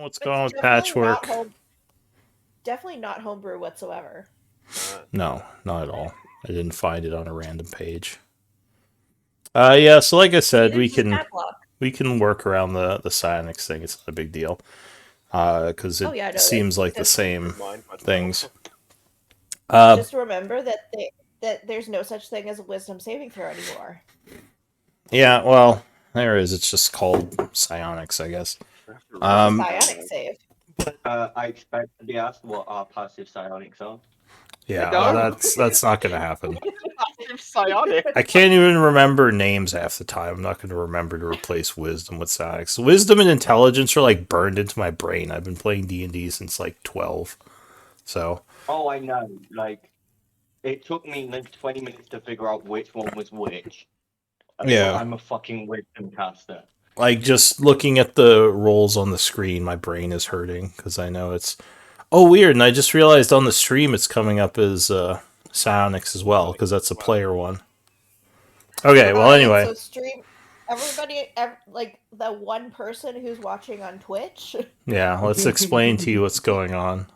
What's going It's on with definitely not Patchwork? home. Definitely not homebrew whatsoever. No, not at all. I didn't find it on a random page. Yeah. So like I said, Neither does Stat Block. we can work around the Psionics thing. It's not a big deal. Because Oh it yeah, no. seems like the Just same Mine as things. well. Uh, just remember that there's no such thing as a wisdom saving throw anymore. yeah. Well, there is. It's just called Psionics, I guess. It's a Um, psionic save. I expect to be asked what our passive psionics are. yeah. don't. That's not gonna happen. Passive psionic. I can't even remember names half the time. I'm not going to remember to replace wisdom with psionics. Wisdom and intelligence are like burned into my brain. I've been playing D&D since like 12. So, Oh, I know. Like, it took me like 20 minutes to figure out which one was which. But yeah. I'm a fucking wisdom caster. Like just looking at the rolls on the screen, my brain is hurting because I know it's weird, and I just realized on the stream it's coming up as psionics as well because that's a player one. Okay, well Yeah, anyway. so stream everybody like the one person who's watching on Twitch. Yeah, let's explain to you what's going on.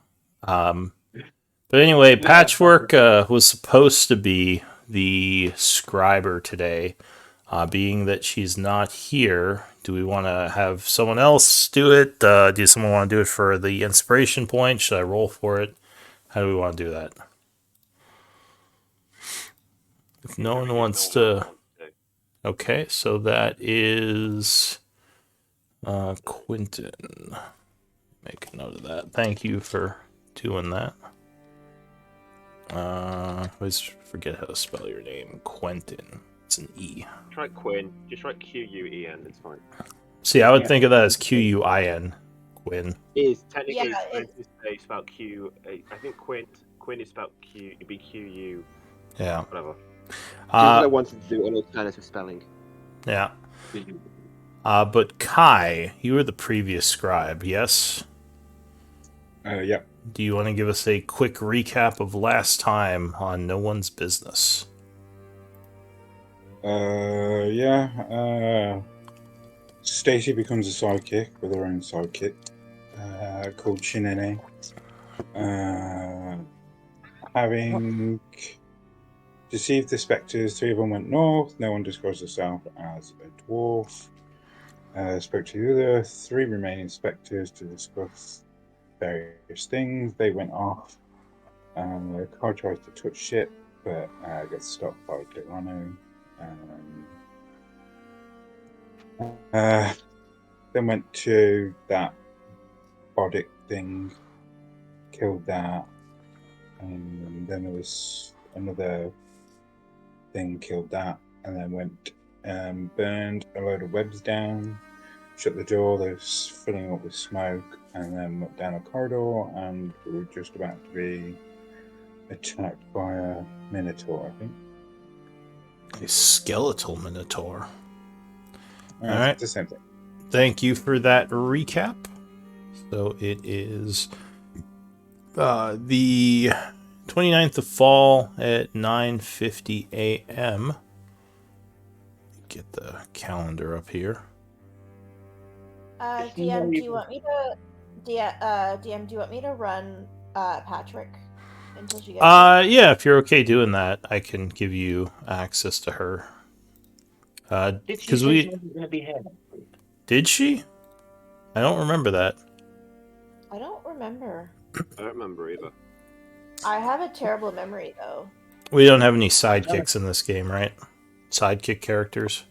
Um But anyway, No, that's Patchwork was supposed to be the scriber today. Being that she's not here, do we want to have someone else do it? Do someone want to do it for the inspiration point? Should I roll for it? How do we want to do that? If no one wants to... Okay, so that is Quentin. Make a note of that. Thank you for doing that. I always forget how to spell your name. Quentin. It's an E. Try Quinn. Just write Queen. It's fine. See, I would think of that as Quin. Quinn. It is technically Yeah, it's spelled Q. I think Quinn is spelled Q. It'd be QU. Yeah. Whatever. I wanted to do an alternative spelling. Yeah. But Kai, you were the previous scribe, yes? Yep. Do you want to give us a quick recap of last time on No One's Business? Yeah. Stacy becomes a sidekick with her own sidekick called Shinene. Having deceived the spectres, 3 of them went north. No one disguised herself as a dwarf. Spoke to the other 3 remaining spectres to discuss various things. They went off. Carl tries to touch shit, but gets stopped by Delano. Then went to that Bodic thing, killed that, and then there was another thing, killed that, and then went burned a load of webs down, shut the door, they was filling up with smoke, and then went down a corridor, and we were just about to be attacked by a minotaur, I think. A skeletal minotaur. Alright. It's the same thing. Thank you for that recap. So it is the 29th of fall at 9:50 a.m. Get the calendar up here. DM, do you want me to DM, do you want me to run Patrick until she gets here? Yeah, if you're okay doing that, I can give you access to her. Because we Gonna be here. did she? I don't remember that. I don't remember. I don't remember either. I have a terrible memory though. We don't have any sidekicks in this game, right? Sidekick characters.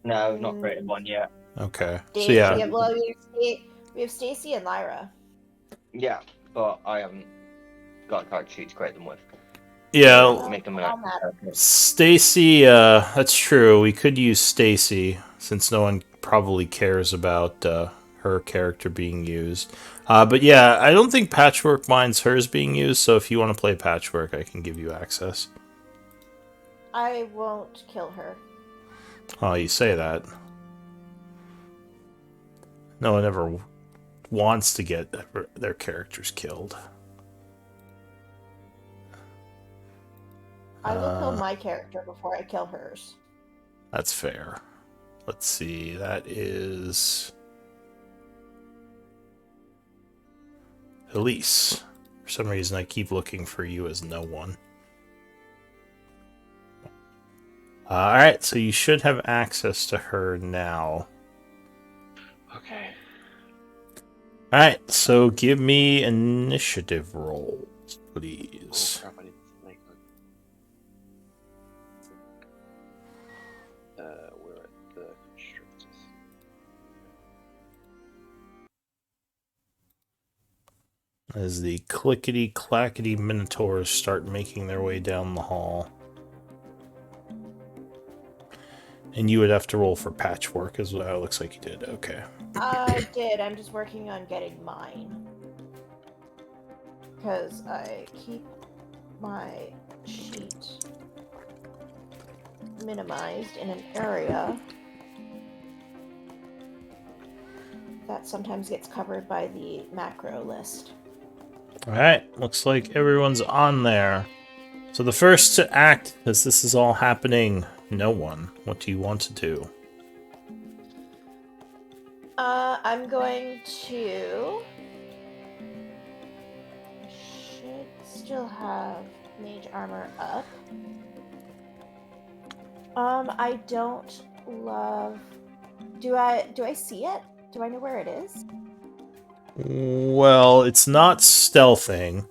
No, not created one yet. Okay. Stacy, So yeah. well, we have Stacy and Lyra. Yeah, but I haven't got a character sheet to create them with. Yeah, Make them All matter. Stacy, that's true. We could use Stacy since no one probably cares about her character being used. But yeah, I don't think Patchwork minds hers being used, so if you want to play Patchwork, I can give you access. I won't kill her. Oh, you say that. No one ever wants to get their characters killed. I will kill my character before I kill hers. That's fair. Let's see. That is Elise. For some reason, I keep looking for you as no one. Alright, so you should have access to her now. Okay. Alright, so give me initiative rolls, please. Oh, crap, I need to make we're at the constructors. As the clickety-clackety minotaurs start making their way down the hall. And you would have to roll for patchwork as well. It looks like you did. Okay. I did. I'm just working on getting mine. Because I keep my sheet minimized in an area that sometimes gets covered by the macro list. Alright, looks like everyone's on there. So the first to act, as this is all happening, no one. What do you want to do? I'm going to... should still have mage armor up. I don't love... Do I see it? Do I know where it is? Well, it's not stealthing,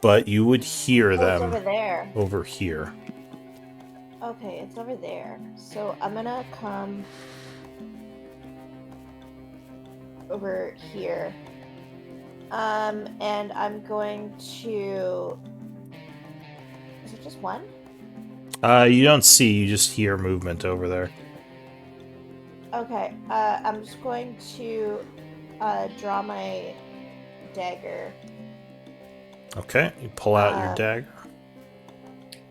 but you would hear Oh, it's them over there. over here. Okay, it's over there. So I'm gonna come over here. And I'm going to... Is it just one? You don't see, you just hear movement over there. Okay, I'm just going to draw my dagger. Okay, you pull out your dagger.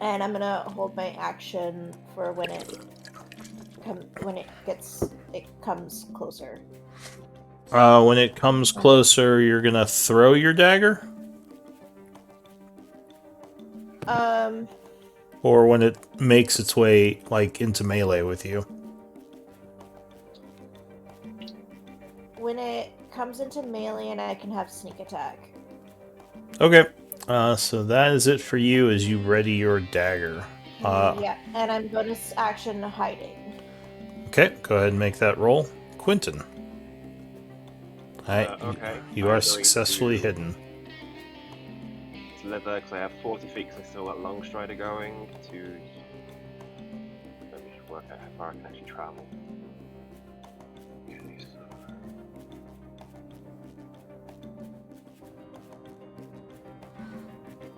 And I'm gonna hold my action for when it comes closer. When it comes closer, you're gonna throw your dagger? Or when it makes its way, like, into melee with you? When it comes into melee and I can have sneak attack. Okay. So that is it for you as you ready your dagger. Yeah, and I'm bonus action hiding. Okay, go ahead and make that roll. Quentin. Alright, Okay. you I'm are going successfully to hidden. Slither, because I have 40 feet, because I still got Long Strider going to... Let me just work out how far I can actually travel. Okay, so...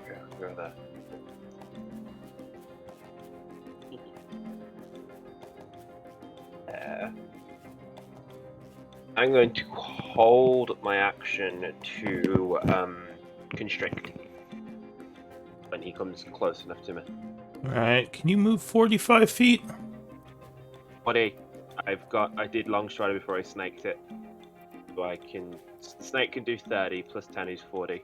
Okay, I'll go there. I'm going to hold my action to constrict when he comes close enough to me. Alright, can you move 45 feet? Buddy, I did Long Strider before I snaked it. So the snake can do 30 plus 10 is 40.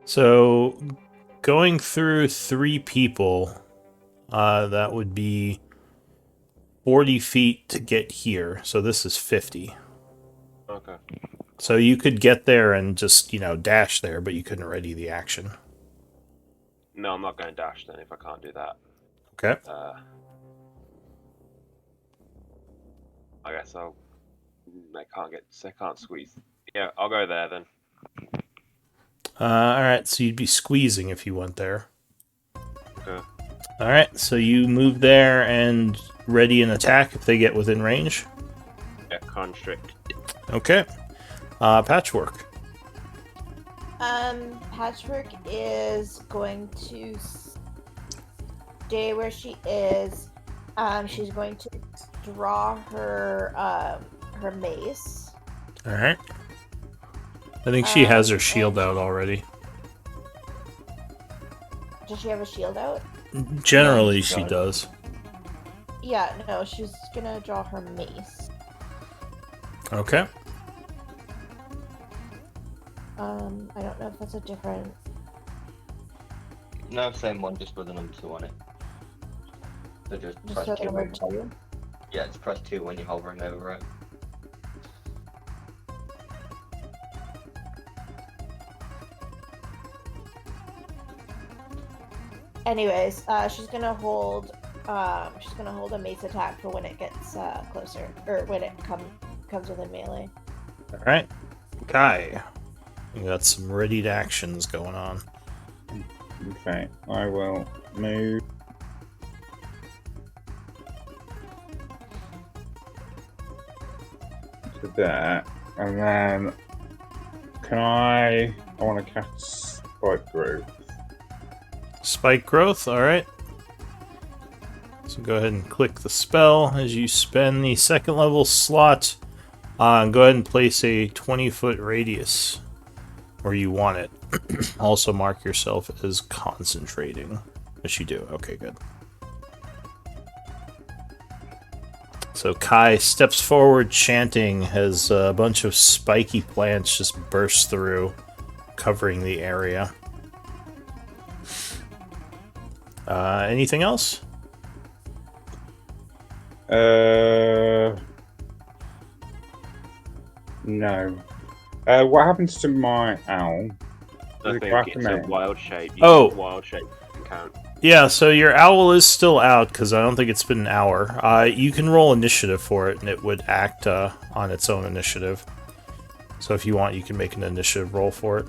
So going through 3 people, that would be 40 feet to get here. So this is 50. Okay. So you could get there and just, dash there, but you couldn't ready the action. No, I'm not going to dash then if I can't do that. Okay. I guess I can't squeeze. Yeah, I'll go there then. Alright, so you'd be squeezing if you went there. Okay. Alright, so you move there and ready an attack if they get within range. Yeah, constrict. Okay. Patchwork. Patchwork is going to stay where she is. She's going to draw her her mace. Alright. I think she has her shield out already. Does she have a shield out? Generally, she does. Yeah, no, she's gonna draw her mace. Okay. I don't know if that's a different... No, same one, just with a number 2 on it. So just Just press for the Q number and 2? Yeah, it's press 2 when you're hovering over it. Anyways, she's gonna hold a mace attack for when it gets closer, or when it comes within melee. All right, Kai, you got some readied actions going on. Okay, I will move. To there, and then can I want to cast Spike Growth. Spike growth. All right. So go ahead and click the spell as you spend the second level slot. Go ahead and place a 20-foot radius where you want it. Also mark yourself as concentrating, which you do. Okay, good. So Kai steps forward chanting as a bunch of spiky plants just burst through, covering the area. Anything else? No. What happens to my owl? I Does it think go after it's a me? wild shape. Oh. Wild shape can count. Yeah, so your owl is still out because I don't think it's been an hour. You can roll initiative for it, and it would act on its own initiative. So if you want, you can make an initiative roll for it.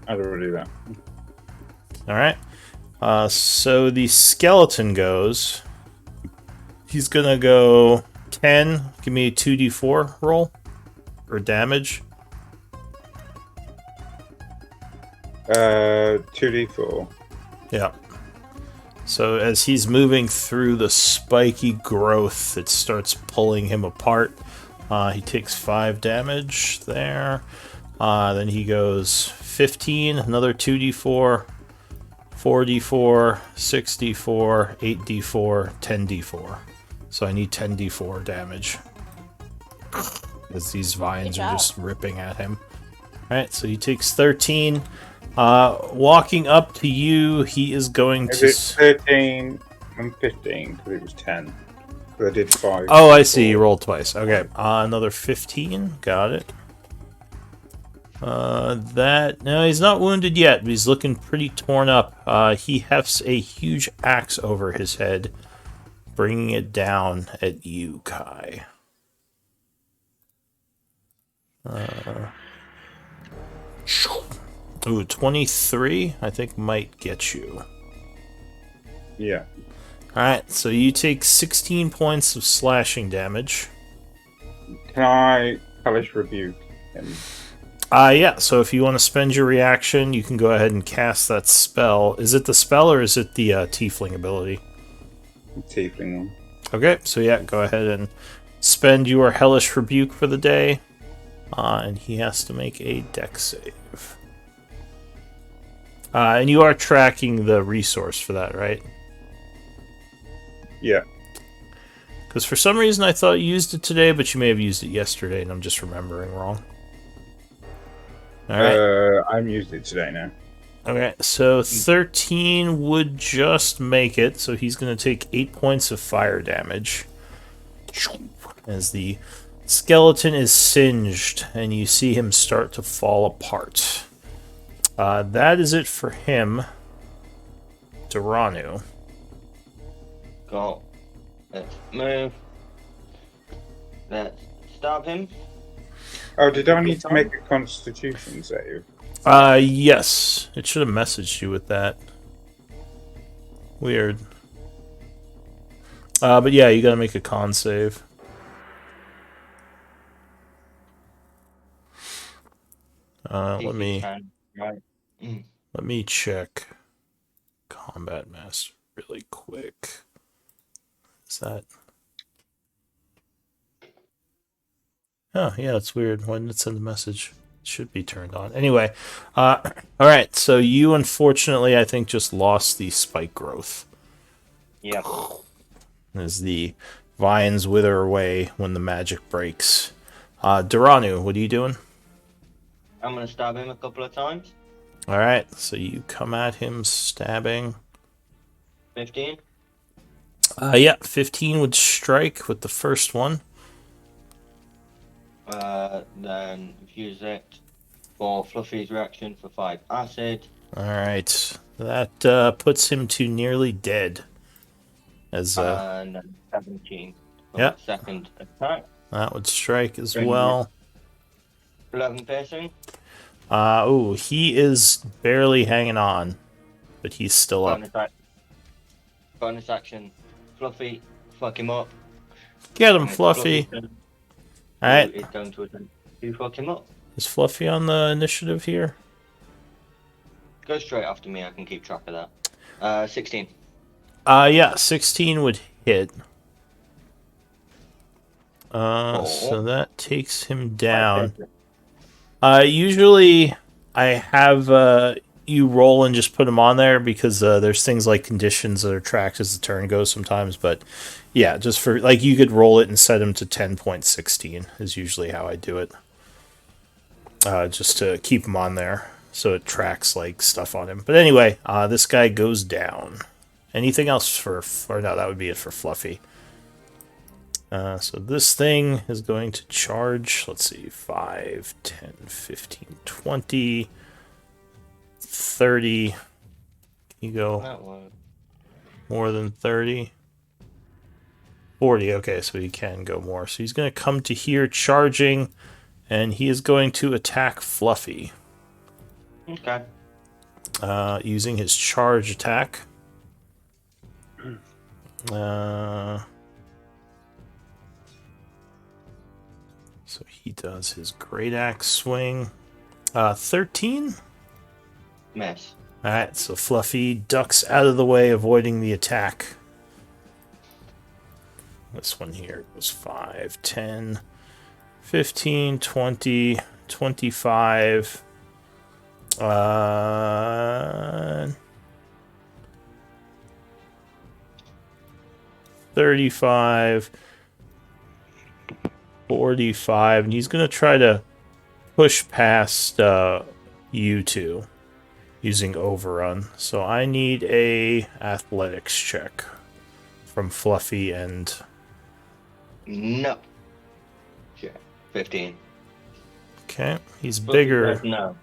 I'd already do that. All right. So the skeleton goes. He's gonna go 10. Give me a 2d4 roll or damage. 2d4. Yeah. So as he's moving through the spiky growth, it starts pulling him apart. He takes 5 damage there. Then he goes 15, another 2d4, 4d4, 6d4, 8d4, 10d4. So I need 10d4 damage. As these vines Good are job. just ripping at him. Alright, so he takes 13. Walking up to you, he is going Is to... it 13 and 15? Because it was 10. Because I did 5. Oh, I see. You rolled twice. Okay. Another 15. Got it. No, he's not wounded yet, but he's looking pretty torn up. He hefts a huge axe over his head, bringing it down at you, Kai. Ooh, 23, I think might get you. Yeah. Alright, so you take 16 points of slashing damage. Can I Hellish Rebuke him? Yeah, so if you want to spend your reaction, you can go ahead and cast that spell. Is it the spell or is it the tiefling ability? Tiefling one. Okay, so yeah, go ahead and spend your Hellish Rebuke for the day. And he has to make a dex save. And you are tracking the resource for that, right? Yeah. Because for some reason I thought you used it today, but you may have used it yesterday, and I'm just remembering wrong. Alright. I'm used it today now. Okay, so 13 would just make it, so he's going to take 8 points of fire damage. As the skeleton is singed, and you see him start to fall apart. That is it for him. Duranu. Go. Let's move. Let's stab him. Oh, did I need to make a Constitution save? Yes. It should have messaged you with that. Weird. But yeah, you gotta make a con save. If Let you me can, right. let me check Combat Master really quick. Is that? Oh yeah, it's weird. Why didn't it send a message? It should be turned on. Anyway, all right. So you unfortunately, I think, just lost the spike growth. Yep. As the vines wither away when the magic breaks. Duranu, what are you doing? I'm gonna stab him a couple of times. Alright, so you come at him stabbing. 15. Yeah, 15 would strike. strike with the first one. Then use it for Fluffy's reaction for 5 acid. All right, that puts him to nearly dead. As And then 17 for Yeah. second attack. that would strike as Bring well. 11 piercing. Oh, he is barely hanging on, but he's still up. Bonus action. Fluffy, fuck him up. Get him, And it's Fluffy. Fluffy's turn. All right, It's going to attempt to fuck him up. is Fluffy on the initiative here? Go straight after me, I can keep track of that. 16. Yeah, 16 would hit. Oh. So that takes him down. Usually I have you roll and just put him on there because there's things like conditions that are tracked as the turn goes sometimes. But yeah, just for like you could roll it and set him to 10.16 is usually how I do it. Just to keep him on there so it tracks like stuff on him. But anyway, this guy goes down. Anything else for or no, that would be it for Fluffy. So this thing is going to charge, let's see, 5, 10, 15, 20, 30. Can you go That one. more than 30? 40, okay, so he can go more. So he's going to come to here charging, and he is going to attack Fluffy. Okay. Using his charge attack. So he does his great axe swing. 13? Miss. Alright, so Fluffy ducks out of the way, avoiding the attack. This one here goes 5, 10, 15, 20, 25. 35. 45, and he's going to try to push past you two using overrun. So I need a athletics check from Fluffy and No. Shit. 15. okay, he's Fluffy bigger. says no.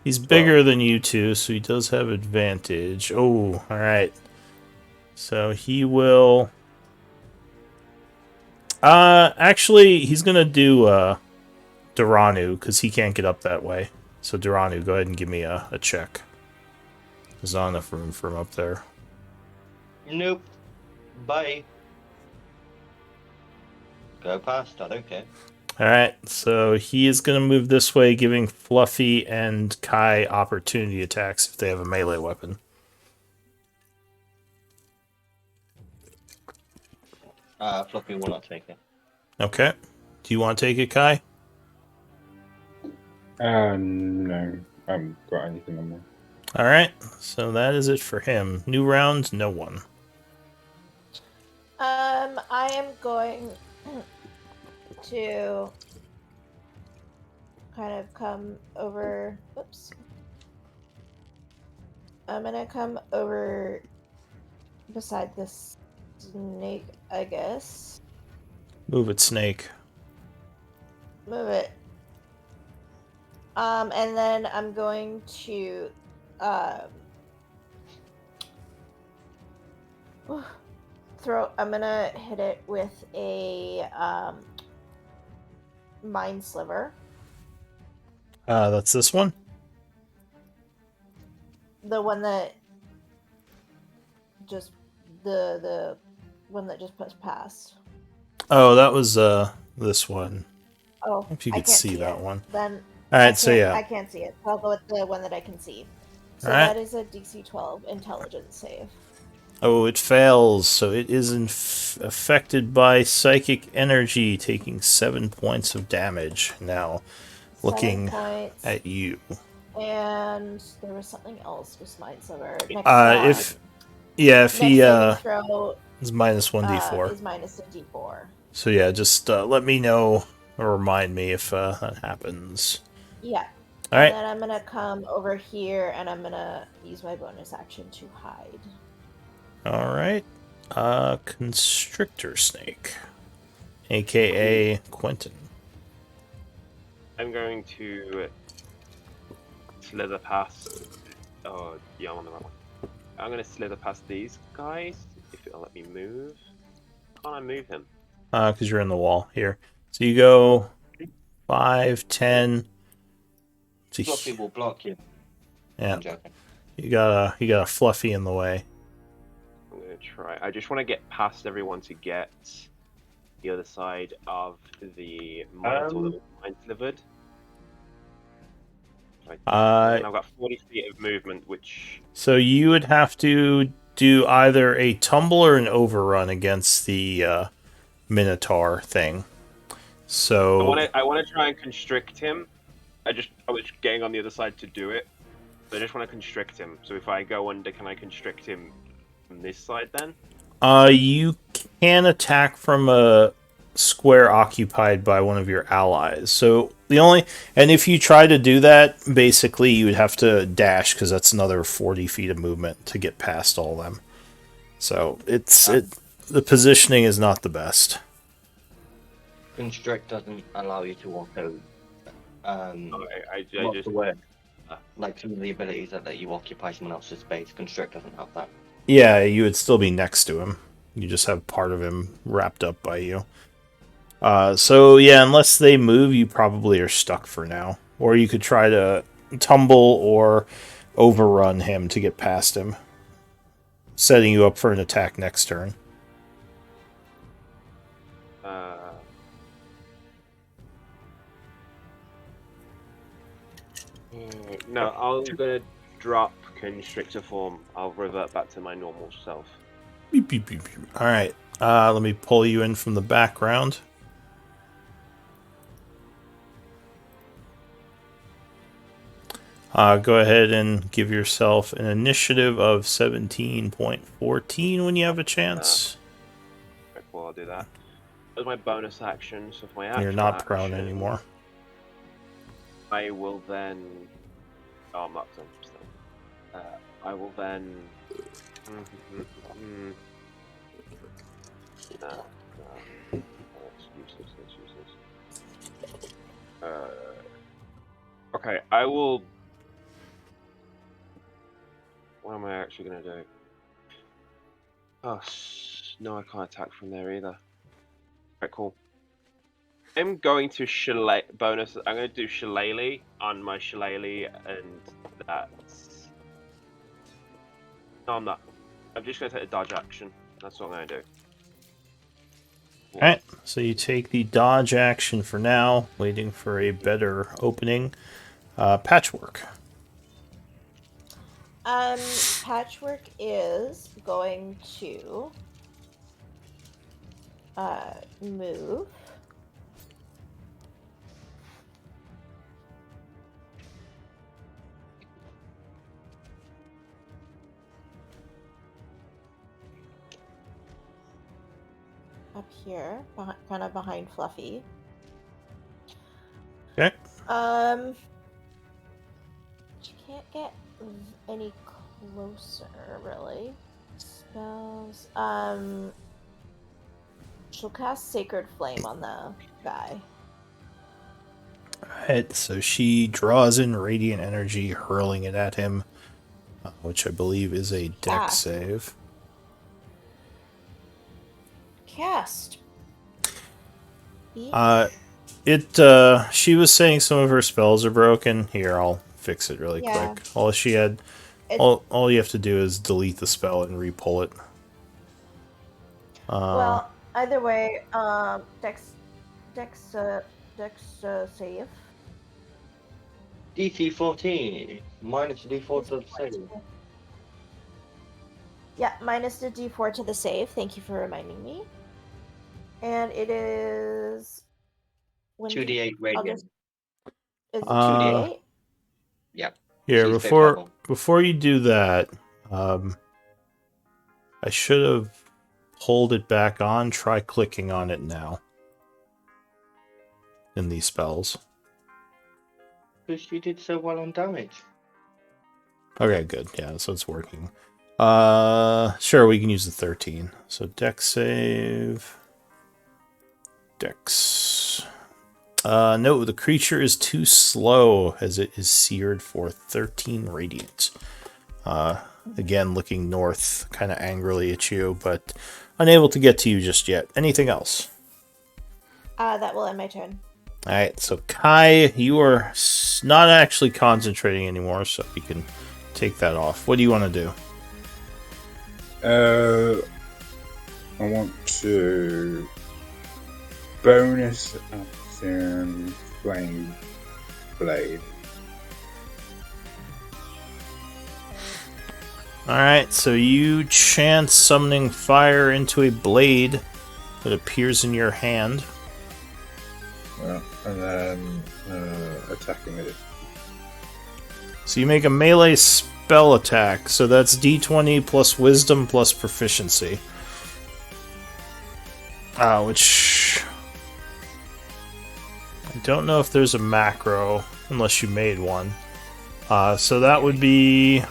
He's bigger than you two, so he does have advantage. Oh, all right. So he will. Actually, he's gonna do Duranu because he can't get up that way. So Duranu, go ahead and give me a check. There's not enough room for him up there. Nope. Bye. Go past, I don't care. All right, so he is gonna move this way, giving Fluffy and Kai opportunity attacks if they have a melee weapon. Fluffy will not take it. Okay. Do you want to take it, Kai? No, I haven't got anything on there. All right, so that is it for him. New round, no one. I am going to kind of come over. Oops. I'm gonna come over beside this snake, I guess. Move it, Snake. Move it. And then I'm going to I'm gonna hit it with a Mind Sliver. That's this one? The one that just the one that just puts past. Oh, that was this one. Oh, If you I could can't see that one. Then Alright, so I yeah. can't see it. So I'll go with the one that I can see. So Alright. that is a DC 12 intelligence save. Oh, it fails, so it is affected by psychic energy, taking 7 points of damage. Now, looking 7 points. at you. And there was something else with Mind Sliver. Next If he saving throw is minus 1d4. is minus a d4. So yeah, just let me know or remind me if that happens. Yeah. All right. And then I'm gonna come over here and I'm gonna use my bonus action to hide. All right. Constrictor Snake, aka Quentin. I'm going to slither past. Oh, yeah, I'm on the wrong one. I'm going to slither past these guys if it'll let me move. Can't I move him? Because you're in the wall here. So you go 5, 10. To Fluffy will block you. yeah, I'm joking. you got a Fluffy in the way. I'm going to try. I just want to get past everyone to get the other side of the Minotaur that was mind slivered. And I've got 40 feet of movement, which... So you would have to do either a tumble or an overrun against the Minotaur thing. So I want to try and constrict him. I was getting on the other side to do it. So I just want to constrict him. So if I go under, can I constrict him from this side then? you can attack from a square occupied by one of your allies. So and if you try to do that, basically you would have to dash because that's another 40 feet of movement to get past all of them. So the positioning is not the best. Constrict doesn't allow you to walk out. I walk just away. Like some of the abilities that let you occupy someone else's space. Constrict doesn't have that. Yeah, you would still be next to him. You just have part of him wrapped up by you. So yeah, unless they move, you probably are stuck for now. Or you could try to tumble or overrun him to get past him, setting you up for an attack next turn. No, I'm gonna drop constrictor form. I'll revert back to my normal self. Beep, beep, beep, beep. All right, let me pull you in from the background. Go ahead and give yourself an initiative of 17.14 when you have a chance. Right, well, I'll do that. That was my bonus action, so if my actual You're not action, prone anymore. I will then... Oh, I'm not done. I will then... No. That's useless, that's useless. Okay, I will... What am I actually going to do? Oh, no, I can't attack from there either. Alright, cool. I'm going to bonus. I'm going to do Shillelagh on my Shillelagh, and that's... No, I'm not. I'm just going to take a dodge action. That's what I'm going to do. Alright, so you take the dodge action for now, waiting for a better opening. Patchwork. Patchwork is going to move. Up here, kind of behind Fluffy. Okay. She can't get any closer, really. Spells. She'll cast Sacred Flame on the guy. Alright, so she draws in radiant energy, hurling it at him, which I believe is a dex save. Cast. She was saying some of her spells are broken. Here, I'll fix it really quick. All she had, all you have to do is delete the spell and re-pull it. Well, either way, Dex save. DC 14 minus D4 to the save. Yeah, minus the D4 to the save. Thank you for reminding me. And it is 2d8 radiant. Is it 2d8? Yep. Here, before you do that, I should have pulled it back on. Try clicking on it now. In these spells. Because she did so well on damage. Okay, good. Yeah, so it's working. Sure, we can use the 13. So Dex save. Dex. No, the creature is too slow as it is seared for 13 radiant. Again, looking north, kind of angrily at you, but unable to get to you just yet. Anything else? That will end my turn. Alright, so Kai, you are not actually concentrating anymore, so we can take that off. What do you want to do? I want to bonus action flame blade. Alright, so you chant summoning fire into a blade that appears in your hand. And then attacking with it. So you make a melee spell attack, so that's d20 plus wisdom plus proficiency. Which... I don't know if there's a macro, unless you made one. So that would be...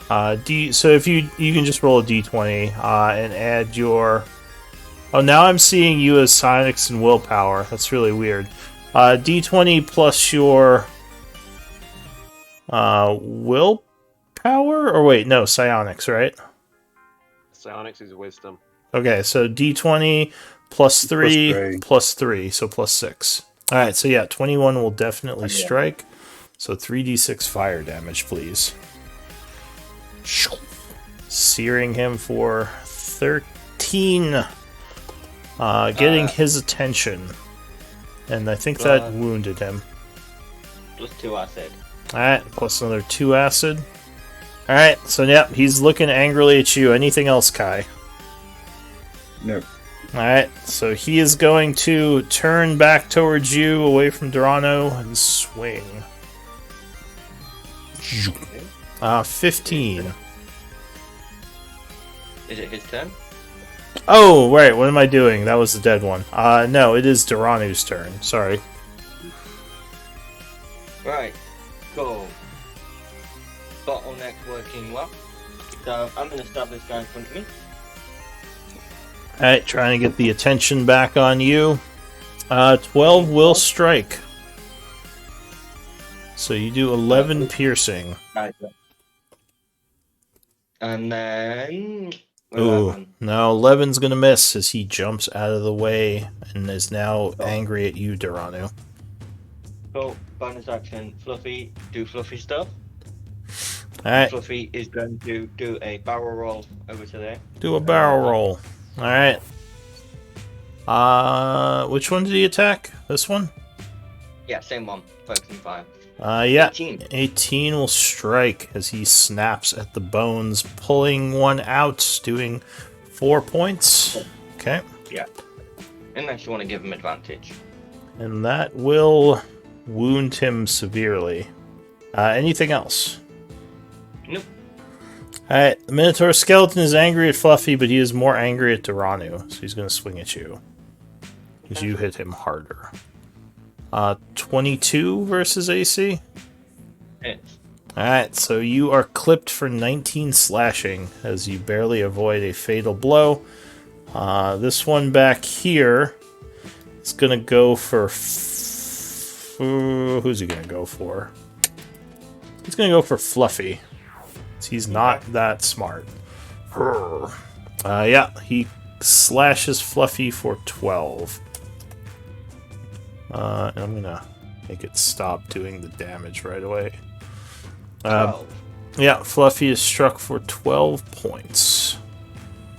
so if you can just roll a d20 and add your... Oh, now I'm seeing you as psionics and willpower. That's really weird. D20 plus your willpower? Or wait, no, psionics, right? Psionics is wisdom. Okay, so D20 plus 3 plus 3, so plus 6. Alright, so yeah, 21 will definitely strike. So 3d6 fire damage, please. Searing him for 13. Getting his attention. And I think that wounded him. Plus 2 acid. Alright, plus another 2 acid. Alright, so yep, he's looking angrily at you. Anything else, Kai? Nope. Alright, so he is going to turn back towards you, away from Durano, and swing. 15. Is it his turn? Oh, right, what am I doing? That was the dead one. No, it is Duranu's turn. Sorry. Right, cool. Bottleneck working well. So I'm going to stab this guy in front of me. Alright, trying to get the attention back on you. 12 will strike. So you do 11 piercing. Right. And then... Ooh, no, 11's gonna miss as he jumps out of the way and is now angry at you, Duranu. Cool, bonus action. Fluffy, do Fluffy stuff. Alright, Fluffy is going to do a barrel roll over to there. do a barrel roll. Alright. Which one did he attack? This one? Yeah, same one. Focusing 5. Yeah. 18 will strike as he snaps at the bones, pulling one out, doing 4 points. Okay. Yeah. Unless you want to give him advantage. And that will wound him severely. Anything else? Nope. Alright, the Minotaur skeleton is angry at Fluffy, but he is more angry at Duranu, so he's going to swing at you. Because you hit him harder. 22 versus AC? Hits. Alright, so you are clipped for 19 slashing as you barely avoid a fatal blow. This one back here is going to go for... who's he going to go for? He's going to go for Fluffy. He's not that smart. Yeah, he slashes Fluffy for 12. And I'm gonna make it stop doing the damage right away. 12. Yeah, Fluffy is struck for 12 points.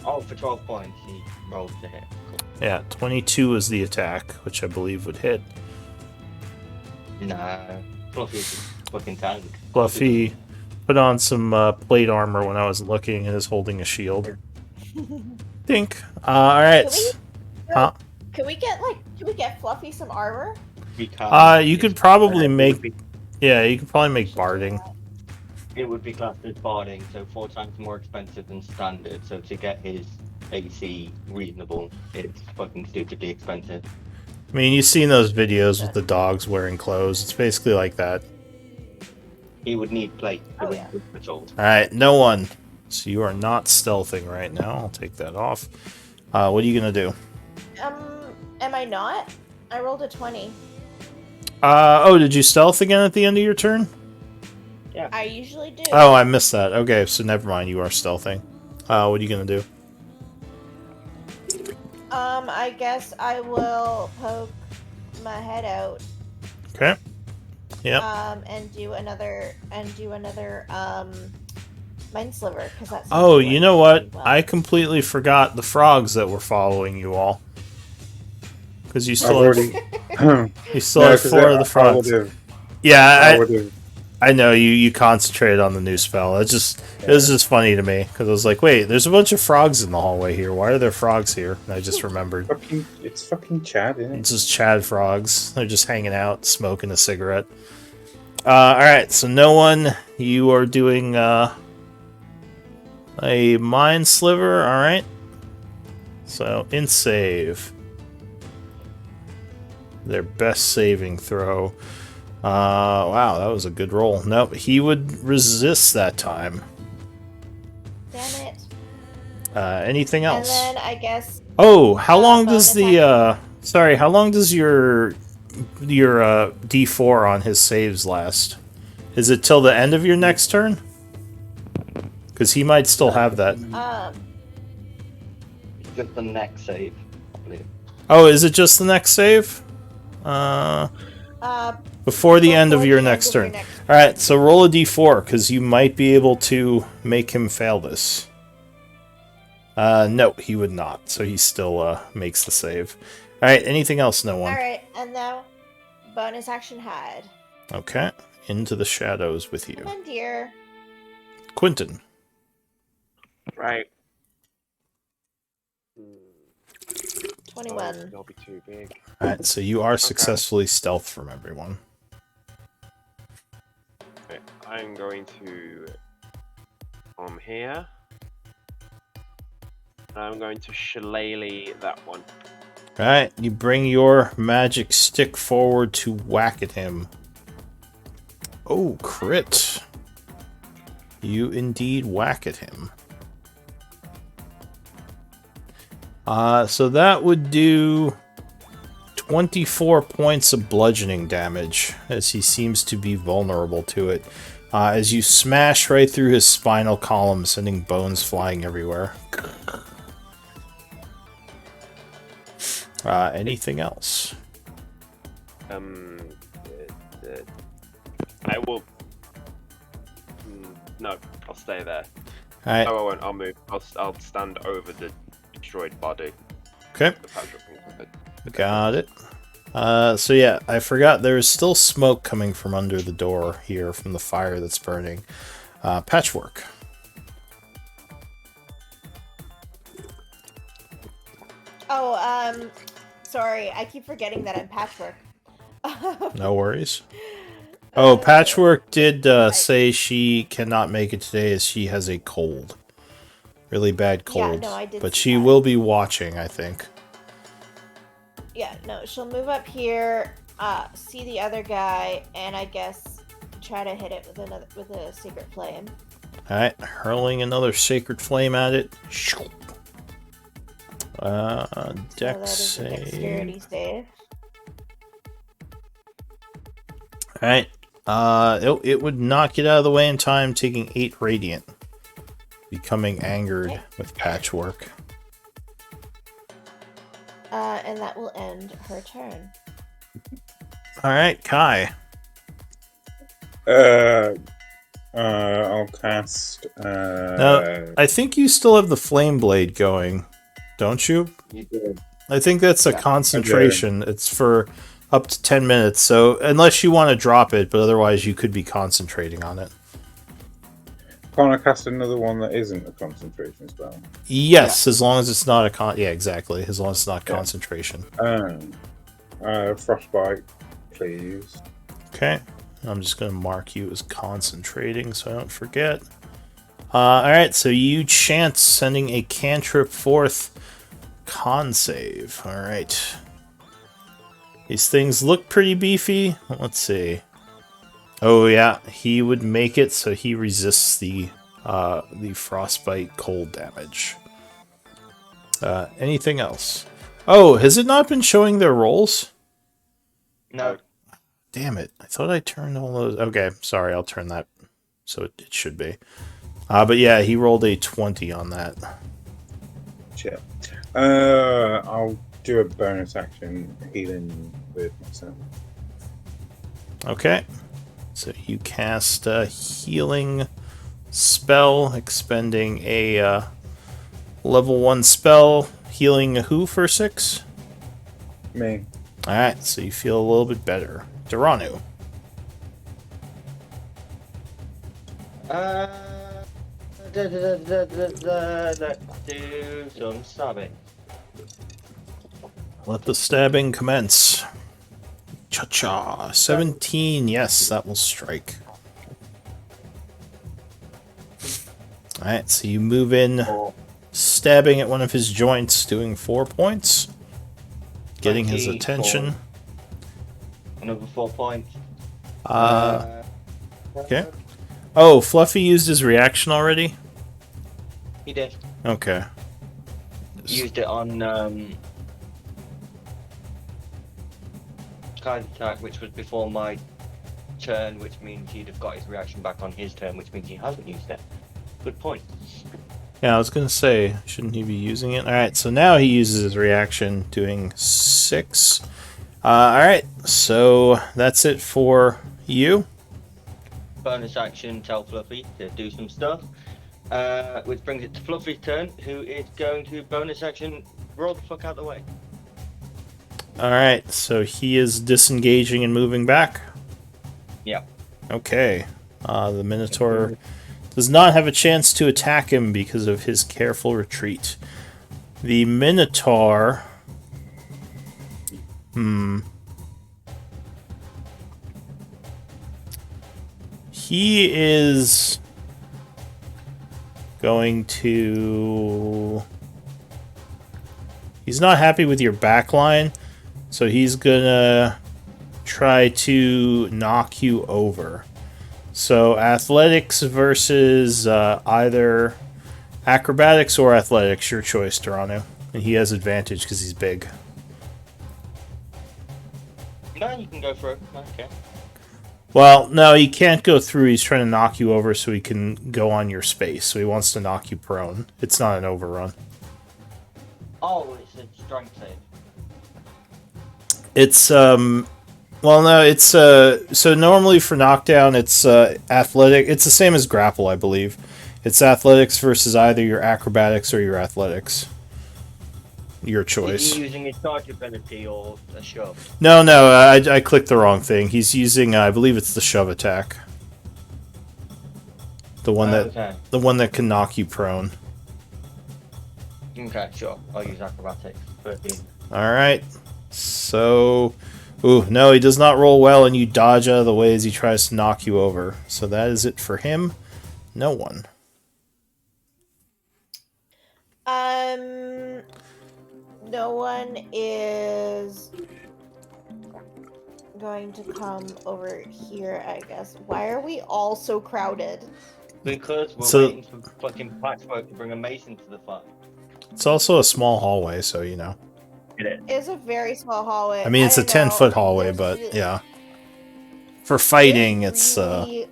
Oh, for 12 points, he rolls to hit. Cool. Yeah, 22 is the attack, which I believe would hit. Nah, Fluffy's a fucking tank. Fluffy put on some plate armor when I wasn't looking and is holding a shield. Think. Alright. Huh? Can we get Fluffy some armor? You could probably make... Yeah, you could probably make barding. It would be classed as barding, so 4 times more expensive than standard. So to get his AC reasonable, it's fucking stupidly expensive. I mean, you've seen those videos with the dogs wearing clothes. It's basically like that. He would need plate to Oh, yeah. result. All right, no one. So you are not stealthing right now. I'll take that off. What are you gonna do? Am I not? I rolled a 20. Oh, did you stealth again at the end of your turn? I usually do. Oh, I missed that. Okay, so never mind. You are stealthing. What are you gonna do? I guess I will poke my head out. Okay. Yep. And do another mind sliver because that's. Oh, you know what? I completely forgot the frogs that were following you all. Because you I've still already. you still have 4 of the frogs. Yeah, I know you concentrated on the new spell. It was just funny to me because I was like, wait, there's a bunch of frogs in the hallway here. Why are there frogs here? And I just remembered. It's fucking Chad, isn't it? It's just Chad frogs. They're just hanging out, smoking a cigarette. All right, so no one. You are doing a mind sliver. All right. So in save, their best saving throw. Wow, that was a good roll. Nope, he would resist that time. Damn it. Anything else? And then I guess. Oh, how long does bonus the sorry, how long does your D4 on his saves last? Is it till the end of your next turn? Because he might still have that. Just the next save, I believe. Oh, is it just the next save? Before the end of your next turn. Alright, so roll a d4, because you might be able to make him fail this. No, he would not, so he still makes the save. Alright, anything else, no one? Alright, and now bonus action hide. Okay, into the shadows with you. Come on, dear. Quentin. Right. 21. That'll be too big. Alright, so you are successfully stealth from everyone. Okay, I'm going to come here. I'm going to shillelagh that one. Alright, you bring your magic stick forward to whack at him. Oh, crit. You indeed whack at him. So that would do 24 points of bludgeoning damage, as he seems to be vulnerable to it. As you smash right through his spinal column, sending bones flying everywhere. Anything else? I will. No, I'll stay there. Alright. Oh, I won't. I'll move. I'll stand over the destroyed body. Okay. The Patrick thing with it. Got it. So yeah, I forgot there is still smoke coming from under the door here from the fire that's burning. Patchwork. Oh, sorry, I keep forgetting that I'm patchwork. No worries. Oh, Patchwork did say she cannot make it today as she has a cold. Really bad cold. Yeah, no, I did but see she that. will be watching, I think. Yeah, no, she'll move up here, see the other guy, and I guess try to hit it with a sacred flame. Alright, hurling another sacred flame at it. Dex so that is a dexterity save. Alright. It would not get out of the way in time, taking 8 radiant. Becoming angered with Patchwork. And that will end her turn. Alright, Kai. I'll cast. Now, I think you still have the Flame Blade going, don't you? You do. I think that's a concentration. It's for up to 10 minutes, so unless you want to drop it, but otherwise you could be concentrating on it. Can't I cast another one that isn't a concentration spell? Yes, as long as it's not a yeah, exactly. As long as it's not concentration. Frostbite, please. Okay. I'm just going to mark you as concentrating so I don't forget. Alright, so you chant sending a cantrip forth. Con save. Alright. These things look pretty beefy. Let's see. Oh yeah, he would make it so he resists the frostbite cold damage. Anything else? Oh, has it not been showing their rolls? No. Damn it! I thought I turned all those. Okay, sorry. I'll turn that so it should be. But yeah, he rolled a 20 on that. Shit. I'll do a bonus action healing with myself. Okay, so you cast a healing spell, expending a level 1 spell, healing who for 6? Me. Alright, so you feel a little bit better. Duranu. Let's do some stabbing. Let the stabbing commence. Cha-cha. 17, yes, that will strike. Alright, so you move in, stabbing at one of his joints, doing 4 points. Getting his 24. attention. Another 4 points. Okay. Oh, Fluffy used his reaction already? He did. Okay. Used it on Kai's attack, which was before my turn, which means he'd have got his reaction back on his turn, which means he hasn't used it. Good point. Yeah, I was gonna say, shouldn't he be using it? Alright, so now he uses his reaction, doing 6. Alright, so that's it for you. Bonus action, tell Fluffy to do some stuff. Which brings it to Fluffy's turn, who is going to bonus action roll the fuck out of the way. Alright, so he is disengaging and moving back. Yeah. Okay. The Minotaur does not have a chance to attack him because of his careful retreat. The Minotaur... He is going to... He's not happy with your backline, so he's gonna try to knock you over. So athletics versus either acrobatics or athletics, your choice, Duranu. And he has advantage because he's big. No, you can go for it. Okay. Well, no, he can't go through. He's trying to knock you over so he can go on your space. So he wants to knock you prone. It's not an overrun. Oh, it's a strength save. It's, well, no, it's, so normally for knockdown, it's, athletic. It's the same as grapple, I believe. It's athletics versus either your acrobatics or your athletics. Your choice. Is he using his charge ability or a shove? No, I clicked the wrong thing. He's using, I believe it's the shove attack. The one Okay. the one that can knock you prone. Okay, sure. I'll use acrobatics. 13. Alright. So... Ooh, no, he does not roll well, and you dodge out of the way as he tries to knock you over. So that is it for him. No one. No one is going to come over here, I guess. Why are we all so crowded? Because we're So- waiting for fucking Patchwork to bring a mason to the fight. It's also a small hallway, so you know. It is. It's a very small hallway. I mean, it's a don't know. 10-foot hallway, There's but really- yeah. For fighting, there's it's, really-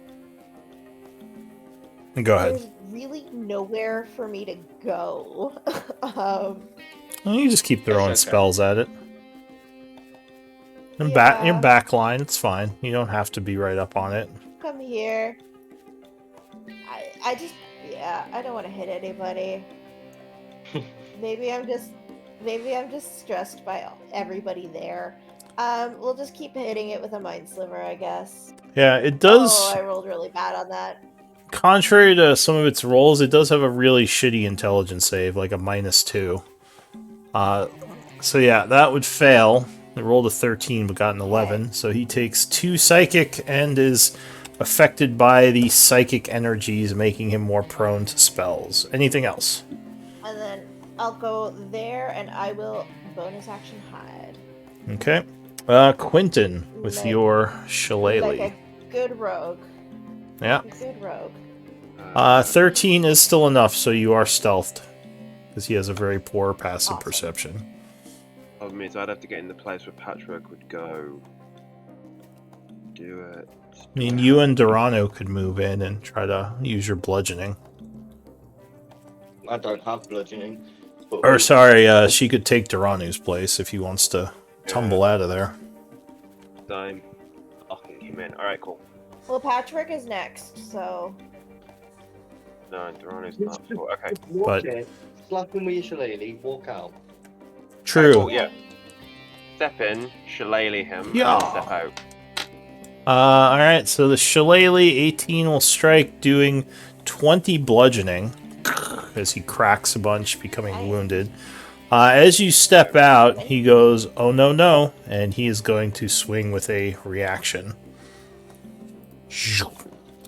Go ahead. There's really nowhere for me to go. Well, you just keep throwing That's okay. spells at it. And Yeah. your back line, it's fine. You don't have to be right up on it. Come here. I just, yeah, I don't want to hit anybody. Maybe I'm just stressed by everybody there. We'll just keep hitting it with a Mind Sliver, I guess. Yeah, it does. Oh, I rolled really bad on that. Contrary to some of its rolls, it does have a really shitty intelligence save, like a -2. So yeah, that would fail. It rolled a 13 but got an 11, so he takes 2 psychic and is affected by the psychic energies, making him more prone to spells. Anything else? And then I'll go there and I will bonus action hide. Okay. Quentin, with Like- your shillelagh. good rogue. Yeah. A good rogue. 13 is still enough, so you are stealthed. Because he has a very poor passive Awesome. perception. Problem is, I'd have to get in the place where Patchwork would go. Do it. I mean, you and Dorano could move in and try to use your bludgeoning. I don't have bludgeoning. But Or, sorry, she could take Dorano's place if he wants to tumble out of there. I'm locking him in. Alright, cool. Well, Patchwork is next, so No, Dorano's not. Cool. Okay. Walk But- in, slap him with your shillelagh, walk out. True. Cool, yeah. Step in, shillelagh him, Yeah. and step out. Alright, so the Shillelagh 18 will strike, doing 20 bludgeoning as he cracks a bunch, becoming Nice. wounded. As you step out, he goes, "Oh no, no," and he is going to swing with a reaction.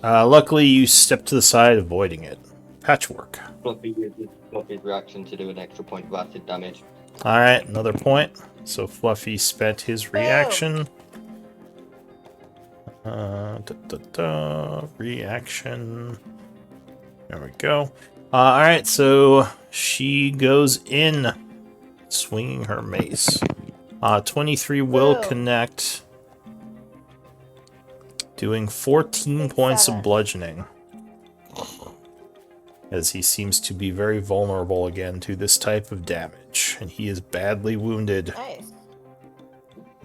Luckily, you step to the side, avoiding it. Patchwork. Fluffy uses Fluffy's reaction to do an extra point of acid damage. Alright, another point. So Fluffy spent his reaction. Reaction. There we go. Alright, so she goes in, swinging her mace. 23 will Whoa. connect, doing 14 points of 7. bludgeoning. As he seems to be very vulnerable again to this type of damage, and he is badly wounded. nice.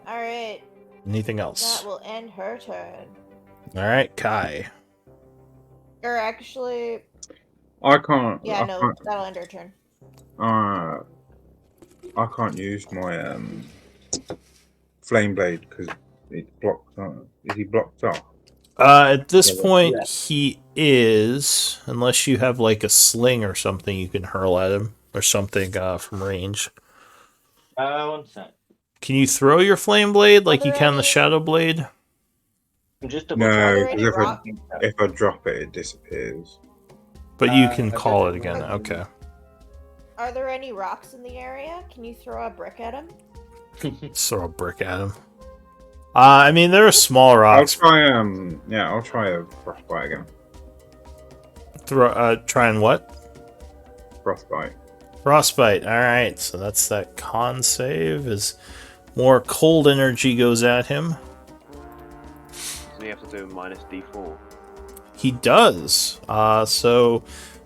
Alright, Anything else? that will end her turn. Alright, Kai. Or actually, I can't. yeah, I no, can't, that'll end her turn. I can't use my flame blade because it's blocked. Is he blocked off? At this Yeah, point, yeah. he is, unless you have like a sling or something you can hurl at him, or something from range. 1 sec. Can you throw your flame blade like you can the Alright. shadow blade? I'm just No, there double any because rock- if I drop it, it disappears. But you Uh, can I call don't it again. know. Okay. Are there any rocks in the area? Can you throw a brick at him? Let's throw a brick at him. I mean, there are small I'll rocks. try. I'll try a frostbite again. Try and what? Frostbite. Frostbite. Alright, so that's that con save as more cold energy goes at him. So you have to do minus D4. He does. So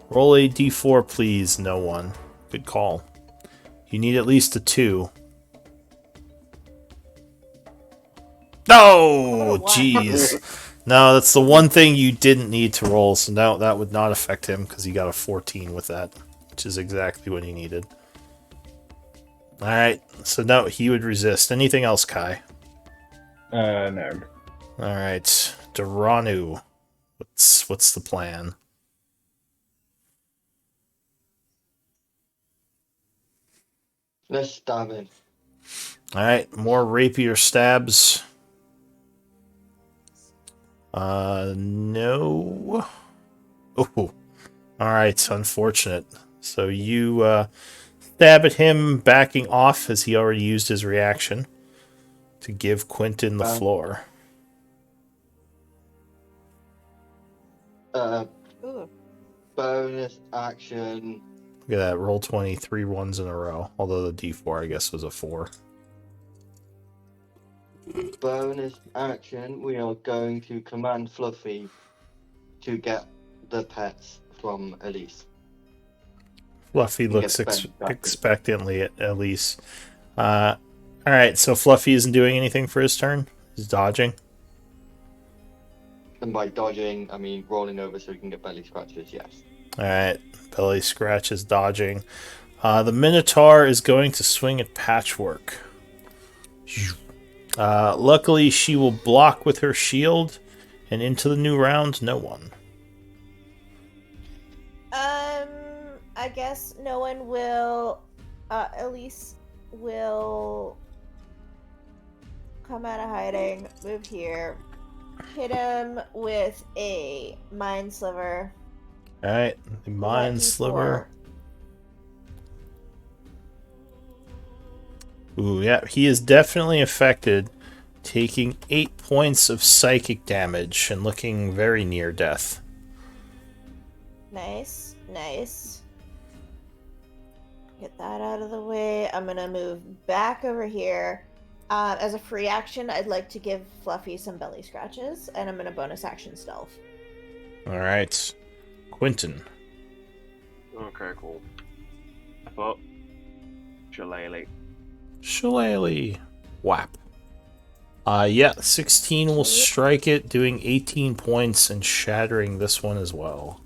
roll a d4, please. No one. Good call. You need at least a 2. No, What? jeez. No, that's the one thing you didn't need to roll. So no, that would not affect him because he got a 14 with that, which is exactly what he needed. All right. So no, he would resist. Anything else, Kai? No. All right, Doranu. What's the plan? Let's stab him. All right, more rapier stabs. No. Oh, all right, unfortunate. So you stab at him, backing off as he already used his reaction to give Quentin the floor. Ooh. Bonus action. Look at that, roll 20, 3 ones in a row. Although the D4, I guess, was a 4. Bonus action. We are going to command Fluffy to get the pets from Elise. Fluffy He looks gets bent back. expectantly at Elise. All right, so Fluffy isn't doing anything for his turn. He's dodging. And by dodging, I mean rolling over so he can get belly scratches, yes. All right, belly scratch is dodging. The Minotaur is going to swing at Patchwork. Luckily, she will block with her shield, and into the new round, no one. I guess no one will. Elise will come out of hiding, move here, hit him with a mind sliver. All right, the Mind D4. Sliver. Ooh, yeah, he is definitely affected taking 8 points of psychic damage and looking very near death. Nice, nice. Get that out of the way. I'm gonna move back over here. As a free action, I'd like to give Fluffy some belly scratches, and I'm gonna bonus action stealth. Alright. Quentin. Okay, cool. But Shillelagh. Shillelagh. Whap. Yeah, 16 will strike it, doing 18 points and shattering this one as well.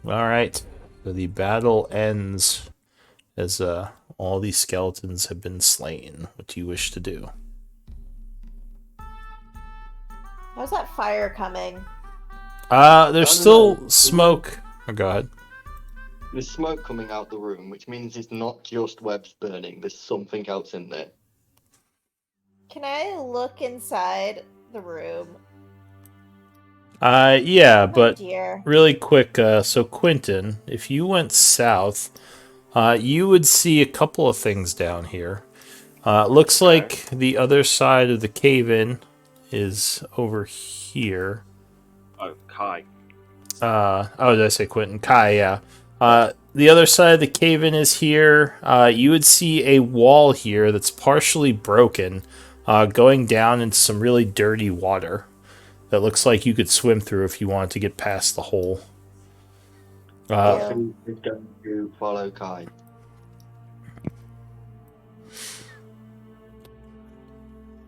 Alright. So the battle ends as all these skeletons have been slain. What do you wish to do? How's that fire coming? There's still smoke. Oh, go ahead. There's smoke coming out the room, which means it's not just webs burning. There's something else in there. Can I look inside the room? Yeah, but Dear. really quick, so Quentin, if you went south, you would see a couple of things down here. Looks like the other side of the cave-in is over here. Oh, Kai. Oh, did I say Quentin? Kai, yeah. The other side of the cave-in is here. You would see a wall here that's partially broken, going down into some really dirty water that looks like you could swim through if you wanted to get past the hole. So we're going to follow Kai.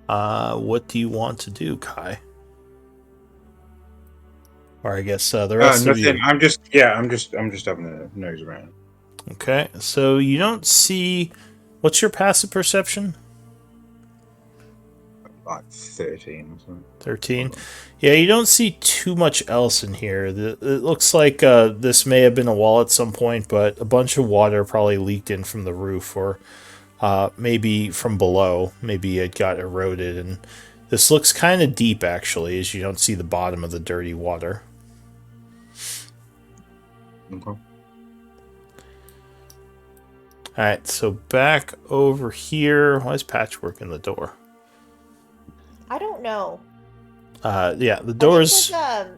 What do you want to do, Kai? Or I guess the rest of you. Nothing. I'm just having a nose around. Okay, so you don't see. What's your passive perception? Like 13 or something. 13. Yeah, you don't see too much else in here. It looks like this may have been a wall at some point, but a bunch of water probably leaked in from the roof, or maybe from below. Maybe it got eroded, and this looks kind of deep, actually, as you don't see the bottom of the dirty water. Okay. Alright, so back over here. Why is Patchwork in the door? I don't know. Yeah, the I think door's... 'cause,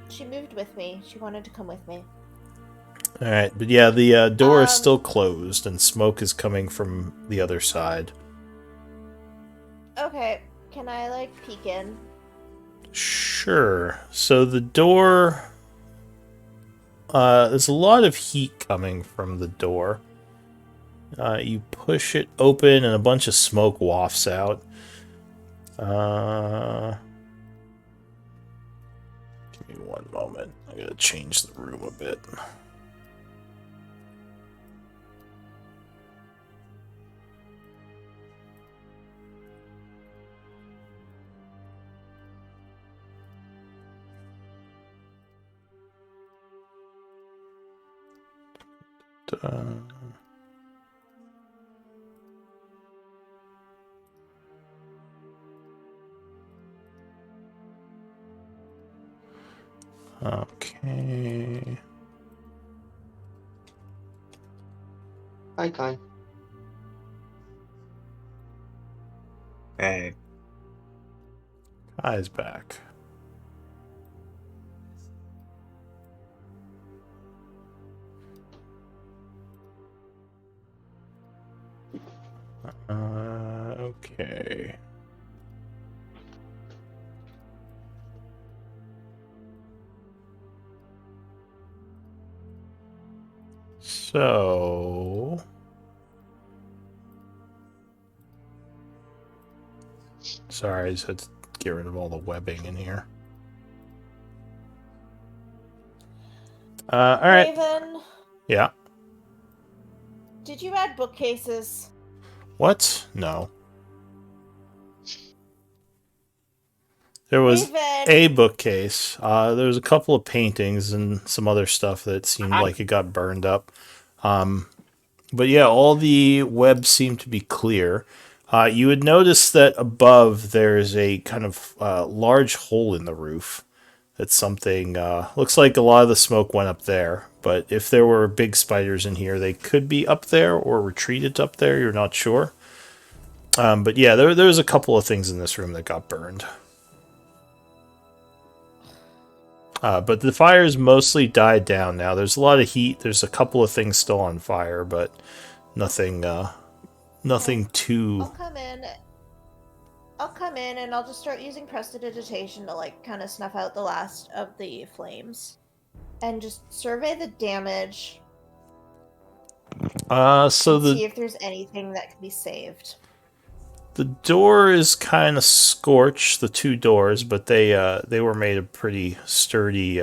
she moved with me. She wanted to come with me. Alright, but yeah, the door is still closed, and smoke is coming from the other side. Okay, can I, like, peek in? Sure. So the door... there's a lot of heat coming from the door. You push it open, and a bunch of smoke wafts out. Give me one moment. I gotta change the room a bit. Okay. Hi, Kai. Hey. Eyes back. Okay. So... Sorry, I just had to get rid of all the webbing in here. Alright. Raven, Yeah. did you add bookcases? What? No. There was Raven! a bookcase. There was a couple of paintings and some other stuff that seemed like it got burned up. But yeah, all the webs seem to be clear. You would notice that above there's a kind of large hole in the roof. That's something, looks like a lot of the smoke went up there. But if there were big spiders in here, they could be up there or retreated up there. You're not sure. But yeah, there was a couple of things in this room that got burned. But the fire's mostly died down now. There's a lot of heat. There's a couple of things still on fire, but nothing too... I'll come in and I'll just start using prestidigitation to like kind of snuff out the last of the flames. And just survey the damage. See if there's anything that can be saved. The door is kind of scorched, the two doors, but they were made of pretty sturdy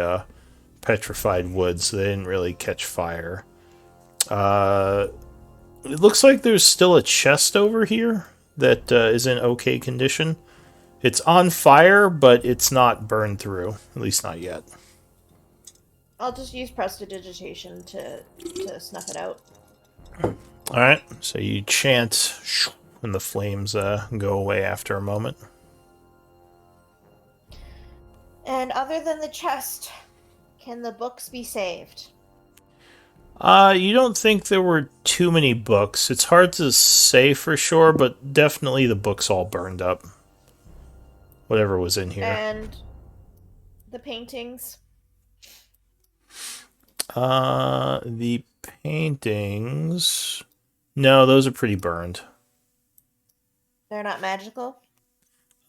petrified wood, so they didn't really catch fire. It looks like there's still a chest over here that is in okay condition. It's on fire, but it's not burned through, at least not yet. I'll just use prestidigitation to snuff it out. Alright, so you chant... and the flames go away after a moment. And other than the chest, can the books be saved? You don't think there were too many books. It's hard to say for sure, but definitely the books all burned up. Whatever was in here. And the paintings? The paintings... No, those are pretty burned. They're not magical?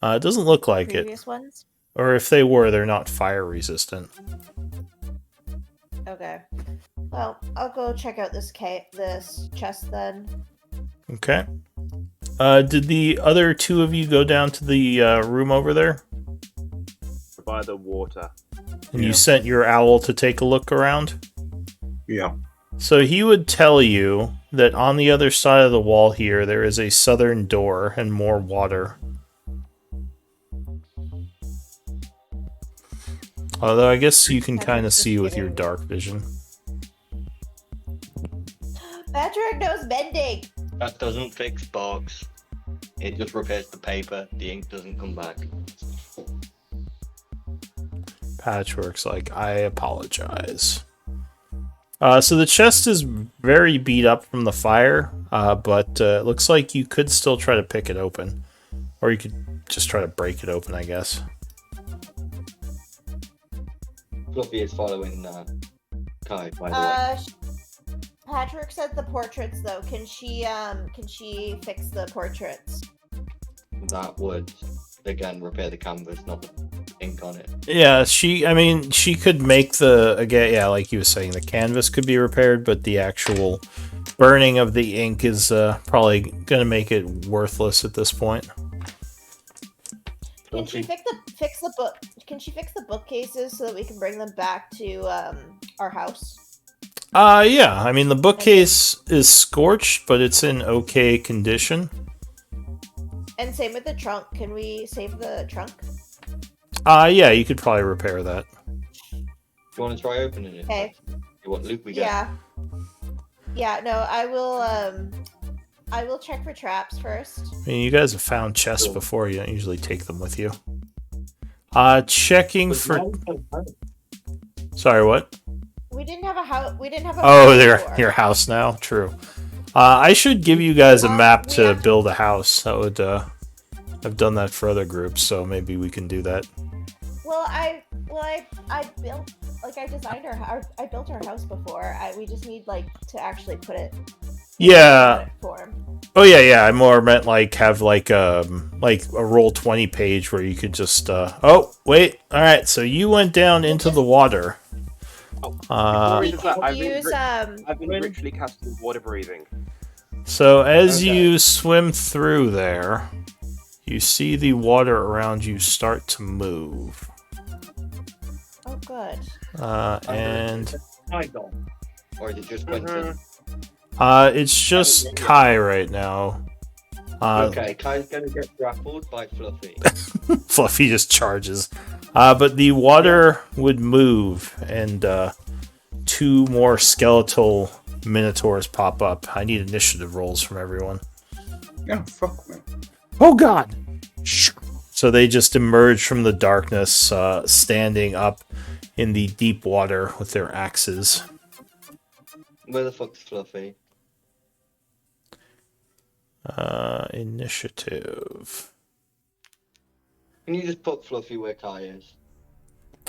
It doesn't look like it. Previous ones? Or if they were, they're not fire resistant. Okay. Well, I'll go check out this chest then. Okay. Did the other two of you go down to the room over there? By the water. And you sent your owl to take a look around? Yeah. So he would tell you that on the other side of the wall here, there is a southern door and more water. Although I guess you can kind of see with your dark vision. Patrick knows bending! That doesn't fix bugs. It just repairs the paper. The ink doesn't come back. Patchwork's like, I apologize. So the chest is very beat up from the fire, but it looks like you could still try to pick it open. Or you could just try to break it open, I guess. Fluffy is following Kai, by the way. Patrick said the portraits though. Can she fix the portraits? That would, again, repair the canvas, not the ink on it. Yeah, she could make again, like you were saying, the canvas could be repaired, but the actual burning of the ink is probably going to make it worthless at this point. Can she fix the book? Can she fix the bookcases so that we can bring them back to our house? Yeah. I mean, the bookcase is scorched, but it's in okay condition. And same with the trunk. Can we save the trunk? Yeah, you could probably repair that. Do you want to try opening it? Okay. See what loot we get? Yeah. Yeah. No, I will check for traps first. I mean, you guys have found chests before. You don't usually take them with you. Checking for... Sorry, what? We didn't have a house. We didn't have a. Oh, your house now. True. I should give you guys a map to build a house. That would. I've done that for other groups, so maybe we can do that. Well, I built, like, I designed I built our house before. We just need, like, to actually put it. Yeah. Form. Oh yeah. I more meant like have like a Roll20 page where you could just. Oh wait. All right. So you went down into the water. I've been ritually casting water breathing. So as you swim through there, you see the water around you start to move. Oh, good. And or is it just Quentin? it's just Kai right now. Okay, Kai's gonna get grappled by Fluffy. Fluffy just charges. But the water would move, and two more skeletal minotaurs pop up. I need initiative rolls from everyone. Yeah, fuck me. Oh god! So they just emerge from the darkness, standing up in the deep water with their axes. Where the fuck's Fluffy? Initiative. Can you just put Fluffy where Kai is?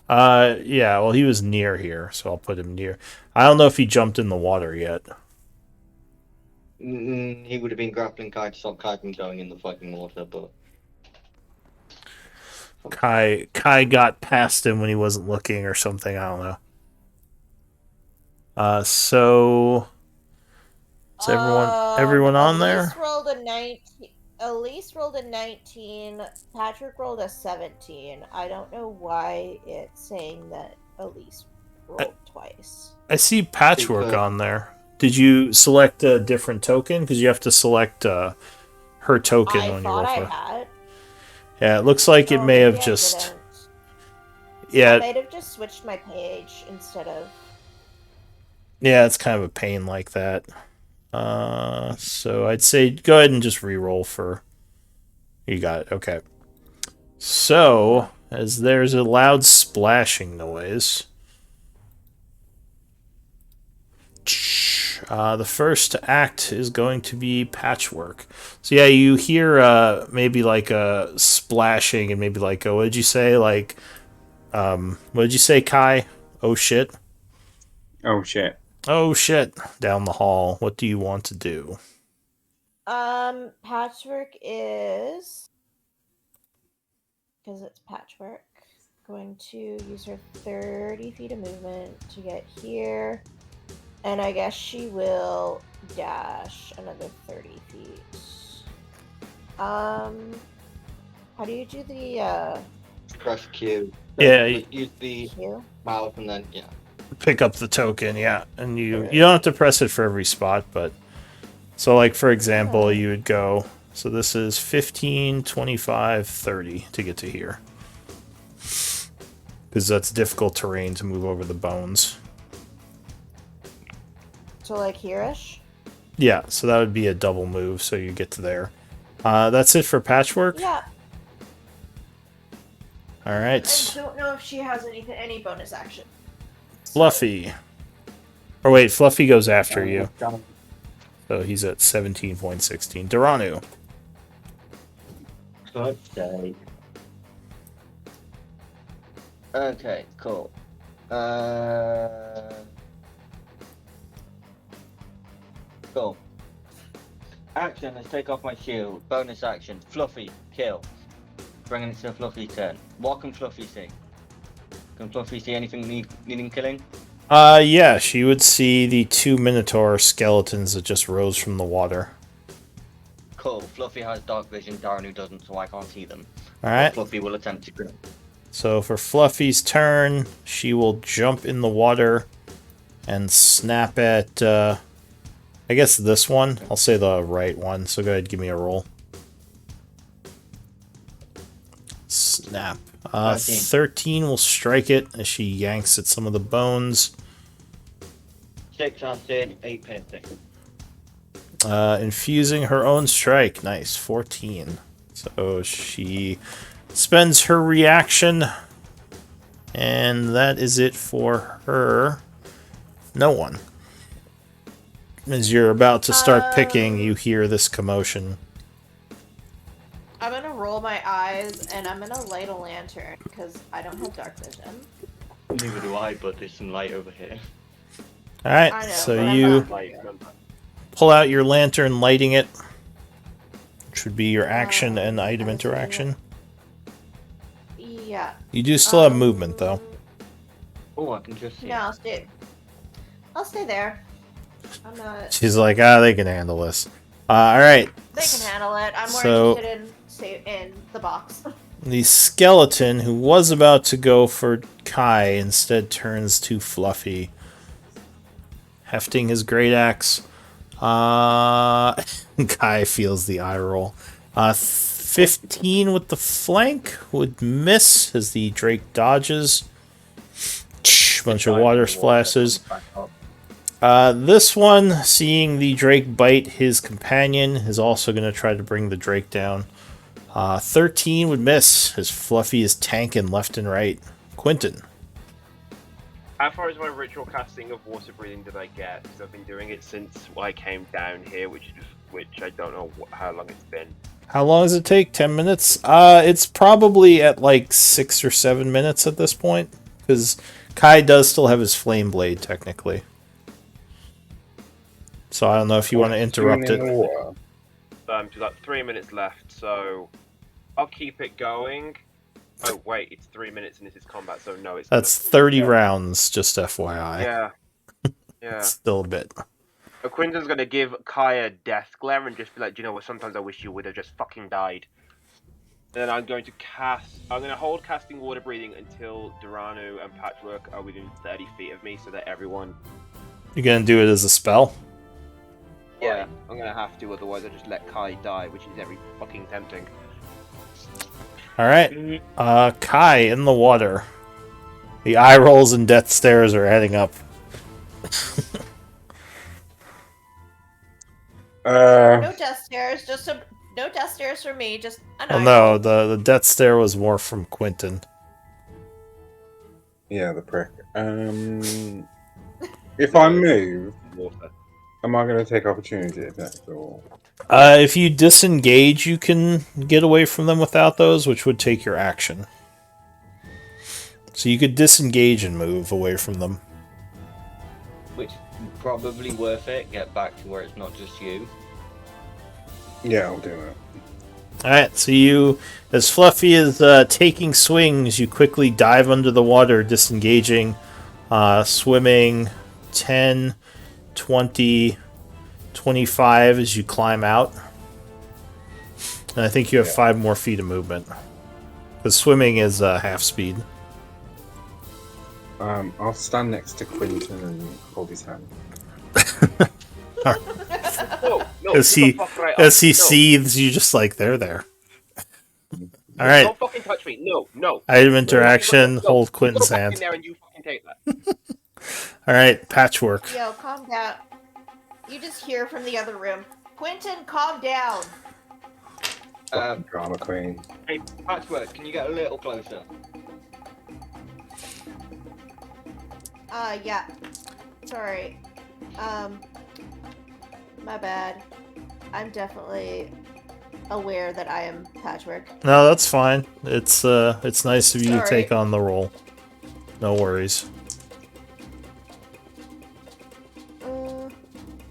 Yeah, well, he was near here, so I'll put him near. I don't know if he jumped in the water yet. He would have been grappling Kai to stop Kai from going in the fucking water, but... Kai got past him when he wasn't looking or something, I don't know. So... Is everyone on there? Elise rolled a 19. Patrick rolled a 17. I don't know why it's saying that Elise rolled twice. I see Patchwork on there. Did you select a different token? Because you have to select her token when you roll for her. Had. Yeah, it looks like it may have just... Yeah. I might have just switched my page instead of... Yeah, it's kind of a pain like that. So I'd say go ahead and just re-roll for... You got it, okay. So, as there's a loud splashing noise... the first act is going to be Patchwork. So yeah, you hear maybe like a splashing and maybe like what did you say? Like, what did you say, Kai? Oh shit. Oh shit. Oh shit. Down the hall. What do you want to do? Patchwork is, because it's Patchwork, going to use her 30 feet of movement to get here. And I guess she will dash another 30 feet. How do you do the Press Q. Yeah, use the Q? mouse and then pick up the token, yeah. And you don't have to press it for every spot, but so like for example, you would go, so this is 15, 25, 30 to get to here. Because that's difficult terrain to move over the bones. So like here-ish? Yeah, so that would be a double move, so you get to there. That's it for Patchwork? Yeah. Alright. I don't know if she has any bonus action. Fluffy. Or wait, Fluffy goes after you. So he's at 17.16. Duranu. Good day. Okay, cool. Cool. Action, let's take off my shield. Bonus action, Fluffy, kill. Bringing it to Fluffy's turn. What can Fluffy see? Can Fluffy see anything needing killing? Yeah, she would see the 2 Minotaur skeletons that just rose from the water. Cool. Fluffy has dark vision, Daranu doesn't, so I can't see them. Alright. Fluffy will attempt to kill. So for Fluffy's turn, she will jump in the water and snap at, I guess this one. I'll say the right one, so go ahead, give me a roll. Snap. 13 will strike it as she yanks at some of the bones. 6 acid, 8 piercing. Infusing her own strike. Nice. 14. So she spends her reaction. And that is it for her. No one. As you're about to start picking, you hear this commotion. I'm gonna roll my eyes and I'm gonna light a lantern because I don't have dark vision. Neither do I, but there's some light over here. Alright, so you pull out your lantern, lighting it. Which would be your action and item interaction. Yeah. You do still have movement, though. Oh, I can just see. No, I'll stay there. I'm not. She's like, they can handle this. Alright. They can handle it. I'm more interested in the box. The skeleton, who was about to go for Kai, instead turns to Fluffy, hefting his great axe. Kai feels the eye roll. 15 with the flank would miss as the Drake dodges. Bunch of water splashes. This one, seeing the Drake bite his companion, is also going to try to bring the Drake down. 13 would miss, as Fluffy is tanking left and right. Quentin. How far is my ritual casting of water breathing did I get? Because I've been doing it since I came down here, which is which I don't know how long it's been. How long does it take? 10 minutes? It's probably at like 6 or 7 minutes at this point, because Kai does still have his flame blade technically. So I don't know if you want to interrupt Swimming in the it. water. Just like 3 minutes left, so I'll keep it going. Oh wait, it's 3 minutes and this is combat, so no, it's That's 30 rounds, just FYI. yeah, yeah. Still a bit. Quinton's gonna give Kai a death glare and just be like, "Do you know what? Sometimes I wish you would have just fucking died." And then I'm going to cast. I'm going to hold casting water breathing until Duranu and Patchwork are within 30 feet of me, so that everyone. You're gonna do it as a spell? Yeah, I'm gonna have to. Otherwise, I just let Kai die, which is very fucking tempting. Alright. Kai in the water. The eye rolls and death stares are adding up. No death stares, just some no death stares for me. Just an Oh eye no, roll. the death stare was more from Quentin. Yeah, the prick. If I move, Water. am I going to take opportunity attacks or? If you disengage, you can get away from them without those, which would take your action. So you could disengage and move away from them. Which probably worth it. Get back to where it's not just you. Yeah, I'll do it. Alright, so you, as Fluffy is taking swings, you quickly dive under the water, disengaging, swimming 10, 20, 25 as you climb out. And I think you have 5 more feet of movement. Because swimming is half speed. I'll stand next to Quinton and hold his hand. No, no, As you he, the fuck right as up. he No. seethes, you just like, there. Alright, Don't fucking touch me. No, no. item interaction, No, hold you Quinton's go back hand. in there and you fucking take that. Alright, Patchwork. Yo, calm down. You just hear from the other room. Quentin, calm down. Drama queen. Hey, Patchwork, can you get a little closer? Yeah. Sorry. My bad. I'm definitely aware that I am Patchwork. No, that's fine. It's nice of you to Sorry. take on the role. No worries.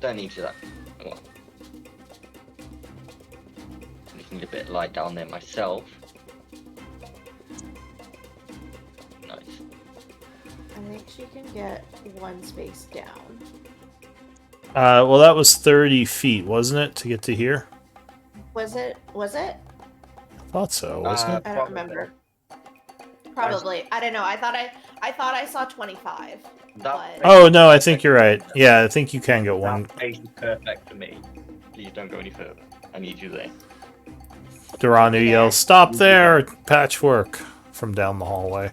Don't need to that. Come on. Just need a bit of light down there myself. Nice. I think she can get one space down. Well, that was 30 feet, wasn't it, to get to here? Was it? I thought so, wasn't it? I don't remember. Probably. I don't know. I thought I saw 25. That- But Oh, no, I think you're right. Yeah, I think you can get one. That pace is perfect for me. Please don't go any further. I need you there. Duranu yells, "Stop there, Patchwork!" from down the hallway.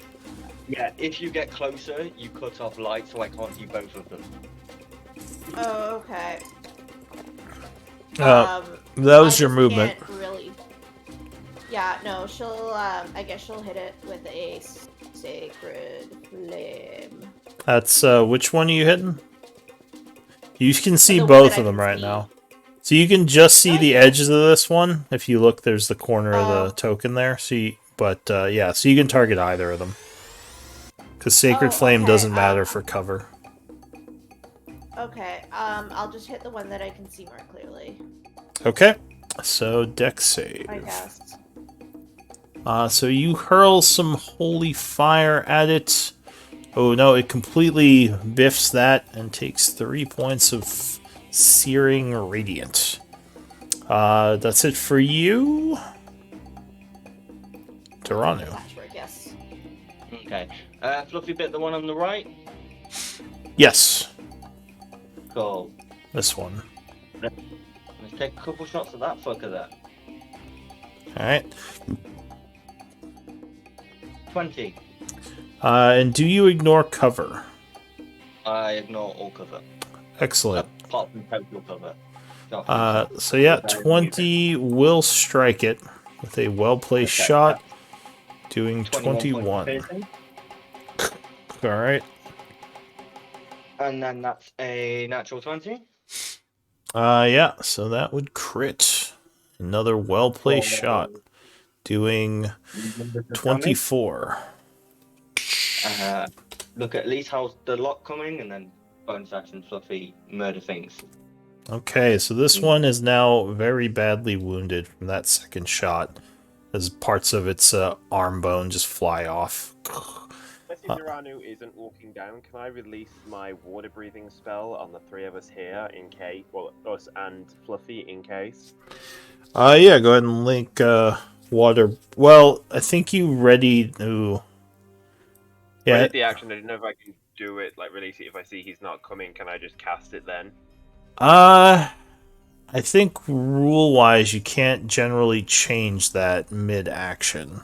Yeah, if you get closer, you cut off light so I can't see both of them. oh, okay. That was I your just movement. can't really. Yeah, no, she'll. I guess she'll hit it with a sacred flame. That's, which one are you hitting? You can see The one both that of I them can right see. now. So you can just see the Okay. edges of this one. If you look, there's the corner of Oh. the token there. Yeah, so you can target either of them. Because Sacred Oh, Flame okay, doesn't matter for cover. Okay, I'll just hit the one that I can see more clearly, Okay, so Dex save. I guess. So you hurl some holy fire at it. Oh no, it completely biffs that and takes 3 points of searing radiant. That's it for you, Duranu. Patchwork, yes. Okay. Fluffy bit, the one on the right? Yes, Cool. this one. Let's take a couple shots of that fucker there. All right. 20. And do you ignore cover? I ignore all cover. Excellent. Apart from total cover. So yeah, 20 will strike it with a well-placed Okay. shot, doing 21. 21. All right. And then that's a natural 20. Yeah, so that would crit. Another well-placed shot. Doing Remember the damage? 24. Look at least how's the lock coming, and then bonus action Fluffy murder things. Okay, so this one is now very badly wounded from that second shot, as parts of its arm bone just fly off. Unless Duranu isn't walking down, can I release my water breathing spell on the three of us here in case, well, us and Fluffy in case? Yeah, go ahead and link water. Well, I think you ready. Ooh. I Yeah. did the action. I didn't know if I can do it, like release it if I see he's not coming. Can I just cast it then? I think rule-wise, you can't generally change that mid-action.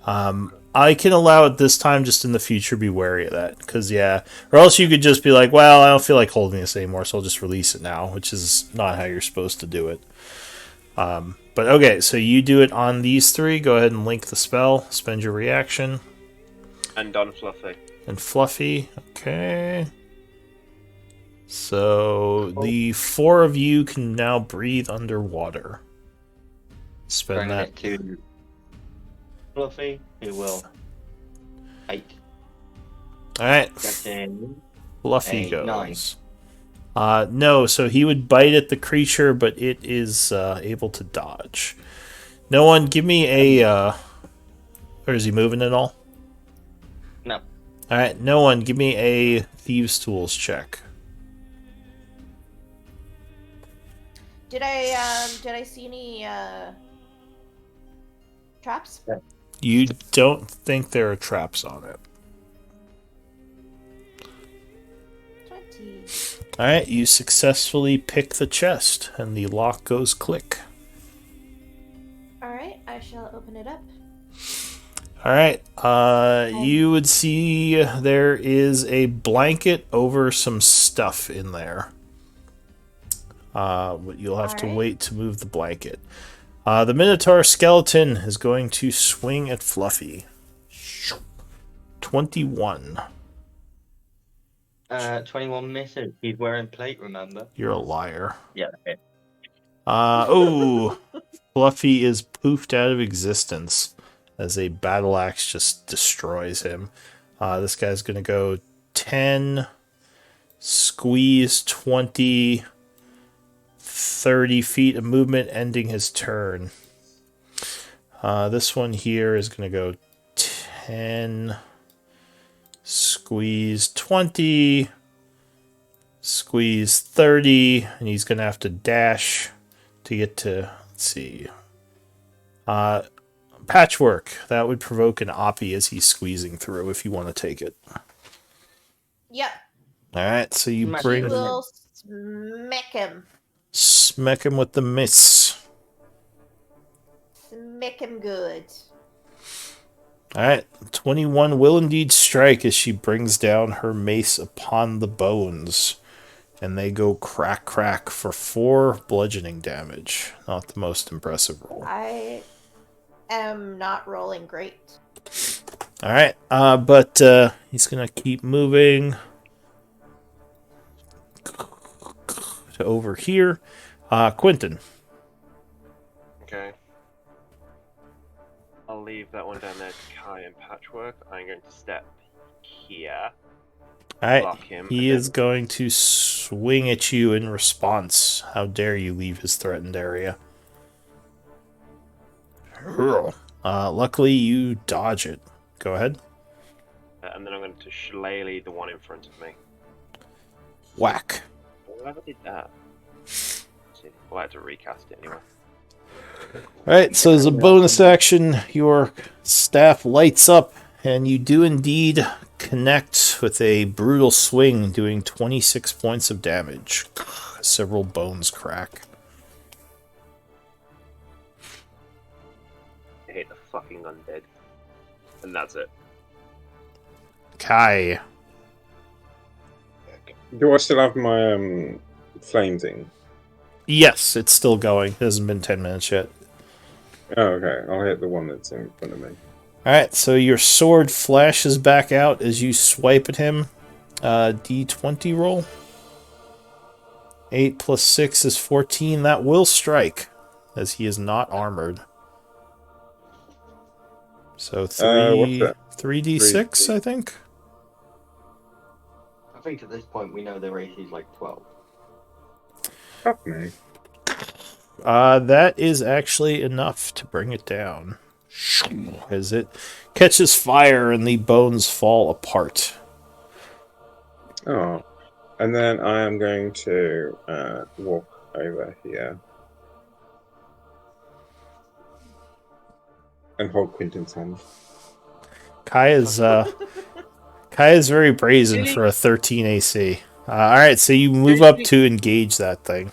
I can allow it this time, just in the future, be wary of that. Because, yeah, or else you could just be like, well, I don't feel like holding this anymore, so I'll just release it now, which is not how you're supposed to do it. But, okay, so you do it on these three. Go ahead and link the spell. Spend your reaction. And on Fluffy. And Fluffy. Okay. So the four of you can now breathe underwater. Spend Bringing that. it to Fluffy, who will 8. Alright, Getting Fluffy a goes. No, so he would bite at the creature, but it is able to dodge. No one, give me a. Or is he moving at all? No. Alright, no one, give me a Thieves' Tools check. Did I see any traps? You don't think there are traps on it. 20. Alright, you successfully pick the chest, and the lock goes click. Alright, I shall open it up. Alright, you would see there is a blanket over some stuff in there. But you'll have to Alright. wait to move the blanket. The Minotaur skeleton is going to swing at Fluffy. 21. 21 misses. He's wearing plate, remember? You're a liar. Yeah. Okay. Oh, Fluffy is poofed out of existence as a battle axe just destroys him. This guy's going to go 10, squeeze 20, 30 feet of movement, ending his turn. This one here is going to go 10, squeeze 20, squeeze 30, and he's going to have to dash to get to, let's see, Patchwork. That would provoke an Oppie as he's squeezing through if you want to take it. Yep. Alright, so you Smash bring... it. We'll smack him. Smack him with the miss. Smack him good. Alright, 21 will indeed strike as she brings down her mace upon the bones. And they go crack crack for 4 bludgeoning damage. Not the most impressive roll. I am not rolling great. Alright, but he's gonna keep moving to over here. Quentin. Okay. I'll leave that one down there to Kai and Patchwork. I'm going to step here. Alright, Block him. he and is going to swing at you in response. How dare you leave his threatened area. Luckily, you dodge it. Go ahead. and then I'm going to shillelagh the one in front of me. Whack. Whoever did that? Let's see. We'll have to recast it anyway. Alright, so as a bonus action, your staff lights up, and you do indeed connect with a brutal swing, doing 26 points of damage. Several bones crack. I hate the fucking undead. And that's it. Kai. Do I still have my flame thing? Yes, it's still going. It hasn't been 10 minutes yet. Oh, okay. I'll hit the one that's in front of me. Alright, so your sword flashes back out as you swipe at him. D20 roll. 8 plus 6 is 14. That will strike, as he is not armored. So what's 3 that? 3d6, I think. I think at this point we know their AC is like 12. Fuck me. That is actually enough to bring it down. As it catches fire and the bones fall apart. Oh. And then I am going to walk over here. And hold Quinton's hand. Kai is very brazen Really? for a 13 AC. Alright, so you move up to engage that thing.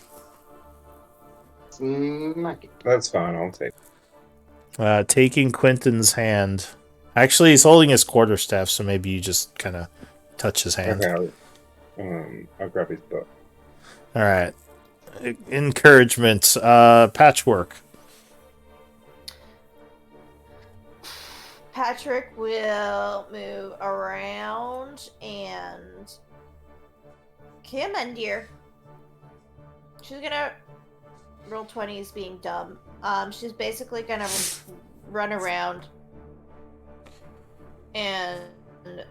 Smack it. That's fine, I'll take Taking Quinton's hand. Actually, he's holding his quarterstaff, so maybe you just kind of touch his hand. Okay, I'll grab his butt. Alright. Encouragement. Patchwork. Patrick will move around and come in, dear. She's gonna roll 20s being dumb. She's basically gonna run around and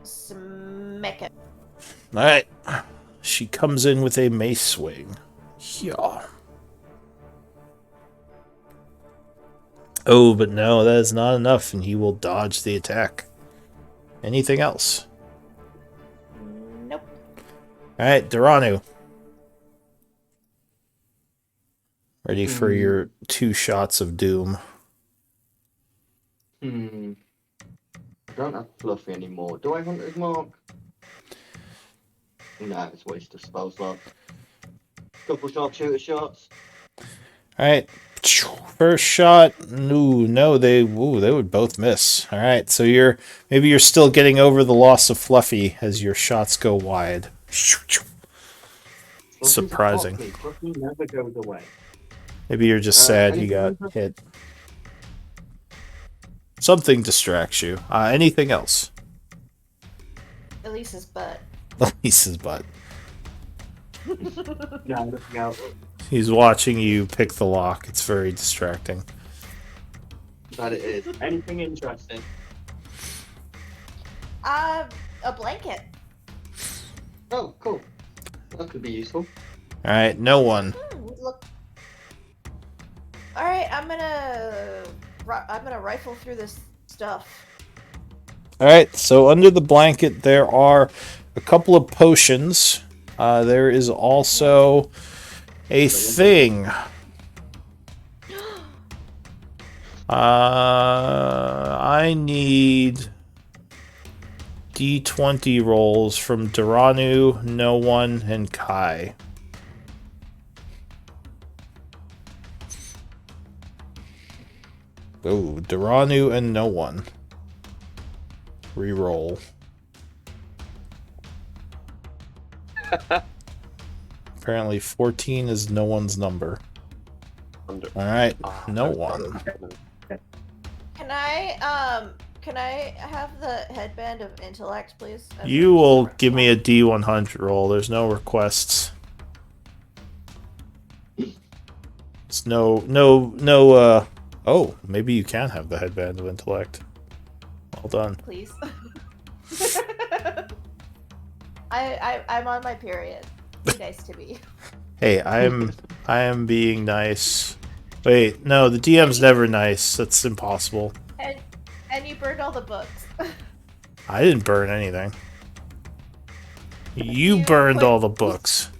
smack it. Alright. She comes in with a mace swing. Yeah. Oh, but no, that is not enough, and he will dodge the attack. Anything else? Nope. Alright, Duranu. Ready for your 2 shots of doom. I don't have Fluffy anymore. Do I hunt his mark? No, it's a waste of spell slot. Couple sharpshooter shots. Alright. First shot. No, they would both miss. Alright, so maybe you're still getting over the loss of Fluffy as your shots go wide. Surprising. Fluffy never goes away. Maybe you're just sad you got anything hit. Something distracts you. Anything else? Elise's butt. Elise's butt. No, looking out. He's watching you pick the lock. It's very distracting. That it is. Anything interesting? A blanket. Oh, cool. That could be useful. Alright, no one. Look. All right, I'm gonna rifle through this stuff. Alright, so under the blanket there are a couple of potions. There is also a thing. I need D20 rolls from Duranu, No One, and Kai. Oh, Duranu and No One. Reroll. Apparently 14 is No One's number. Alright, No One. Can I have the headband of intellect, please? You will give me a D100 roll. There's no requests. It's no, oh, maybe you can have the headband of intellect. Well done. Please. I'm on my period. Be nice to me. Hey, I am being nice. Wait, no, the DM's never nice. That's impossible. And you burned all the books. I didn't burn anything. You burned all the books.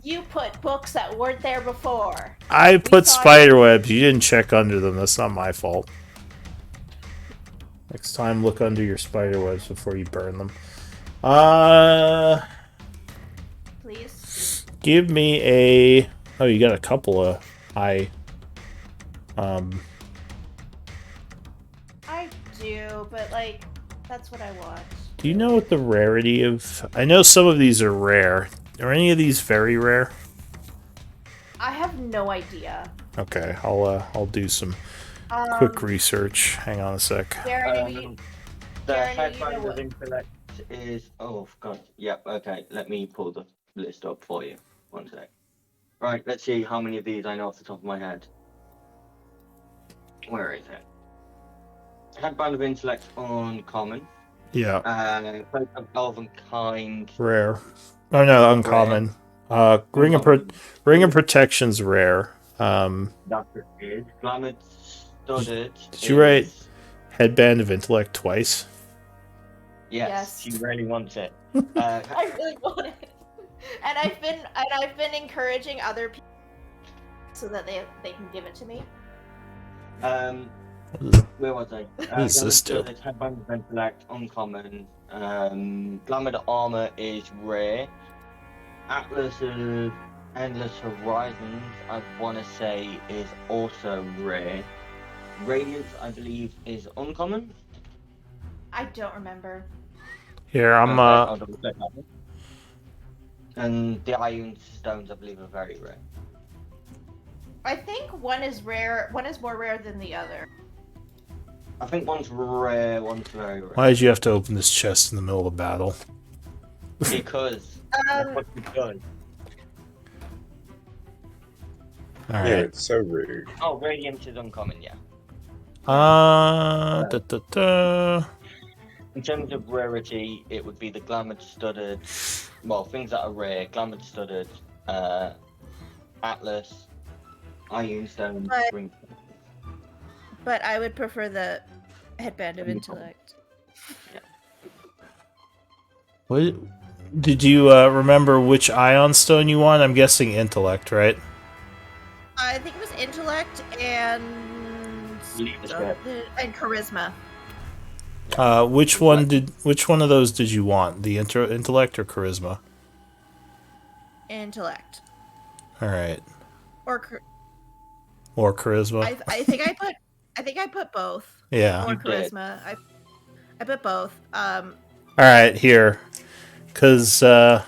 You put books that weren't there before. I put saw spider webs. You didn't check under them. That's not my fault. Next time, look under your spider webs before you burn them. Please. Give me a... Oh, you got a couple of high... I do, but like, that's what I want. Do you know what the rarity of... I know some of these are rare. Are any of these very rare? I have no idea. Okay, I'll do some quick research. Hang on a sec. Darren, do you- The Darren, you headband know of what- intellect is. Oh god. Yep. Okay. Let me pull the list up for you. One sec. Right, let's see how many of these I know off the top of my head. Where is it? Headband of Intellect uncommon. Yeah, Cloak of Elvenkind. rare. Oh no, uncommon. Ring of Protection's rare. That is. Glamored Studded. Did you write Headband of Intellect twice? Yes, Yes. she really wants it. I really want it. And I've been encouraging other people so that they can give it to me. Where was I? What does this do? Headband of Intellect, uncommon. Glamored Armor is rare. Atlas of Endless Horizons, I want to say, is also rare. Radiance, I believe, is uncommon. I don't remember. Here, I'm I'll double check that one. And the Iron Stones, I believe, are very rare. I think one is rare. One is more rare than the other. I think one's rare, one's very rare. Why did you have to open this chest in the middle of battle? Because that's what we've done. All Yeah, right. it's so rude. Oh, Radiance is uncommon, yeah. Da, da, da. In terms of rarity, it would be the Glamored Studded, well, things that are rare, Glamored Studded, Atlas, Iron Stone, But- Ring. But I would prefer the Headband of Intellect. What? Did you remember which Ion Stone you want? I'm guessing Intellect, right? I think it was Intellect and Leadership. and Charisma. Which one of those did you want? The Intellect or Charisma? Intellect. All right. Or Or Charisma. I think I put both. Yeah. Or You did. Charisma. I put both. All right, here. Cause but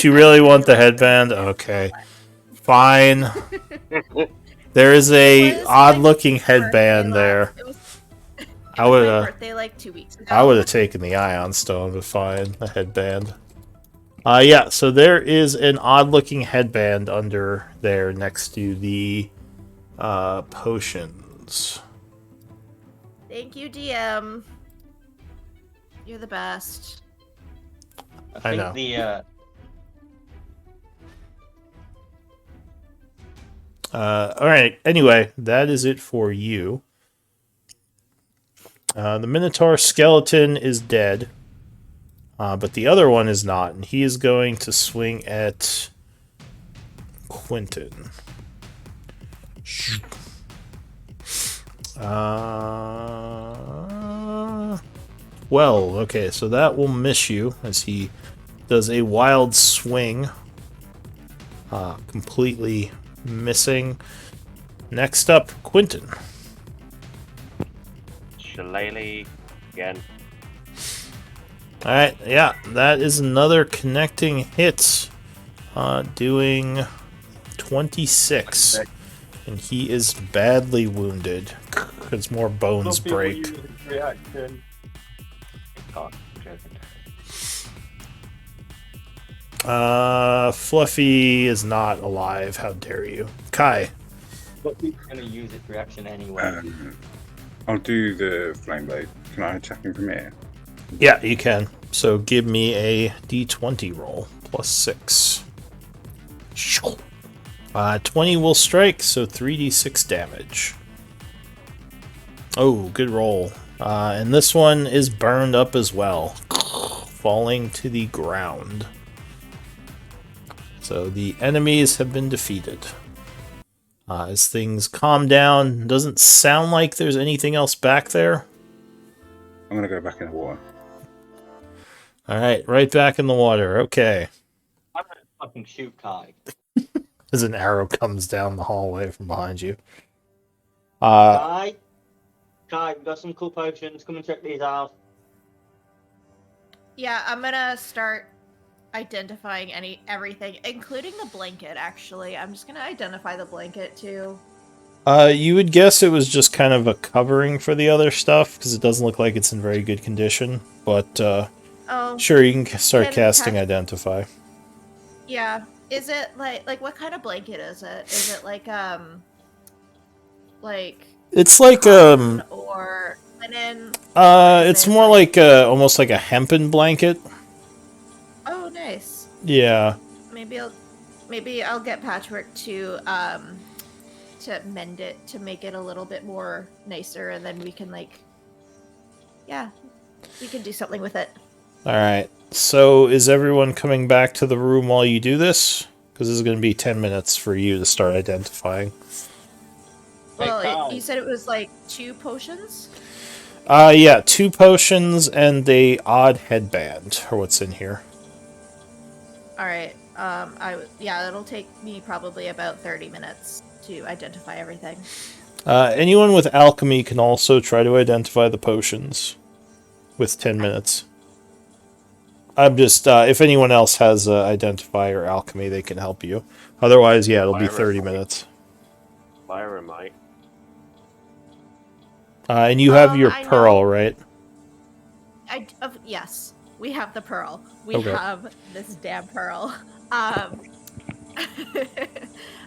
you really want the headband? Okay. Fine. There is a Was odd my looking birthday headband there. It was I would my birthday like 2 weeks ago. I would have taken the Ion Stone, but fine, the headband. Yeah, so there is an odd looking headband under there next to the potions. Thank you, DM. You're the best. I I think know. the Alright, anyway, that is it for you. The Minotaur skeleton is dead. But the other one is not, and he is going to swing at Quentin. Well, okay, so that will miss you as he does a wild swing. Completely missing. Next up, Quentin. Shillelagh again. Alright, yeah, that is another connecting hit. Doing 26. And he is badly wounded. Because more bones break. reaction. Fluffy is not alive. How dare you. Kai. But he's going to use its reaction anyway. I'll do the flame blade. Can I attack him from here? Yeah, you can. So give me a d20 roll. Plus 6. 20 will strike, so 3d6 damage. Oh, good roll. And this one is burned up as well. Falling to the ground. So the enemies have been defeated. As things calm down, doesn't sound like there's anything else back there. I'm gonna go back in the water. Alright, right back in the water. Okay. I'm going to fucking shoot Kai. As an arrow comes down the hallway from behind you. Kai, we've got some cool potions. Come and check these out. Yeah, I'm gonna start identifying everything, including the blanket. Actually, I'm just gonna identify the blanket too. You would guess it was just kind of a covering for the other stuff, because it doesn't look like it's in very good condition. But, Oh, sure, you can start Can casting cast- Identify. yeah. Is it like what kind of blanket is it? Is it like It's like cotton or linen? it's more like almost like a hempen blanket. Oh, nice. Yeah. Maybe I'll get Patchwork to mend it to make it a little bit more nicer, and then we can we can do something with it. All right. So is everyone coming back to the room while you do this? Because this is going to be 10 minutes for you to start identifying. Well, you said it was like 2 potions? Yeah, 2 potions and the odd headband, or what's in here. Alright, it'll take me probably about 30 minutes to identify everything. Anyone with alchemy can also try to identify the potions with 10 minutes. I'm just, if anyone else has identify or alchemy, they can help you. Otherwise, yeah, it'll be 30 minutes. Fire and might. And you have your pearl, right? Yes, we have the pearl. We Okay. have this damn pearl.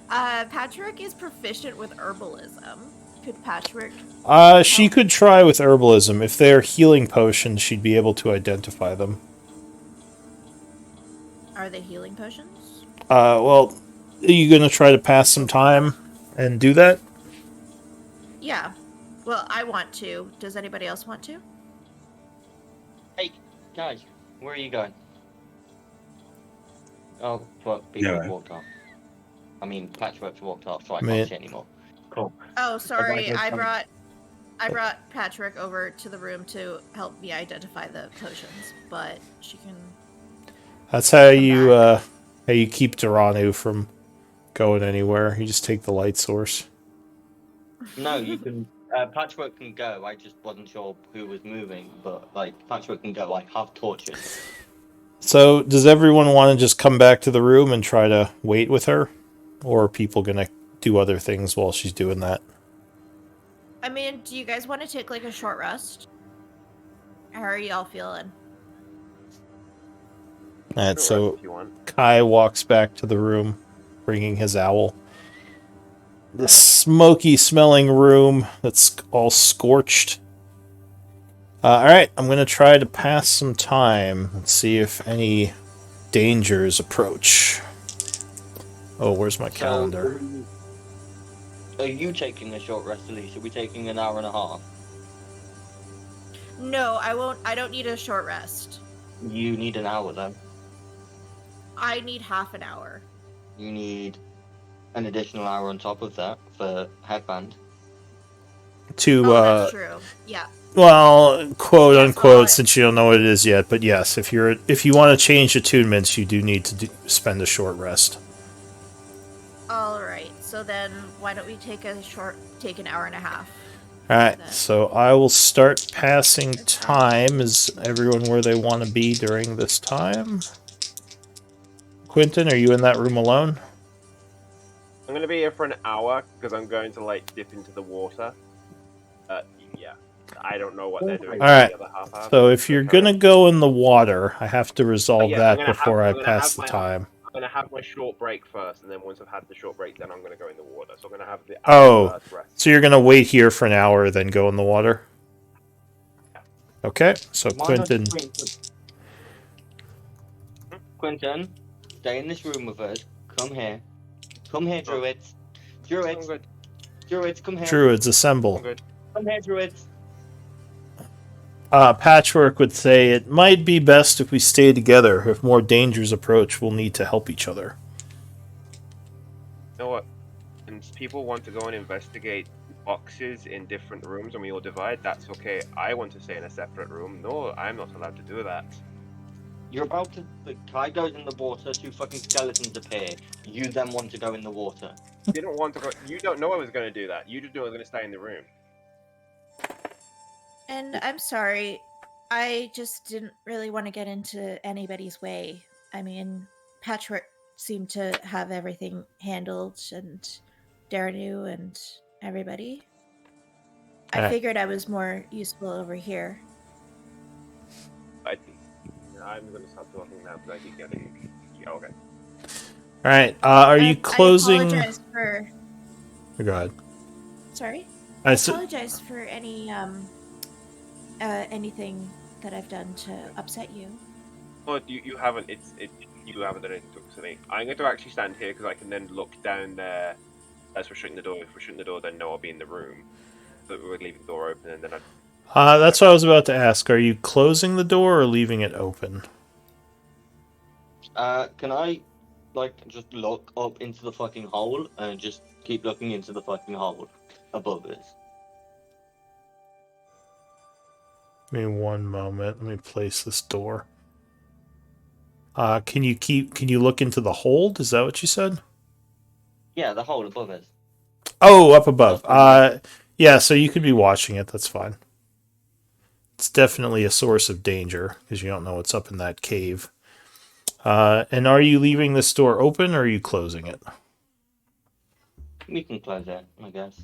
Patchwork is proficient with herbalism. Could Patchwork... She could try with herbalism. If they're healing potions, she'd be able to identify them. Are they healing potions? Well, are you gonna try to pass some time and do that? Yeah. Well, I want to. Does anybody else want to? Hey, guys, where are you going? Oh, fuck, people Yeah. walked off. I mean, Patchwork's walked off, so I Man. can't see anymore. Cool. Oh, sorry. Everybody I goes brought Patchwork over to the room to help me identify the potions, but she can... That's how you keep Duranu from going anywhere. You just take the light source. No, you can. Patchwork can go. I just wasn't sure who was moving, but like Patchwork can go. I have torches. So, does everyone want to just come back to the room and try to wait with her? Or are people gonna do other things while she's doing that? I mean, do you guys want to take like a short rest? How are y'all feeling? Alright, Short so rest if you want. Kai walks back to the room, bringing his owl. The smoky smelling room that's all scorched. Alright, I'm going to try to pass some time and see if any dangers approach. Oh, where's my calendar? Are you taking a short rest, Elise? Are we taking an hour and a half? No, I won't. I don't need a short rest. You need an hour, though. I need half an hour. You need an additional hour on top of that for headband. To, that's true. Yeah. well, quote Yes, unquote, well, since you don't know what it is yet, but yes, if you want to change attunements, you do need to spend a short rest. All right. So then, why don't we take an hour and a half? Alright, Then. so I will start passing time. Is everyone where they want to be during this time? Quentin, are you in that room alone? I'm gonna be here for an hour because I'm going to like dip into the water. Yeah. I don't know what they're doing. All right. For the other half hour. So if you're gonna go in the water, I have to resolve yeah, that I'm gonna before have- I I'm gonna pass have the my- time. I'm gonna have my short break first, and then once I've had the short break, then I'm gonna go in the water. So I'm gonna have the Oh, first rest. so you're gonna wait here for an hour, then go in the water? Okay, so Why not Quentin. Quentin, stay in this room with us. Come here. Come here, Druids. I'm Druids. good. Druids, come here. Druids, I'm assemble. good. Come here, Druids. Patchwork would say it might be best if we stay together. If more dangers approach, we'll need to help each other. You know what? And people want to go and investigate boxes in different rooms and we all divide, that's okay. I want to stay in a separate room. No, I'm not allowed to do that. You're about to. The guy goes in the water, 2 fucking skeletons appear. You then want to go in the water. Didn't want to go. You don't know I was going to do that. You just knew I was going to stay in the room. And I'm sorry, I just didn't really want to get into anybody's way. I mean, Patchwork seemed to have everything handled, and Daranu and everybody. I Alright. figured I was more useful over here. I think I'm going to stop talking now because I keep getting. Yeah, okay. All right. Are you I closing? apologize for. Go ahead. Sorry. I I s- apologize for anything that I've done to upset you. Well, you haven't. You haven't done anything to me. I'm going to actually stand here because I can then look down there as we're shutting the door. If we're shutting the door, then no, I'll be in the room. But we're leaving the door open, and then that's what I was about to ask. Are you closing the door or leaving it open? Can I, like, just look up into the fucking hole and just keep looking into the fucking hole above us? Give me one moment. Let me place this door. Can you look into the hold? Is that what you said? Yeah, the hole above us. Oh, up above. That's Yeah, so you could be watching it. That's fine. It's definitely a source of danger because you don't know what's up in that cave. And are you leaving this door open or are you closing it? We can close it, I guess.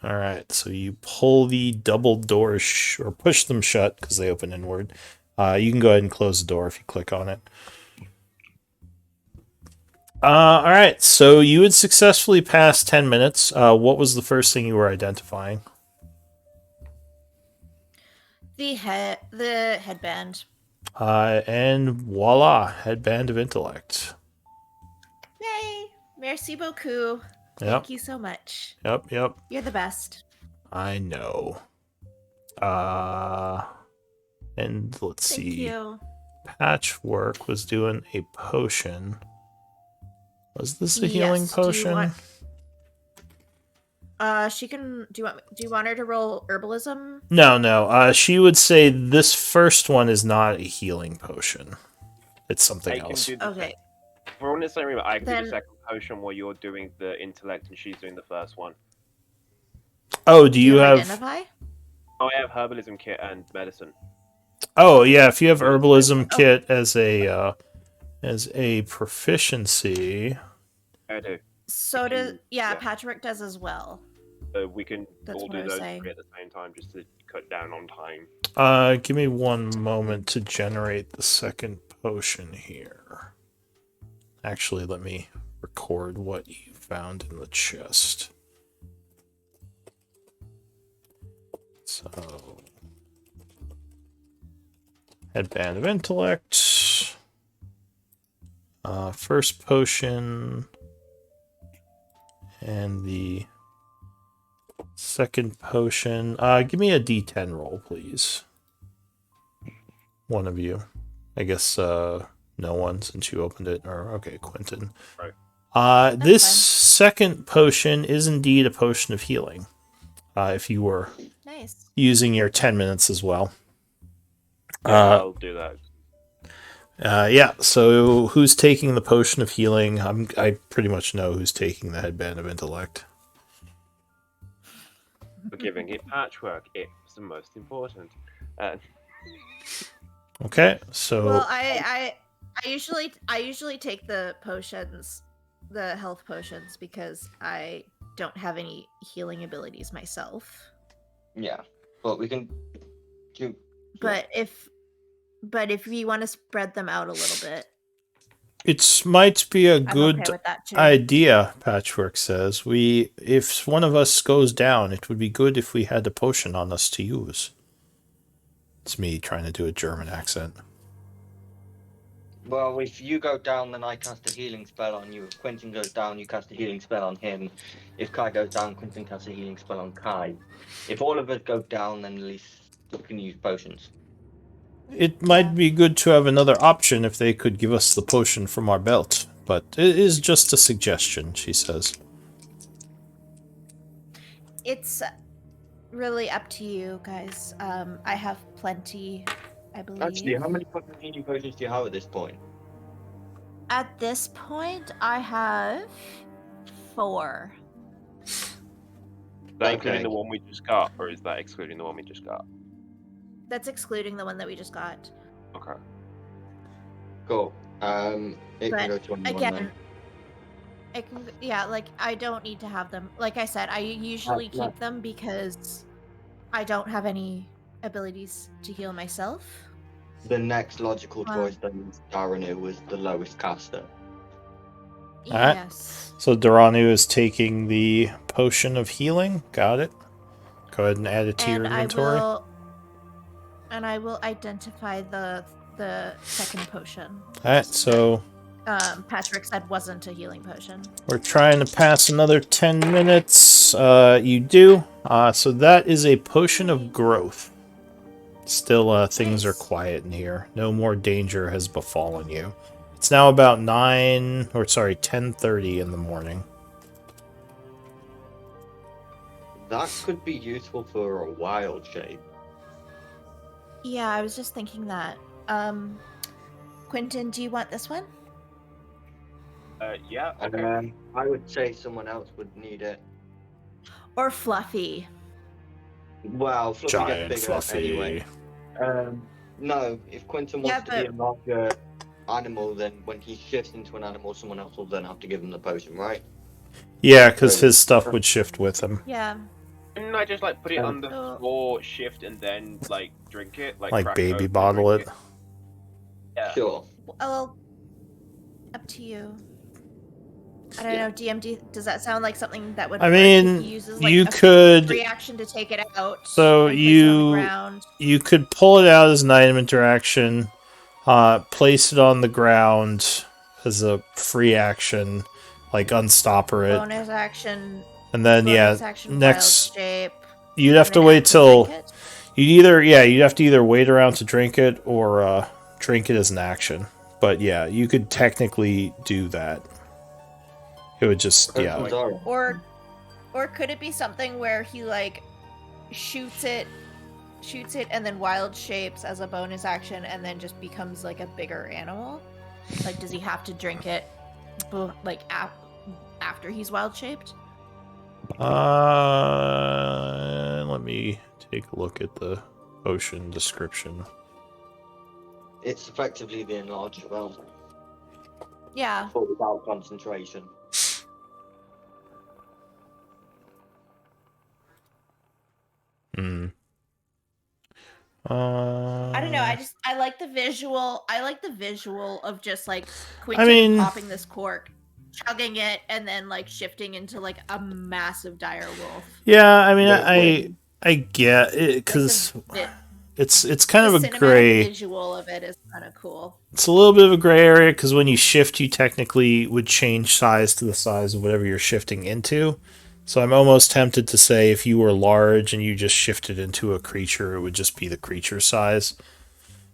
All right, so you pull the double doors or push them shut because they open inward. You can go ahead and close the door if you click on it. All right, so you had successfully passed 10 minutes. What was the first thing you were identifying? The headband. And voila, headband of intellect. Yay! Merci beaucoup. Yep, Thank you so much. yep. You're the best. I know. And let's Thank see. you. Patchwork was doing a potion. Was this a healing Yes, do you potion? want- she can. Do you want her to roll herbalism? No. She would say this first one is not a healing potion. It's something I can else. do the Okay. For on the same remember, I can do Then- the second potion while you're doing the intellect and she's doing the first one. Oh, do you have? identify? Oh, I have herbalism kit and medicine. Oh, yeah. If you have herbalism kit as a proficiency, I do. So does Yeah. Patrick does as well. We can That's all what do I was those saying. three at the same time just to cut down on time. give me one moment to generate the second potion here. Actually, let me record what you found in the chest. So, headband of intellect. First potion. And the second potion. Give me a D10 roll, please. One of you. I guess no one since you opened it. Or okay, Quentin. Right. This fine. second potion is indeed a potion of healing. If you were Nice. using your 10 minutes as well. Yeah, I'll do that. Yeah, so who's taking the potion of healing? I pretty much know who's taking the headband of intellect. For giving it patchwork, it's the most important. Okay, so Well, I usually take the potions, the health potions, because I don't have any healing abilities myself. Yeah, but we can do. But if you want to spread them out a little bit, it might be a I'm good okay with that too. idea, Patchwork says. If one of us goes down, it would be good if we had a potion on us to use. It's me trying to do a German accent. Well, if you go down, then I cast a healing spell on you. If Quentin goes down, you cast a healing spell on him. If Kai goes down, Quentin casts a healing spell on Kai. If all of us go down, then at least we can use potions. It might be good to have another option if they could give us the potion from our belt, but it is just a suggestion, she says. It's really up to you guys. I have plenty, I believe. Actually, how many fucking healing potions do you have at this point? At this point, I have 4. Is that including Okay. the one we just got, or is that excluding the one we just got? That's excluding the one that we just got. Okay. Cool. It But can go to anyone again, then. it can, yeah, like I don't need to have them. Like I said, I usually no. keep them because I don't have any abilities to heal myself. The next logical Wow. choice then is Darren, who was the lowest caster. Alright. Yes. So Duranu is taking the potion of healing. Got it. Go ahead and add it to your inventory. I will identify the second potion. Alright, so Patrick said wasn't a healing potion. we're trying to pass another 10 minutes. You do. So that is a potion of growth. Still, things are Nice. quiet in here. No more danger has befallen you. It's now about 10:30 in the morning. That could be useful for a wild shape. Yeah, I was just thinking that. Quentin, do you want this one? Yeah. Okay. I would say someone else would need it. Or Fluffy? Well, Fluffy Giant gets bigger fluffy. anyway. No, if Quentin wants to be a larger animal, then when he shifts into an animal, someone else will then have to give him the potion, right? Yeah, because his stuff would shift with him. Yeah. Didn't I just like put it on the Oh. floor, shift, and then like drink it, Like crack baby open, bottle drink it. Yeah. Sure. Well, up to you. I don't know, DMD, does that sound like something that would I work mean, if he uses, like, you a could- reaction to take it out? So and place it on the you- ground? You could pull it out as an item interaction, place it on the ground as a free action, like unstopper it, Bonus action. and then bonus action, next wild shape. you'd have and to then wait act to till drink it? you'd have to either wait around to drink it or drink it as an action. But yeah, you could technically do that. It would just Potions are- Or could it be something where he like shoots it and then wild shapes as a bonus action and then just becomes like a bigger animal? Like, does he have to drink it after he's wild shaped? Let me take a look at the potion description. It's effectively the enlarged realm, Yeah. but without concentration. Hmm. I don't know. I like the visual. I like the visual of just like Quentin mean- popping this cork, chugging it, and then like shifting into like a massive dire wolf. Yeah, I mean, Wait. I get it because it's kind The of a cinematic gray. visual of it is kind of cool. It's a little bit of a gray area because when you shift, you technically would change size to the size of whatever you're shifting into. So I'm almost tempted to say if you were large and you just shifted into a creature, it would just be the creature size.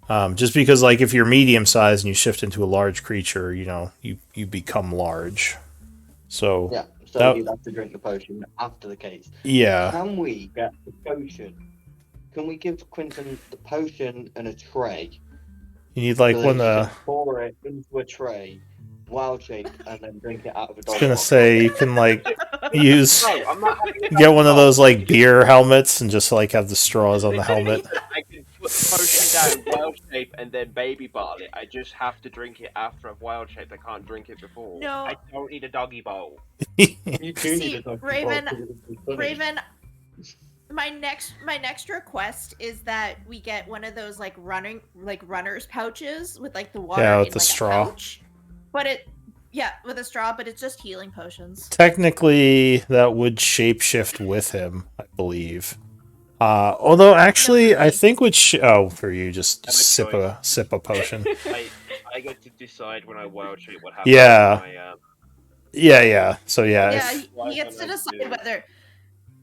Just because, like, if you're medium size and you shift into a large creature, you know, you become large. So Yeah, so That- you'd have to drink the potion after the case. yeah, Can we get the potion? Can we give Quentin the potion and a tray? you need like so one. that he can pour it into a tray, wild shape, and then drink it out of a I dog was gonna box. say you can like use No, I'm not having a get one of dog. those like beer helmets and just like have the straws on the helmet. I can put the potion down, wild shape, and then baby bottle it. I just have to drink it after I've wild shaped. I can't drink it before. No. I don't need a doggy bowl. You do See, need a dog box Raven- because it would be funny. Raven, my next request is that we get one of those like runner's pouches with like the water Yeah, in with the like straw. a pouch. But with a straw, but it's just healing potions. Technically, that would shapeshift with him, I believe. Although actually, I think with for you, just Have a sip a potion. I get to decide when I wild shape what happens. Yeah. To my, Yeah. So yeah, Yeah, if- he gets to decide Yeah. whether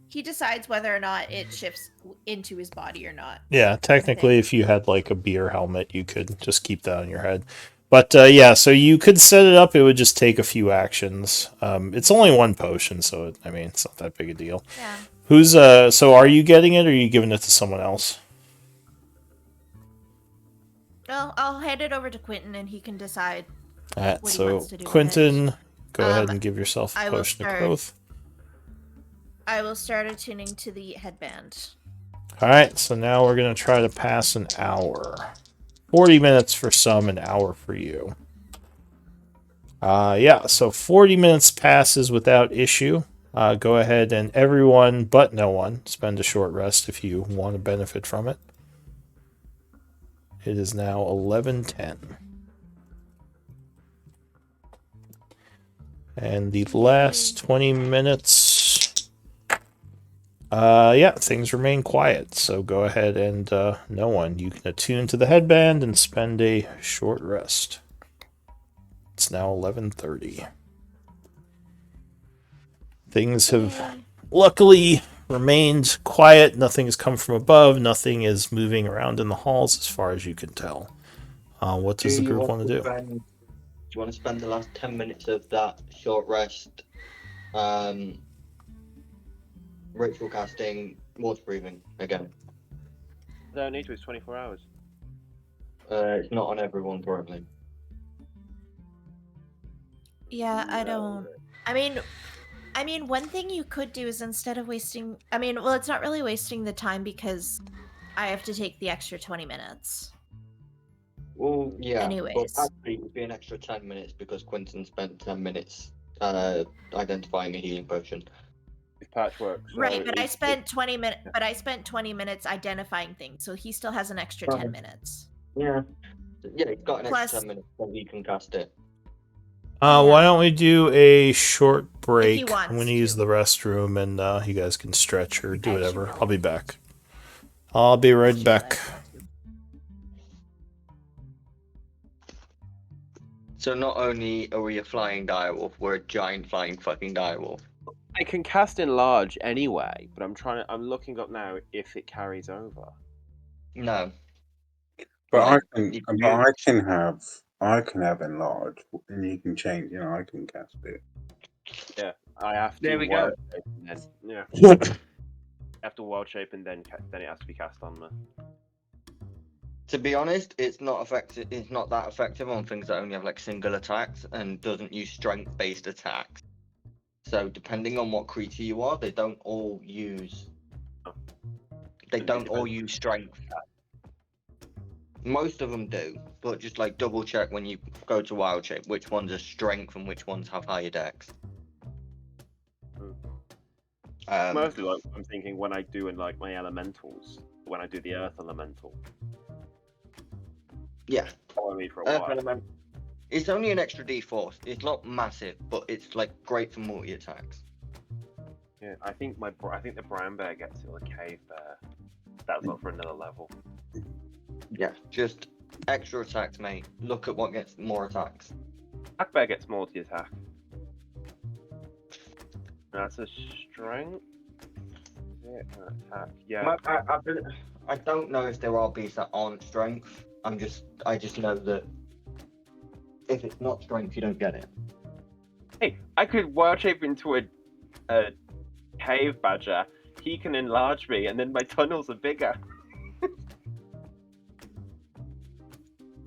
he decides whether or not it shifts into his body or not. yeah. Technically, if you had like a beer helmet, you could just keep that on your head. But yeah, so you could set it up. It would just take a few actions. It's only one potion, so it's not that big a deal. Yeah. Who's So are you getting it, or are you giving it to someone else? Well, I'll hand it over to Quentin, and he can decide. Alright, What he so wants to do with Quentin, go ahead Um, and give yourself a I will potion of start. growth. I will start attuning to the headband. Alright, so now we're going to try to pass an hour. 40 minutes for some, an hour for you. Yeah, so 40 minutes passes without issue. Go ahead and everyone but no one spend a short rest if you want to benefit from it. It is now 11:10. And the last 20 minutes, yeah, things remain quiet. So go ahead and no one. You can attune to the headband and spend a short rest. It's now 11:30. Things have luckily remained quiet. Nothing has come from above. Nothing is moving around in the halls as far as you can tell. What does the group want to do? Do you want to spend the last 10 minutes of that short rest ritual casting water breathing again? I don't need to. It's 24 hours. It's not on everyone currently. Yeah, I don't. I mean, one thing you could do is instead of wasting. I mean, well, it's not really wasting the time because I have to take the extra 20 minutes. Well, yeah. Anyways. But actually, it would be an extra 10 minutes because Quentin spent 10 minutes identifying a healing potion. Patchwork. So Right, but I spent 20 minutes. But I spent 20 minutes identifying things, so he still has an extra 10 minutes. Yeah. Yeah, he's got an Plus- extra 10 minutes so he can cast it. Why don't we do a short break? wants I'm going to to. use the restroom and you guys can stretch or do As you whatever. will. I'll be back. I'll be right As back. So not only are we a flying direwolf, we're a giant flying fucking direwolf. I can cast enlarge anyway, but I'm looking up now if it carries over. No. But Right. I can have enlarge, and you can change. You know, I can cast it. Yeah, I have to. There we wild go. shape and then, yeah, I have to wild shape and then it has to be cast on me. To be honest, it's not effective. It's not that effective on things that only have like single attacks and doesn't use strength-based attacks. So depending on what creature you are, they don't all use. They don't all use strength. Most of them do, but just like double check when you go to wild shape which ones are strength and which ones have higher dex. Mostly, like, I'm thinking when I do in like my elementals, when I do the earth elemental. Yeah. Follow me for a Earth while. element. It's only an extra D4. It's not massive, but it's like great for multi attacks. Yeah, I think the brown bear gets it, or the cave bear. That's up for another level. Yeah, just extra attacks, mate. Look at what gets more attacks. Black bear gets multi attack. That's a strength. Yeah, attack. Yeah. I don't know if there are beasts that aren't strength. I just know that if it's not strength, you don't get it. Hey, I could wild shape into a cave badger. He can enlarge me, and then my tunnels are bigger.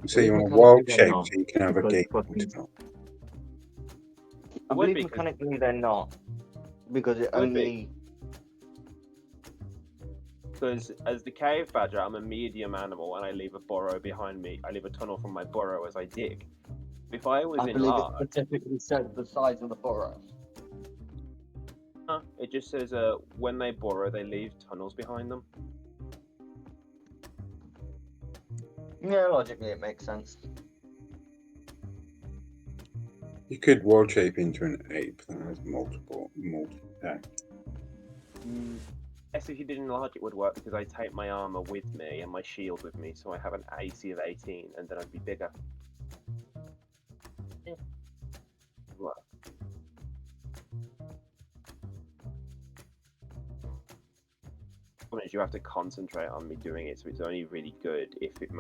So you want a Mechanically wild they're shape, not, so you can have a because gate. fucking- I Would believe be, mechanically they're not, because it Would only. Because as the cave badger, I'm a medium animal, and I leave a burrow behind me. I leave a tunnel from my burrow as I dig. If I was I believe it enlarged, specifically says the size of the burrow. it just says when they burrow, they leave tunnels behind them. Yeah, logically it makes sense. You could wild shape into an ape that has multiple attacks. Yes, if you did enlarge, it would work because I take my armor with me and my shield with me, so I have an AC of 18, and then I'd be bigger. Yeah. Work. Problem is, you have to concentrate on me doing it, so it's only really good if it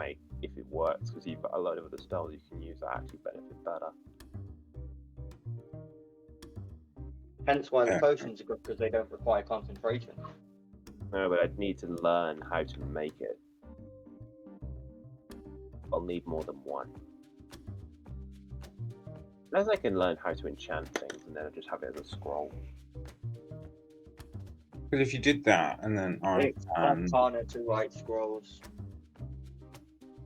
works, because you've got a load of other spells you can use that actually benefit better. Hence why the Yeah. potions are good, because they don't require concentration. No, but I'd need to learn how to make it. I'll need more than one. Unless I can learn how to enchant things, and then I'll just have it as a scroll. Because if you did that, and then Arcana to write scrolls.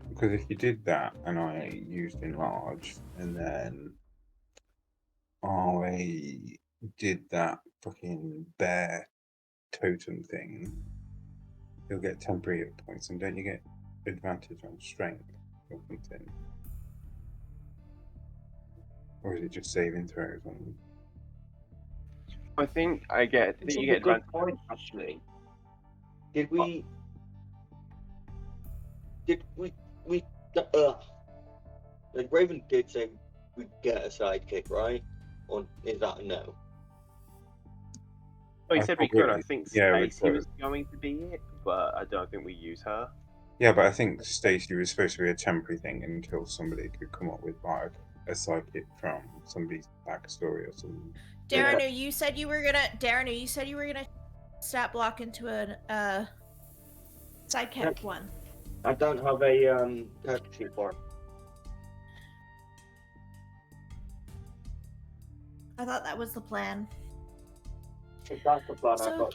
because if you did that, and I used enlarge, and then I did that fucking bear totem thing, you'll get temporary hit points, and don't you get advantage on strength or something? Or is it just saving throws on I think I get. I It's think a you get good advantage. point, actually. Did we? Like Raven did say we'd get a sidekick, right? Or is that a no? Oh, he I said we thought we- could. I think yeah, we Stacey could. was going to be it, but I don't think we use her. Yeah, but I think Stacey was supposed to be a temporary thing until somebody could come up with like a psychic from somebody's backstory or something. Darren, you said you were gonna stat block into a sidekick Yep. one. I don't have a character sheet for it. I thought that was the plan. If that's the plan, I've So got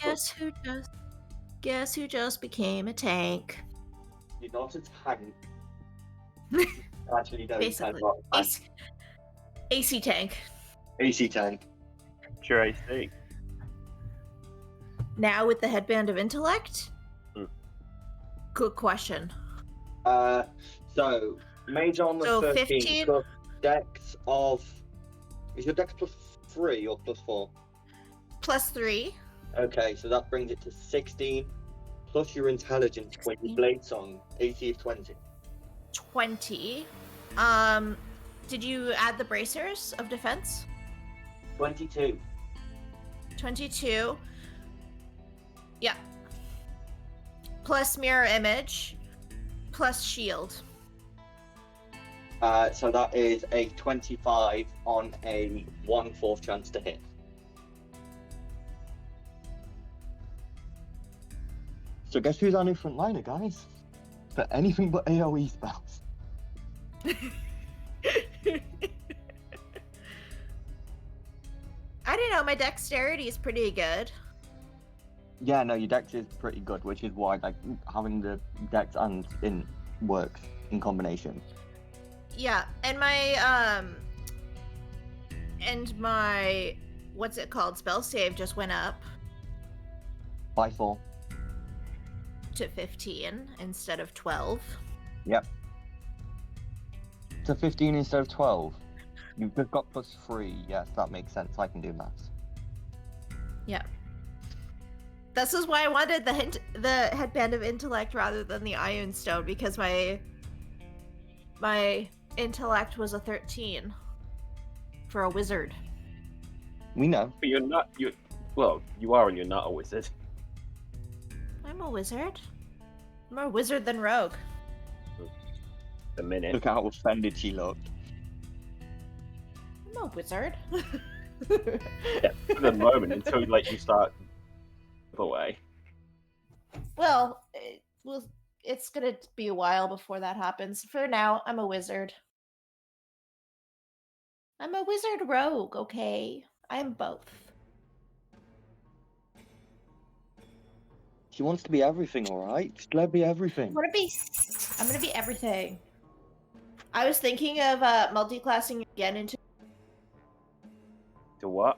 guess who just became a tank? You're not a tank. Actually, no, Basically, you're not a tank. AC tank. AC tank. Sure, I see. Now with the headband of intellect? Hmm. Good question. So mage armor So 13 15? plus dex of. Is your dex plus 3 or plus 4? +3. Okay, so that brings it to 16 plus your intelligence when you 16. blade song, AC of 20. 20. Did you add the bracers of defense? 22. 22. Yeah. Plus mirror image. Plus shield. So that is a 25 on a 1/4 chance to hit. So guess who's our new frontliner, guys? For anything but AoE spells. I don't know, my dexterity is pretty good. Yeah, no, your dex is pretty good, which is why like having the dex and in works in combination. Yeah, and my what's it called? Spell save just went up By 4. to 15 instead of 12. Yep. To 15 instead of 12. You've just got +3. Yes, that makes sense. I can do maths. Yeah. This is why I wanted the headband of intellect rather than the Iron Stone, because my intellect was a 13 for a wizard. We know. But you're not. Well, you are, and you're not a wizard. I'm a wizard. I'm more wizard than rogue. The minute. Look how offended she looked. I'm a wizard. Yeah, for the moment, until like you start the way. Well, it's gonna be a while before that happens. For now, I'm a wizard. I'm a wizard rogue, okay? I'm both. She wants to be everything, alright? Just let her be everything. I'm gonna be everything. I was thinking of multi-classing again into To what?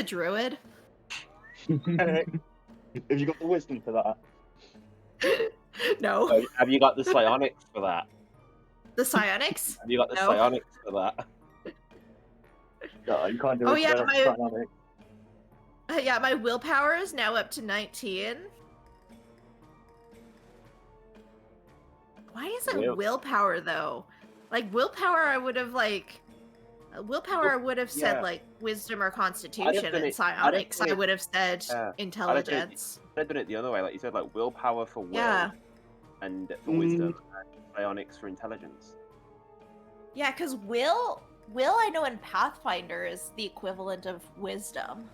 druid. Have you got the wisdom for that? No. Oh, have you got the psionics for that? The psionics? Have you got the No. psionics for that? No, you can't do Oh, it. yeah, without my- psionics. Yeah, my willpower is now up to 19. Why is it willpower though? Like willpower, I would have said yeah. like wisdom or constitution, done and it- psionics done I it- would have said yeah. intelligence. I've done it the other way, like you said, like willpower for will, Yeah. and for wisdom, and psionics for intelligence. Yeah, because will I know in Pathfinder is the equivalent of wisdom.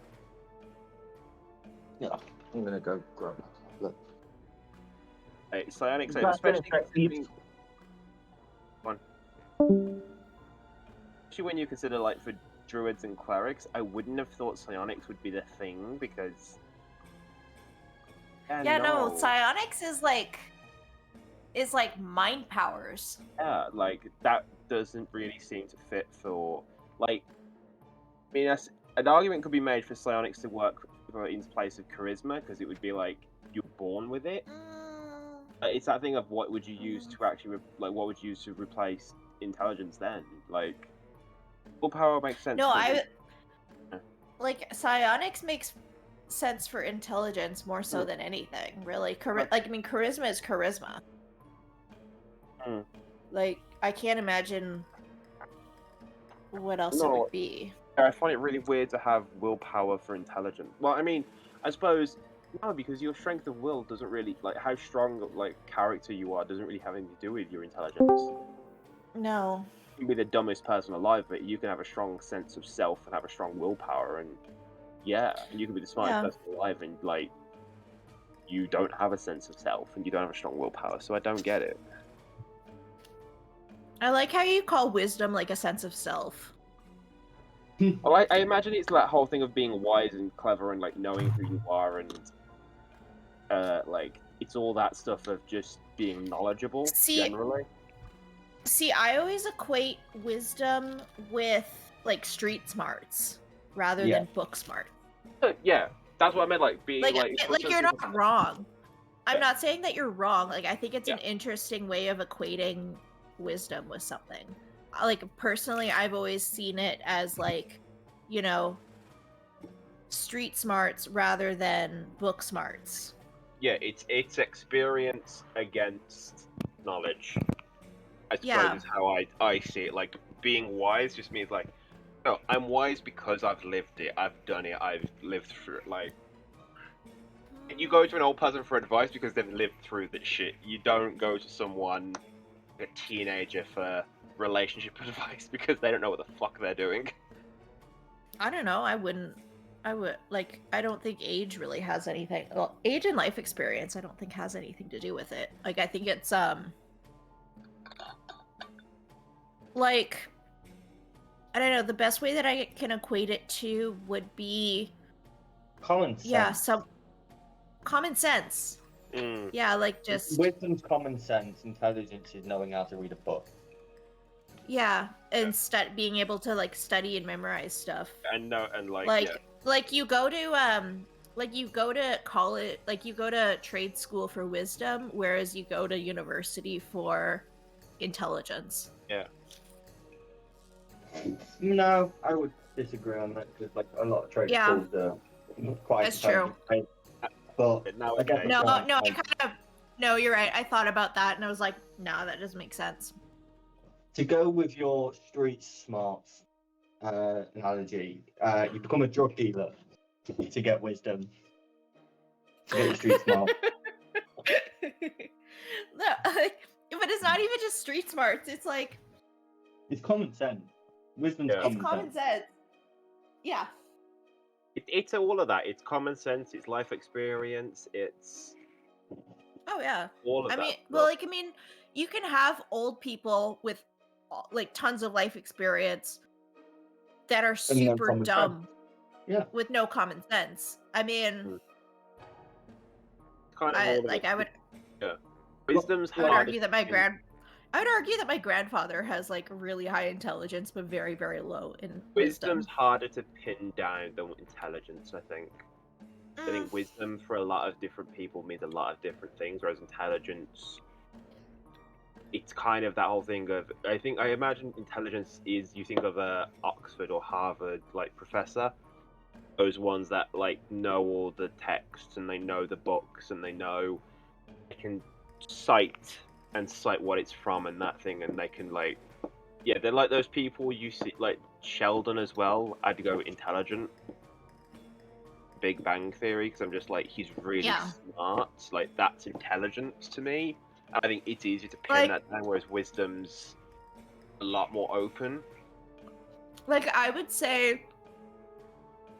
Yeah, I'm gonna go grab that. Look. Like, psionics, That's especially gonna affect you. especially when you consider like for druids and clerics, I wouldn't have thought psionics would be the thing because. Yeah, no, psionics is like mind powers. Yeah, like that doesn't really seem to fit for like. I mean, an argument could be made for psionics to work in place of charisma because it would be like you're born with it. It's that thing of what would you use to actually what would you use to replace intelligence then? Like willpower makes sense. No, because like psionics makes sense for intelligence more so than anything, really. Like, I mean, charisma is charisma. Mm. Like, I can't imagine what else it No. would be. I find it really weird to have willpower for intelligence. Well, I mean, I suppose no, because your strength of will doesn't really like how strong like character you are doesn't really have anything to do with your intelligence. No. You can be the dumbest person alive, but you can have a strong sense of self and have a strong willpower, and yeah, and you can be the smartest Yeah. person alive, and like you don't have a sense of self and you don't have a strong willpower. So I don't get it. I like how you call wisdom like a sense of self. Well, I imagine it's that whole thing of being wise and clever and like knowing who you are and like it's all that stuff of just being knowledgeable generally. See, I always equate wisdom with like street smarts rather than book smart. Yeah, that's what I meant. Like being like you're not wrong. I'm Yeah. not saying that you're wrong. Like, I think it's an Yeah. interesting way of equating wisdom with something. Like, personally, I've always seen it as like, you know, street smarts rather than book smarts. Yeah, it's experience against knowledge. I suppose Yeah. is how I see it. Like being wise just means like, no, I'm wise because I've lived it, I've done it, I've lived through it. Like, you go to an old person for advice because they've lived through that shit. You don't go to someone, a teenager, for relationship advice because they don't know what the fuck they're doing. I don't know. I would like. I don't think age really has anything. Well, age and life experience, I don't think has anything to do with it. Like, I think it's like, I don't know. The best way that I can equate it to would be Common sense. yeah, some common sense. Mm. Yeah, like just Wisdom's common sense. Intelligence is knowing how to read a book. yeah, and being able to like study and memorize stuff. And no, and like yeah. Like you go to college, like you go to trade school for wisdom, whereas you go to university for intelligence. Yeah. No, I would disagree on that because like a lot of trade Yeah. schools are quite That's true. intelligent, But But now I guess okay. No, Yeah, no, I like- kind of no. You're right. I thought about that and I was like, no, that doesn't make sense. to go with your street smarts analogy, you become a drug dealer to get wisdom. To get your street smart. No, but it's not even just street smarts. It's like It's common sense. Wisdom's Yeah. it's common sense. Yeah. It's all of that. It's common sense. It's life experience. It's Oh yeah. all of I that. mean, well, like, I mean, you can have old people with like tons of life experience that are no super common dumb. Yeah. With no common sense. I mean, It's kind of all of it. I would Wisdom's I would hard argue to that my pin- I would argue that my grandfather has like really high intelligence but very, very low in wisdom. Wisdom's harder to pin down than intelligence, I think. I Mm, think wisdom for a lot of different people means a lot of different things, whereas intelligence, it's kind of that whole thing of, I imagine intelligence is, you think of a Oxford or Harvard like professor, those ones that like know all the texts and they know the books and they can cite what it's from and that thing, and they can like, yeah, they're like those people you see like Sheldon as well. I'd go intelligent. Big Bang Theory, because I'm just like, he's really Yeah. smart. Like, that's intelligence to me. And I think it's easy to pin Like- that down, whereas wisdom's a lot more open. like, I would say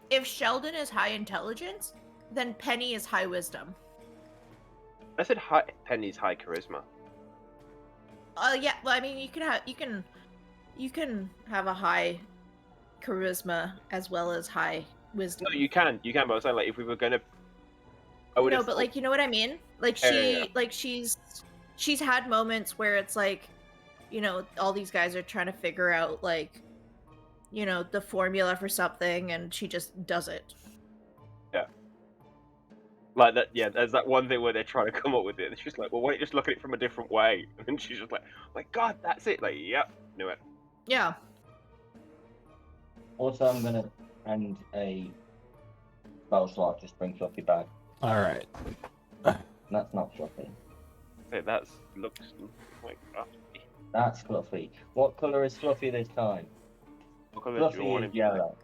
if Sheldon is high intelligence, then Penny is high wisdom. I said Penny's high charisma. Yeah, well, I mean, you can have a high charisma as well as high wisdom. No, you can, but I was saying, like, if we were gonna, I would No, have but like, you know what I mean? Like Yeah. like she's had moments where it's like, you know, all these guys are trying to figure out like, you know, the formula for something and she just does it. like that. Yeah, there's that one thing where they're trying to come up with it. And she's like, well, why don't you just look at it from a different way? And she's just like, oh my God, that's it. Like, yep, knew it. Yeah. Also, I'm gonna and a spell slot. Just bring Fluffy back. All right. That's not Fluffy. Hey, that looks like crafty. That's Fluffy. What color is Fluffy this time? What colour do Fluffy you want is him to be? yellow.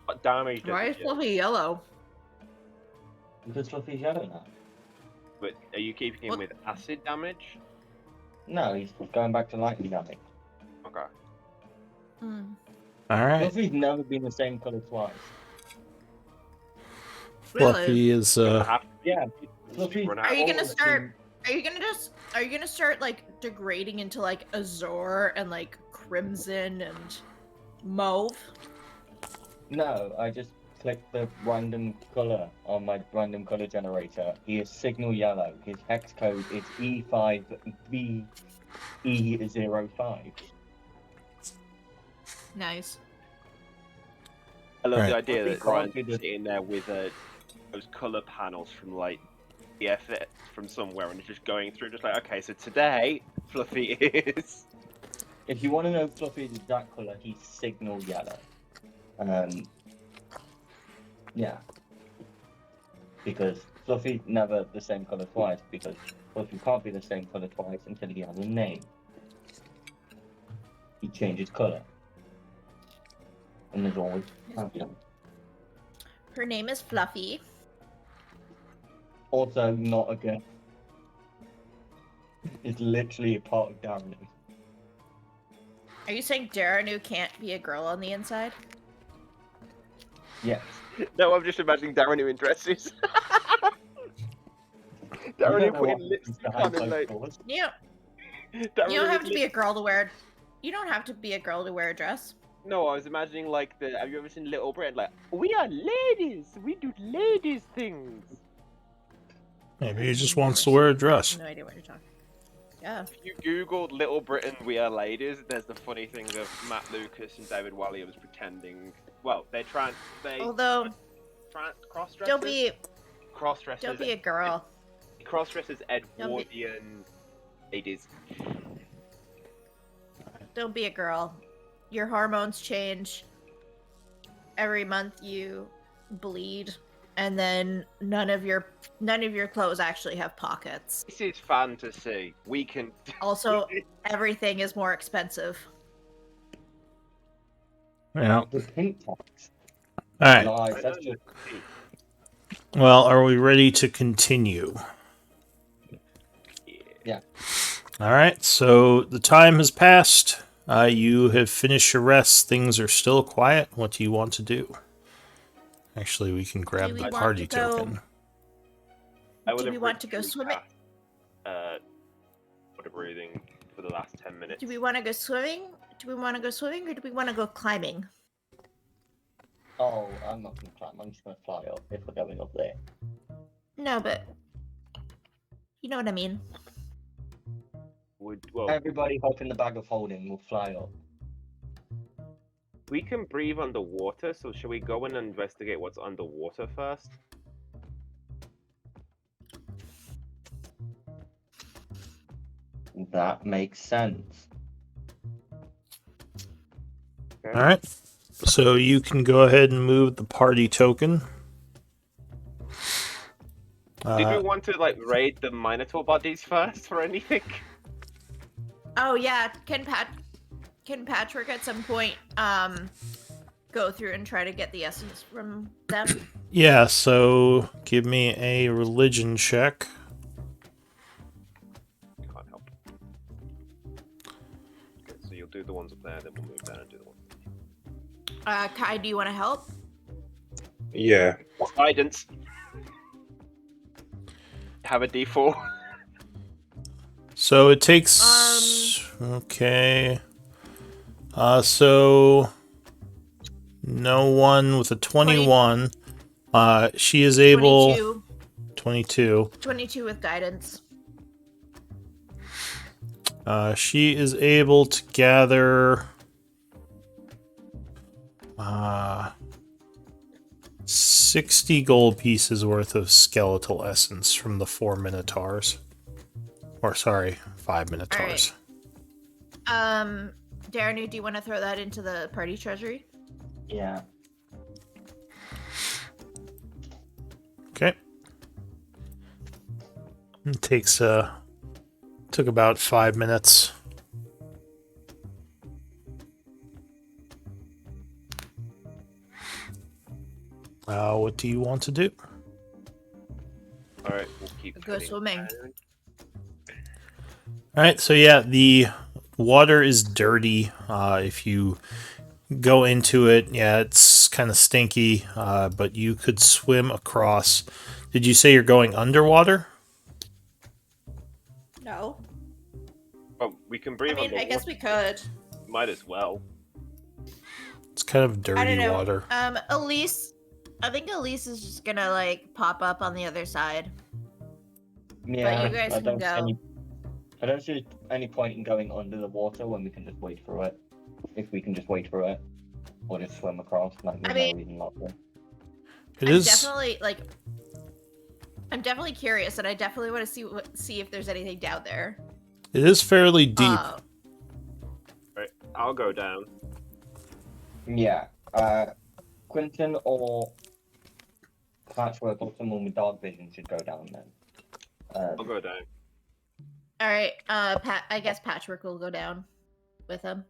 What damage does Why it is do? Fluffy yellow? Because Fluffy's yellow now. But are you keeping him What? with acid damage? No, he's going back to lightning damage. Okay. Hmm. All right. Fluffy's never been the same color twice. Really? Fluffy is Have to be- Yeah. just Fluffy. run Are out. you gonna always start? Are you gonna start like degrading into like azure and like crimson and mauve? No, I just clicked the random color on my random color generator. He is signal yellow. His hex code is E5VE05. Nice. I love Right. the idea Fluffy that can't Ryan's be the- sitting there with those color panels from like the effort from somewhere, and it's just going through, just like, okay, so today Fluffy is. If you want to know Fluffy's exact color, he's signal yellow. Yeah. Because Fluffy's never the same color twice, because Fluffy can't be the same color twice until he has a name. He changes color. And there's always champion. Her name is Fluffy. Also, not a girl. It's literally a part of Darren. Are you saying Daranu can't be a girl on the inside? Yes. No, I'm just imagining Darren in dresses. Darren putting lipstick on and like. You Darren don't have with to be a girl to wear. You don't have to be a girl to wear a dress. No, I was imagining like the. Have you ever seen Little Britain? Like, we are ladies. We do ladies things. maybe he just wants to wear a I dress. have no idea what you're talking. Yeah. If you googled Little Britain, we are ladies. There's the funny thing of Matt Lucas and David Walliams pretending. Well, they Although, cross dressers. don't be a girl. Cross dressers Edwardian ladies. Don't be a girl. Your hormones change. Every month you bleed, and then none of your clothes actually have pockets. This is fantasy. We can. Also, everything is more expensive. Yeah. The pink tax. All right. Lies, that's just Well, are we ready to continue? Yeah. All right. So the time has passed. You have finished your rest. Things are still quiet. What do you want to do? Actually, we can grab Do we the want party to go- token. I would Do have we want to go ripped through swimming? past, water breathing for the last 10 minutes. Do we want to go swimming? Or do we want to go climbing? Oh, I'm not gonna climb. I'm just gonna fly up if we're going up there. No, but you know what I mean. Well, Everybody hop in the bag of holding. We'll fly up. we can breathe underwater, so shall we go and investigate what's underwater first? That makes sense. All right. So you can go ahead and move the party token. Did we want to like raid the Minotaur bodies first or anything? Oh yeah, can Patrick at some point go through and try to get the essence from them? Yeah, so give me a religion check. Can't help. Okay, so you'll do the ones up there, then we'll move down and do the ones. Kai, do you want to help? Yeah. Guidance. Have a D4. So it takes. Okay. So no one with a 21. She is able. 22. 22 with guidance. She is able to gather 60 gold pieces worth of skeletal essence from the 4 minotaurs. Or sorry, 5 minotaurs. Darren, do you want to throw that into the party treasury? Yeah. Okay. It takes took about 5 minutes. What do you want to do? All right, we'll keep Go heading swimming. down. All right, so yeah, the water is dirty. If you go into it, yeah, it's kind of stinky, but you could swim across. Did you say you're going underwater? No. Oh, we can I breathe mean, I guess we could. Might as well. It's kind of I dirty don't know. water. Elise. I think Elise is just gonna like pop up on the other side. Yeah. you guys I can don't go. See any, I don't see any point in going under the water when we can just wade through it. If we can just wade through it, or just swim across, like I no mean- reason not to. It I'm is. definitely like. I'm definitely curious, and I definitely want to see if there's anything down there. It is fairly deep. Right, I'll go down. Yeah. Quentin or Patchwork or someone with dark vision should go down then. I'll go down. All right. I guess Patchwork will go down with him.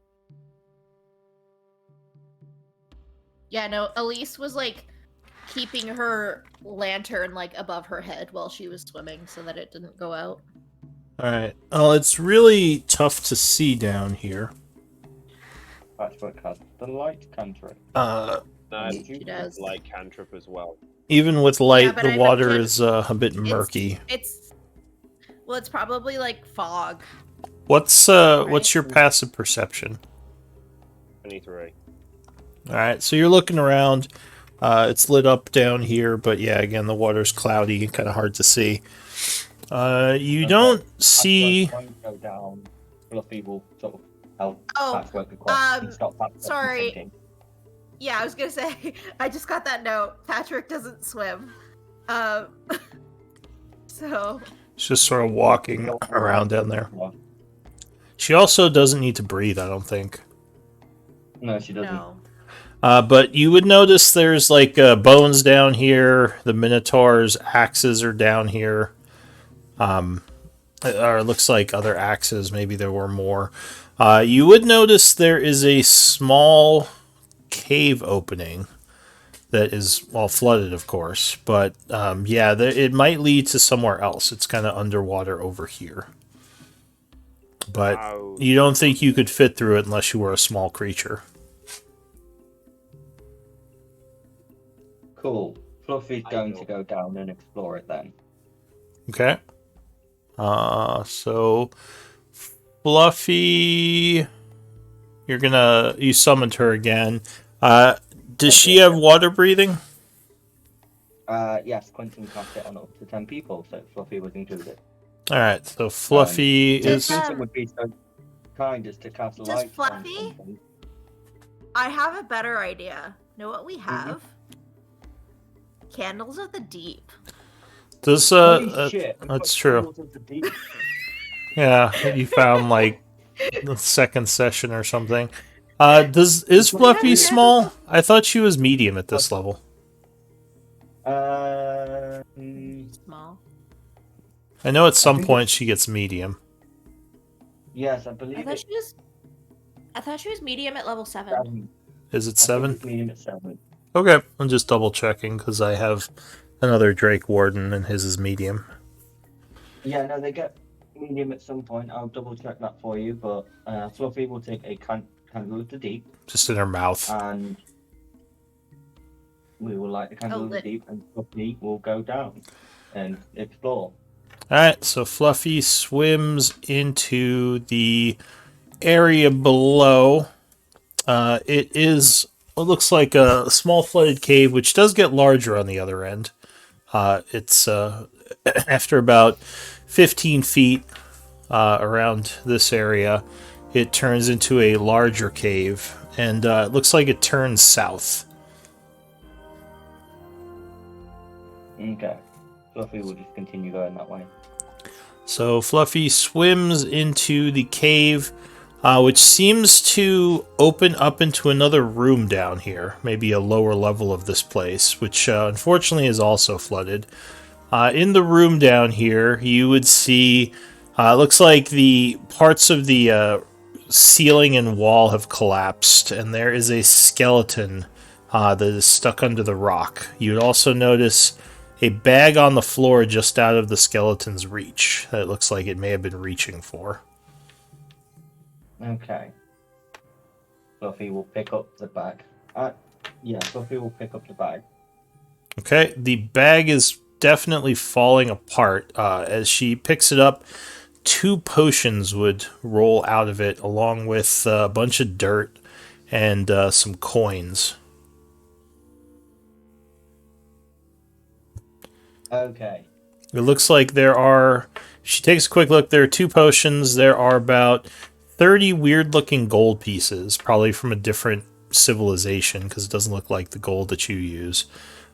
Yeah. No. Elise was like keeping her lantern like above her head while she was swimming, so that it didn't go out. All right. Well, it's really tough to see down here. Patchwork has the light cantrip. Uh, No, She does. like cantrip as well. even with light, but the I water imagine is a bit murky. It's probably like fog. What's Right. your passive perception? 23. All right, so you're looking around. It's lit up down here, but yeah, again, the water's cloudy and kind of hard to see. You don't see. Patchwork won't go down. Fluffy will sort of help Oh, Patchwork across and um, stop Patchwork from sorry. sinking. Yeah, I was gonna say. I just got that note. Patrick doesn't swim. So It's just sort of walking around down there. Yeah. She also doesn't need to breathe, I don't think. No, she doesn't. no. But you would notice there's like bones down here. The Minotaur's axes are down here. Or it looks like other axes. Maybe there were more. You would notice there is a small cave opening that is, well, flooded, of course. But yeah, it might lead to somewhere else. It's kind of underwater over here. But Wow. you don't think you could fit through it unless you were a small creature. Cool. Fluffy's I going know. to go down and explore it then. Okay. So Fluffy, you summoned her again. Does she have water breathing? Yes, Quentin cast it on up to 10 people, so Fluffy was included. All right. So Fluffy Does is. that- Quentin would be so kind as to cast Does light on Fluffy? something. I have a better idea. Know what we Mm-hmm. have? Candles of the Deep. Does Holy shit, we've that's got true. tools of the deep. Yeah, you found like the second session or something. Is Fluffy small? I thought she was medium at this level. Small. I know at some think point she gets medium. Yes, I I believe thought it's she was. I thought she was medium at level 7. 7. Is it I think 7? it's medium at 7. Okay, I'm just double checking because I have another Drake Warden and his is medium. Yeah, no, they get medium at some point. I'll double check that for you, but Fluffy will take a candle of the deep, Just in her mouth. and we will light the candle of the lit. deep, and Fluffy will go down and explore. Alright, so Fluffy swims into the area below. It is what looks like a small flooded cave, which does get larger on the other end. It's after about 15 feet around this area, it turns into a larger cave, and it looks like it turns south. Okay. Fluffy will just continue going that way. So Fluffy swims into the cave. which seems to open up into another room down here, maybe a lower level of this place, which unfortunately is also flooded. In the room down here, you would see, looks like the parts of the ceiling and wall have collapsed, and there is a skeleton that is stuck under the rock. You would also notice a bag on the floor just out of the skeleton's reach that it looks like it may have been reaching for. Okay. Fluffy will pick up the bag. Yeah, Fluffy will pick up the bag. Okay, the bag is definitely falling apart. As she picks it up, 2 potions would roll out of it, along with a bunch of dirt and some coins. Okay. It looks like there are... She takes a quick look. There are 2 potions. There are about 30 weird-looking gold pieces, probably from a different civilization, because it doesn't look like the gold that you use.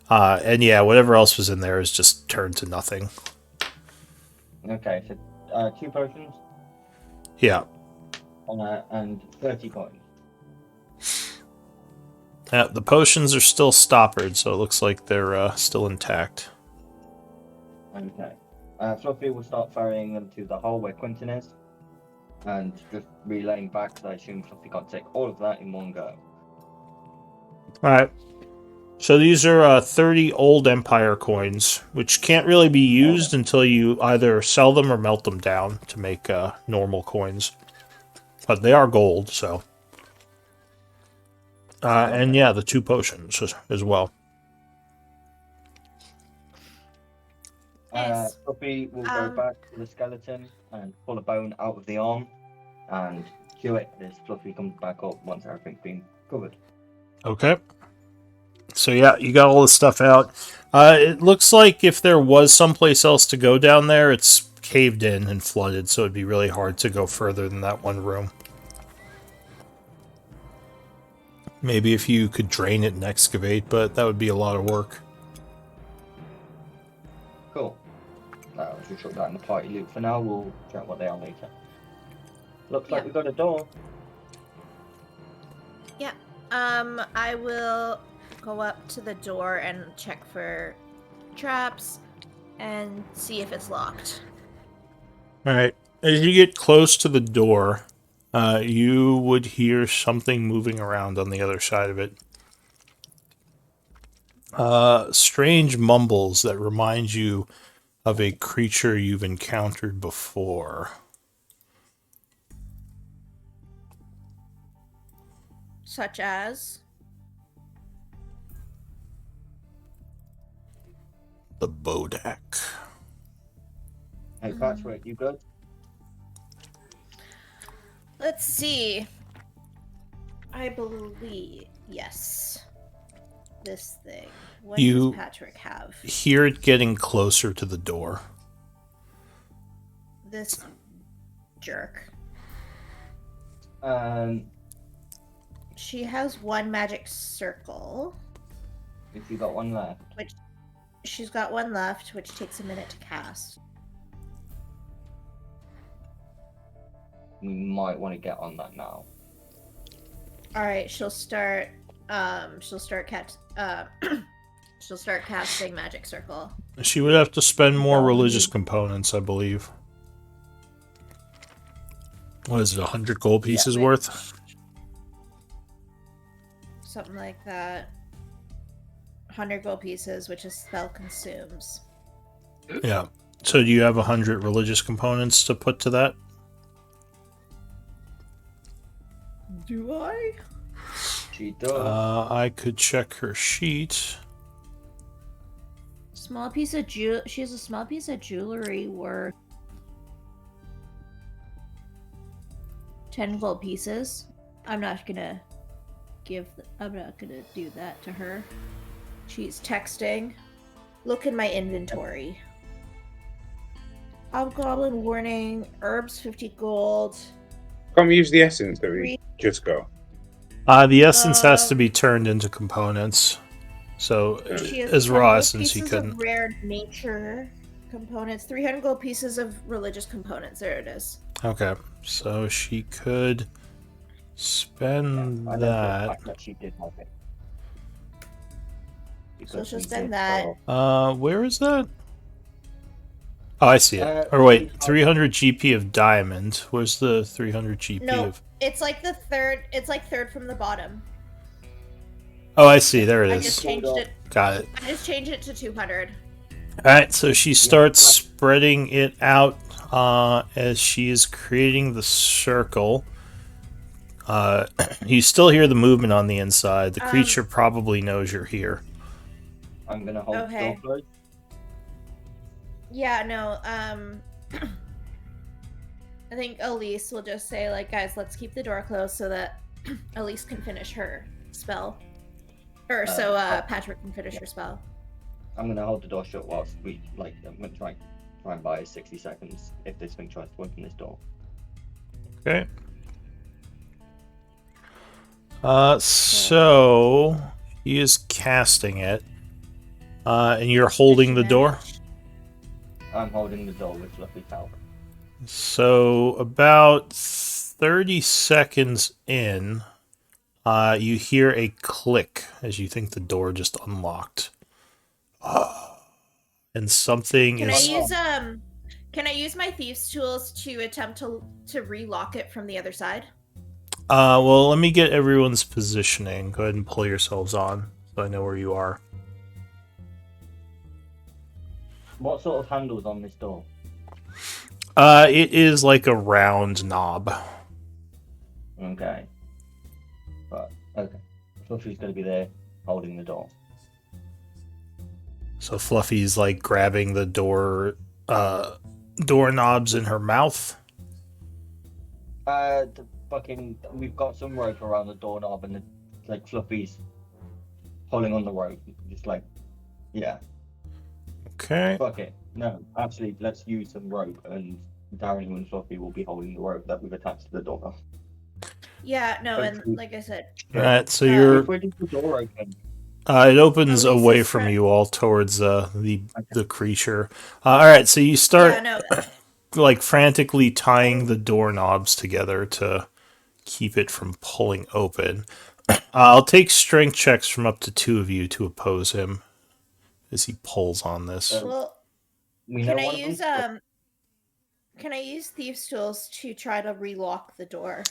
And yeah, whatever else was in there is just turned to nothing. Okay, so 2 potions Yeah. and 30 coins. The potions are still stoppered, so it looks like they're still intact. Okay. Fluffy will start ferrying them to the hole where Quentin is, and just relaying back, so I assume Fluffy can't take all of that in one go. Alright. So these are 30 old Empire coins, which can't really be used until you either sell them or melt them down to make normal coins. But they are gold, so... and yeah, the 2 potions as well. Nice. Fluffy will go back to the skeleton and pull a bone out of the arm and chew it as Fluffy comes back up once everything's been covered. Okay. So yeah, you got all this stuff out. It looks like if there was someplace else to go down there, it's caved in and flooded, so it'd be really hard to go further than that one room. Maybe if you could drain it and excavate, but that would be a lot of work. Cool. I'll just shut that in the party loop for now. We'll check what they are later. Looks like we've got a door. Yeah. I will go up to the door and check for traps and see if it's locked. Alright. As you get close to the door, you would hear something moving around on the other side of it. Strange mumbles that remind you of a creature you've encountered before. Such as? The Bodak. Hey, Patchwork, you good? Let's see. I believe, yes. This thing. What does Patrick have? Hear it getting closer to the door. This jerk. She has 1 magic circle. If you got one left. She's got 1 left, which takes a minute to cast. We might want to get on that now. Alright, she'll start casting magic circle. She would have to spend more religious components, I believe. What is it, 100 gold pieces worth? Something like that. 100 gold pieces, which a spell consumes. Yeah. So do you have 100 religious components to put to that? Do I? She does. I could check her sheet. Small piece of she has a small piece of jewelry worth 10 gold pieces. I'm not gonna do that to her. She's texting. Look in my inventory. Hobgoblin warning, herbs 50 gold. Can't we use the essence that we just got? The essence has to be turned into components. So as raw essence, you couldn't. Rare nature components, 300 gold pieces of religious components. There it is. Okay, so she could spend I know for a that. fact that she did have it. So she'll we spend did that. follow. Where is that? Oh, I see it. Or wait, 300 GP of diamond. Where's the 300 GP No, of? it's like the third. It's like third from the bottom. Oh, I see. There it I is. just changed it. Got it. I just changed it to 200. All right, so she starts spreading it out as she is creating the circle. You still hear the movement on the inside. The creature probably knows you're here. I'm gonna hold the door closed. Yeah, no. I think Elise will just say, like, guys, let's keep the door closed so that Elise can finish her spell, or so Patrick can finish her spell. I'm gonna hold the door shut whilst we I'm gonna try and buy 60 seconds if this thing tries to open this door. Okay. So he is casting it, and you're holding the door. I'm holding the door with Fluffy Power. So about 30 seconds in, you hear a click as you think the door just unlocked. And something Can is. Can I use my thieves' tools to attempt to relock it from the other side? Well, let me get everyone's positioning. Go ahead and pull yourselves on so I know where you are. What sort of handle's on this door? It is like a round knob. Okay. But okay. Fluffy's gonna be there holding the door. So Fluffy's like grabbing the doorknobs in her mouth. We've got some rope around the doorknob and Fluffy's pulling on the rope. Just yeah. Okay. Fuck it. No, actually, let's use some rope and Darren and Fluffy will be holding the rope that we've attached to the door. Yeah, no, and like I said. Alright, so you're. If we leave the door open. It opens Elise away is from try- you all towards the creature. Alright, so you start Yeah, no. like frantically tying the doorknobs together to keep it from pulling open. I'll take strength checks from up to 2 of you to oppose him as he pulls on this. Well, We know can I one of use them- Can I use thieves' tools to try to relock the door?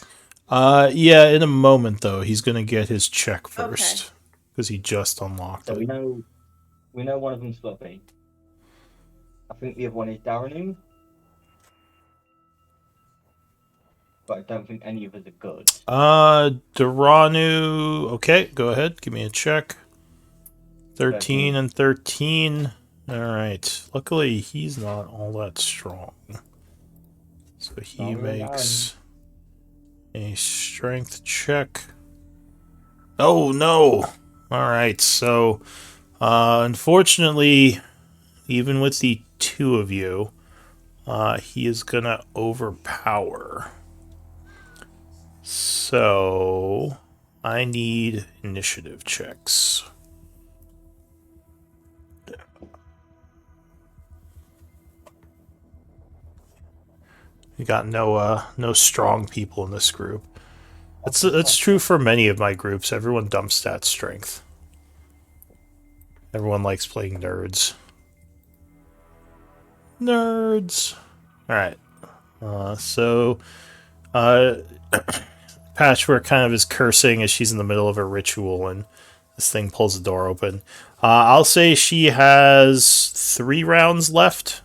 Yeah, in a moment though. He's gonna get his check first because he just unlocked So it. we know one of them's Fluffy. I think the other one is Darren. But I don't think any of us are good. Duranu. Okay, go ahead. Give me a check. 13 and 13. Alright. Luckily, he's not all that strong. So he makes a strength check. Oh, no! Alright, so unfortunately, even with the 2 of you, he is gonna overpower. So I need initiative checks. We got no strong people in this group. That's true for many of my groups. Everyone dumps stat strength. Everyone likes playing nerds. Nerds. All right. So Patchwork kind of is cursing as she's in the middle of a ritual, and this thing pulls the door open. I'll say she has 3 rounds left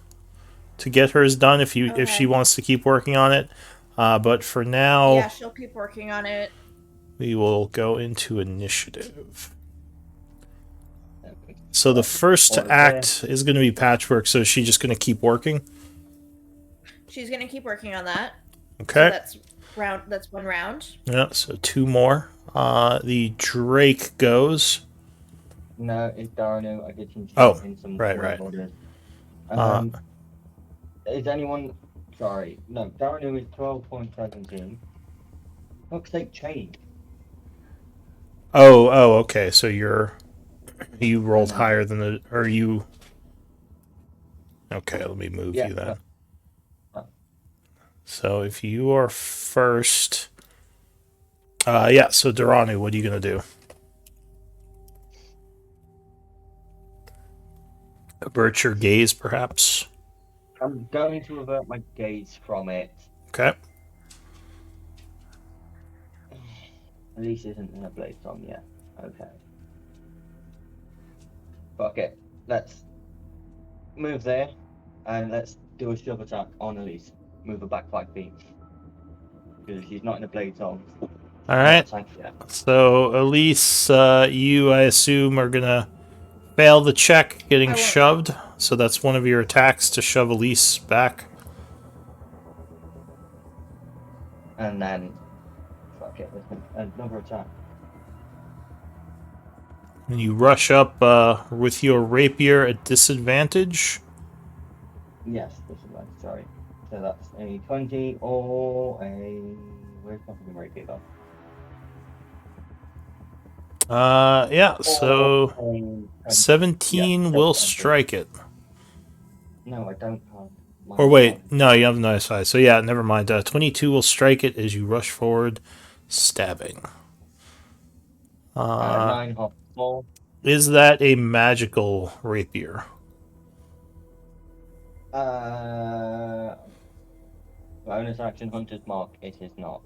to get hers done if she wants to keep working on it. But for now, Yeah, she'll keep working on it. we will go into initiative. So the first to act is going to be Patchwork, so is she just going to keep working? She's gonna keep working on that. Okay. So that's 1 round. Yeah, so 2 more. The Drake goes. No, it's Darren. I did some in some right. orders. Is anyone... Sorry. No, Darren is 12.17. Fuck's sake, change. Oh, okay. So you rolled higher than the... Or you... Okay, let me move you then. So if you are first, yeah. So Durranu, what are you gonna do? Avert your gaze, perhaps. I'm going to avert my gaze from it. Okay. Elise isn't in a blade song yet. Okay. Fuck it. Let's move there, and let's do a shove attack on Elise. Move her back 5 feet. Because she's not in a blade zone. All right. Yet. So Elise, you, I assume, are gonna fail the check, getting shoved. So that's one of your attacks to shove Elise back. And then, fuck it, another attack. And you rush up with your rapier at disadvantage. Yes, disadvantage, sorry. So that's a 20 or a... Where's my fucking rapier though? Yeah, so Or 17 will strike it. No, I don't have... Or wait, no, you have no size. So yeah, never mind. 22 will strike it as you rush forward, stabbing. 9 hop 4. Is that a magical rapier? Bonus action Hunter's Mark, it is not.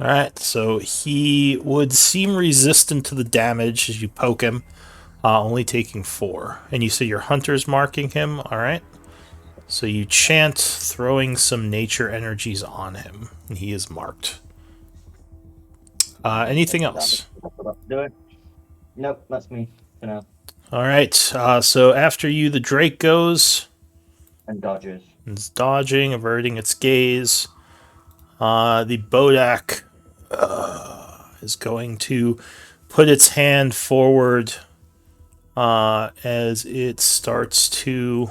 Alright, so he would seem resistant to the damage as you poke him, only taking 4. And you say your Hunter's marking him, alright? So you chant, throwing some nature energies on him, and he is marked. Anything else? Do it. Nope, that's me for now. Alright, so after you, the Drake goes. And dodges. It's dodging, averting its gaze. The Bodak is going to put its hand forward as it starts to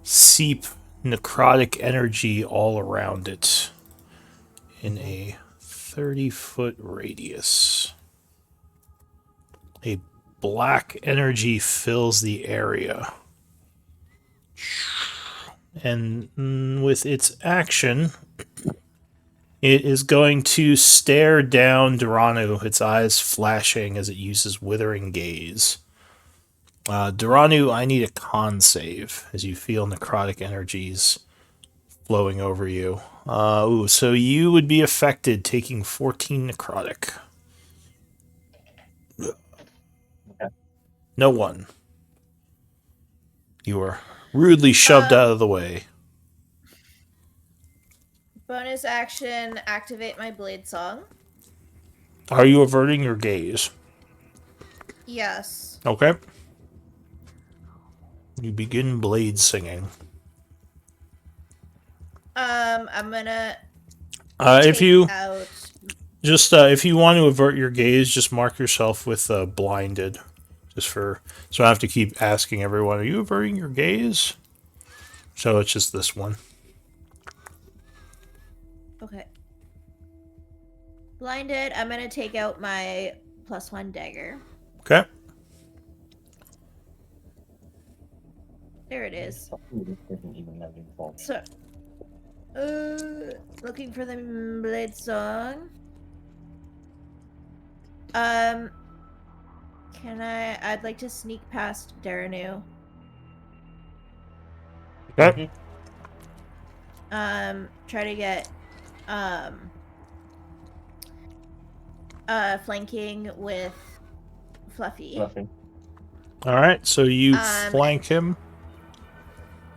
seep necrotic energy all around it in a 30-foot radius. A black energy fills the area. And with its action, it is going to stare down Durranu, its eyes flashing as it uses Withering Gaze. Durranu, I need a con save as you feel necrotic energies flowing over you. So you would be affected, taking 14 necrotic. Okay. No one. You are rudely shoved out of the way. Bonus action, activate my blade song. Are you averting your gaze? Yes. Okay. You begin blade singing. I'm gonna if you out... just if you want to avert your gaze, just mark yourself with blinded. Just for so I have to keep asking everyone, are you averting your gaze? So it's just this one. Okay. Blinded, I'm gonna take out my +1 dagger. Okay. There it is. Isn't even loading for. So, looking for the blade song. I'd like to sneak past Durranu. Okay. Try to get, flanking with Fluffy. All right, so you flank him.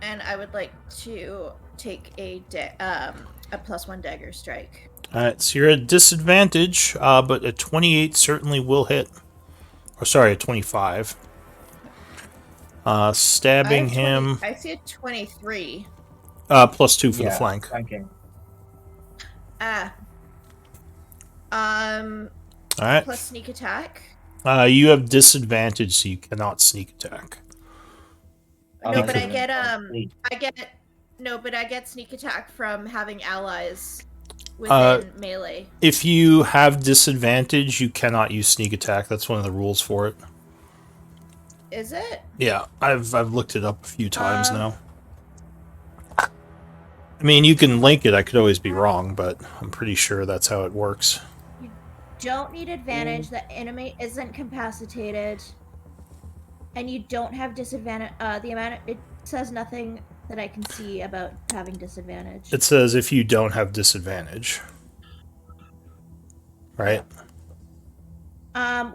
And I would like to take a +1 dagger strike. All right, so you're at disadvantage, but a 28 certainly will hit. Or sorry, a 25. Stabbing him. I see a 23. +2 for the flank. Flanking. All right. Plus sneak attack. You have disadvantage, so you cannot sneak attack. No, but I get sneak attack from having allies within melee. If you have disadvantage, you cannot use sneak attack. That's one of the rules for it. Is it? Yeah, I've looked it up a few times now. I mean, you can link it. I could always be wrong, but I'm pretty sure that's how it works. You don't need advantage. The enemy isn't capacitated, and you don't have disadvantage. The amount it says nothing that I can see about having disadvantage. It says if you don't have disadvantage. Right?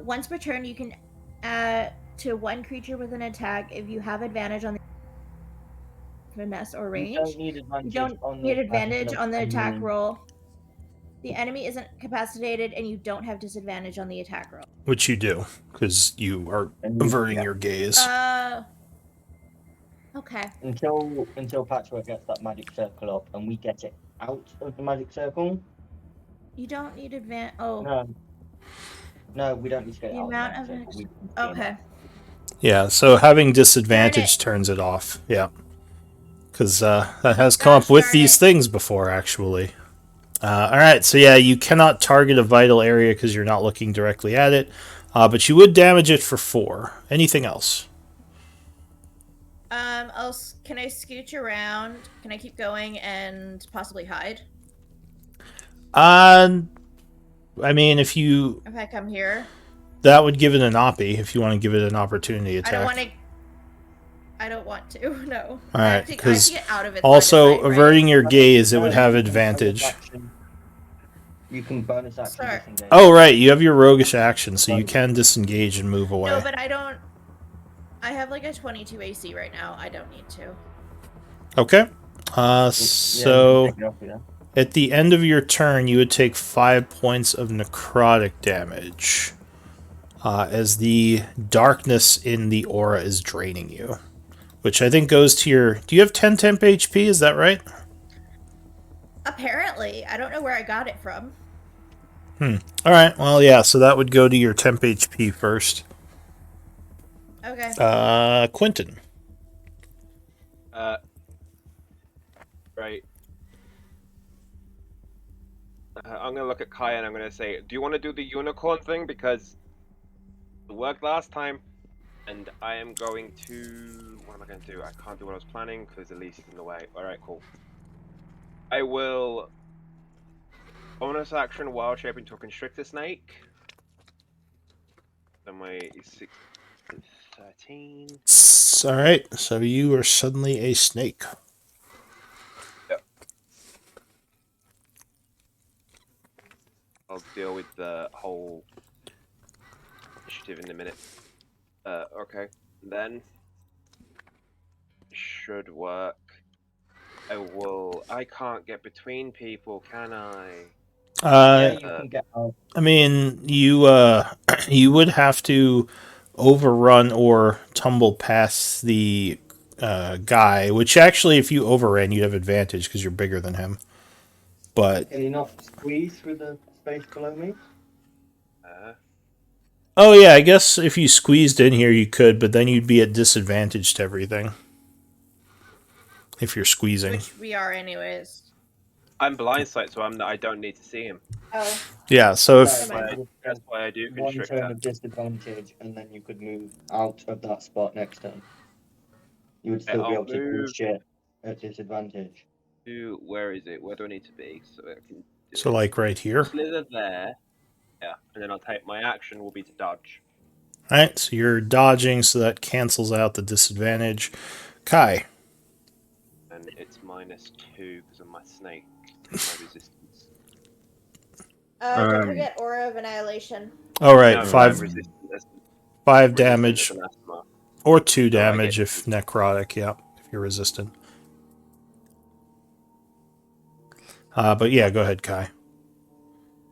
Once per turn, you can add to one creature with an attack if you have advantage on the finesse or range. You don't need advantage. You don't on need the advantage on the attack Mm. roll. The enemy isn't capacitated, and you don't have disadvantage on the attack roll. Which you do, because you are And you- averting yeah. your gaze. Okay. Until Patchwork gets that magic circle up and we get it out of the magic circle. You don't need advantage. Oh, No, we don't need to get it the out amount of the of magic circle. okay. Yeah, so having disadvantage Darn turns it off. Yeah. Because that has come up Gosh with darn these it. things before, actually. Alright, so yeah, you cannot target a vital area because you're not looking directly at it. But you would damage it for 4. Anything else? Can I scooch around? Can I keep going and possibly hide I mean, if you... if I come here? That would give it an oppie, if you want to give it an opportunity attack. I don't want to. I don't want to. No. All I right, have to because get out of it. also, averting your gaze, it would have advantage. You can bonus action Sorry. disengage. Oh, right, you have your roguish action, so you can disengage and move away. No, but I don't. I have like a 22 AC right now. I don't need to. Okay. Yeah, you So can take it off, yeah. at the end of your turn, you would take 5 points of necrotic damage as the darkness in the aura is draining you. Which I think goes to your... Do you have 10 temp HP? Is that right? Apparently, I don't know where I got it from. Alright, well, yeah, so that would go to your temp HP first. Okay. Quentin. Right. I'm gonna look at Kaya and I'm gonna say, do you want to do the unicorn thing because it worked last time? And I am going to... What am I going to do? I can't do what I was planning because Elise is in the way. Alright, cool. I will... Bonus action wild shape into a constrictor snake. So my 6 13. Alright, so you are suddenly a snake. Yep. I'll deal with the whole initiative in a minute. Okay. Then should work. I can't get between people, can I? Yeah, you can get out. I mean, you you would have to overrun or tumble past the guy, which actually, if you overran, you'd have advantage because you're bigger than him. But Can you not squeeze through the space below me? oh yeah, I guess if you squeezed in here, you could, but then you'd be at disadvantage to everything if you're squeezing. Which we are, anyways. I'm blindsight, so I don't need to see him. Oh. Yeah, so if That's why I do One turn constrictor. of disadvantage, and then you could move out of that spot next turn. You would still be I'll able to do move. shit at disadvantage. Where is it? Where do I need to be? So I can. so like right here. Slither there. Yeah, and then I'll take my action will be to dodge. All right, so you're dodging, so that cancels out the disadvantage. Kai. And it's -2 because of my snake. My resistance. Don't forget Aura of Annihilation. All right, No, five I'm resistant as- 5 resistant damage as anathema. or 2 I damage get- if necrotic. Yeah, if you're resistant. But yeah, go ahead, Kai.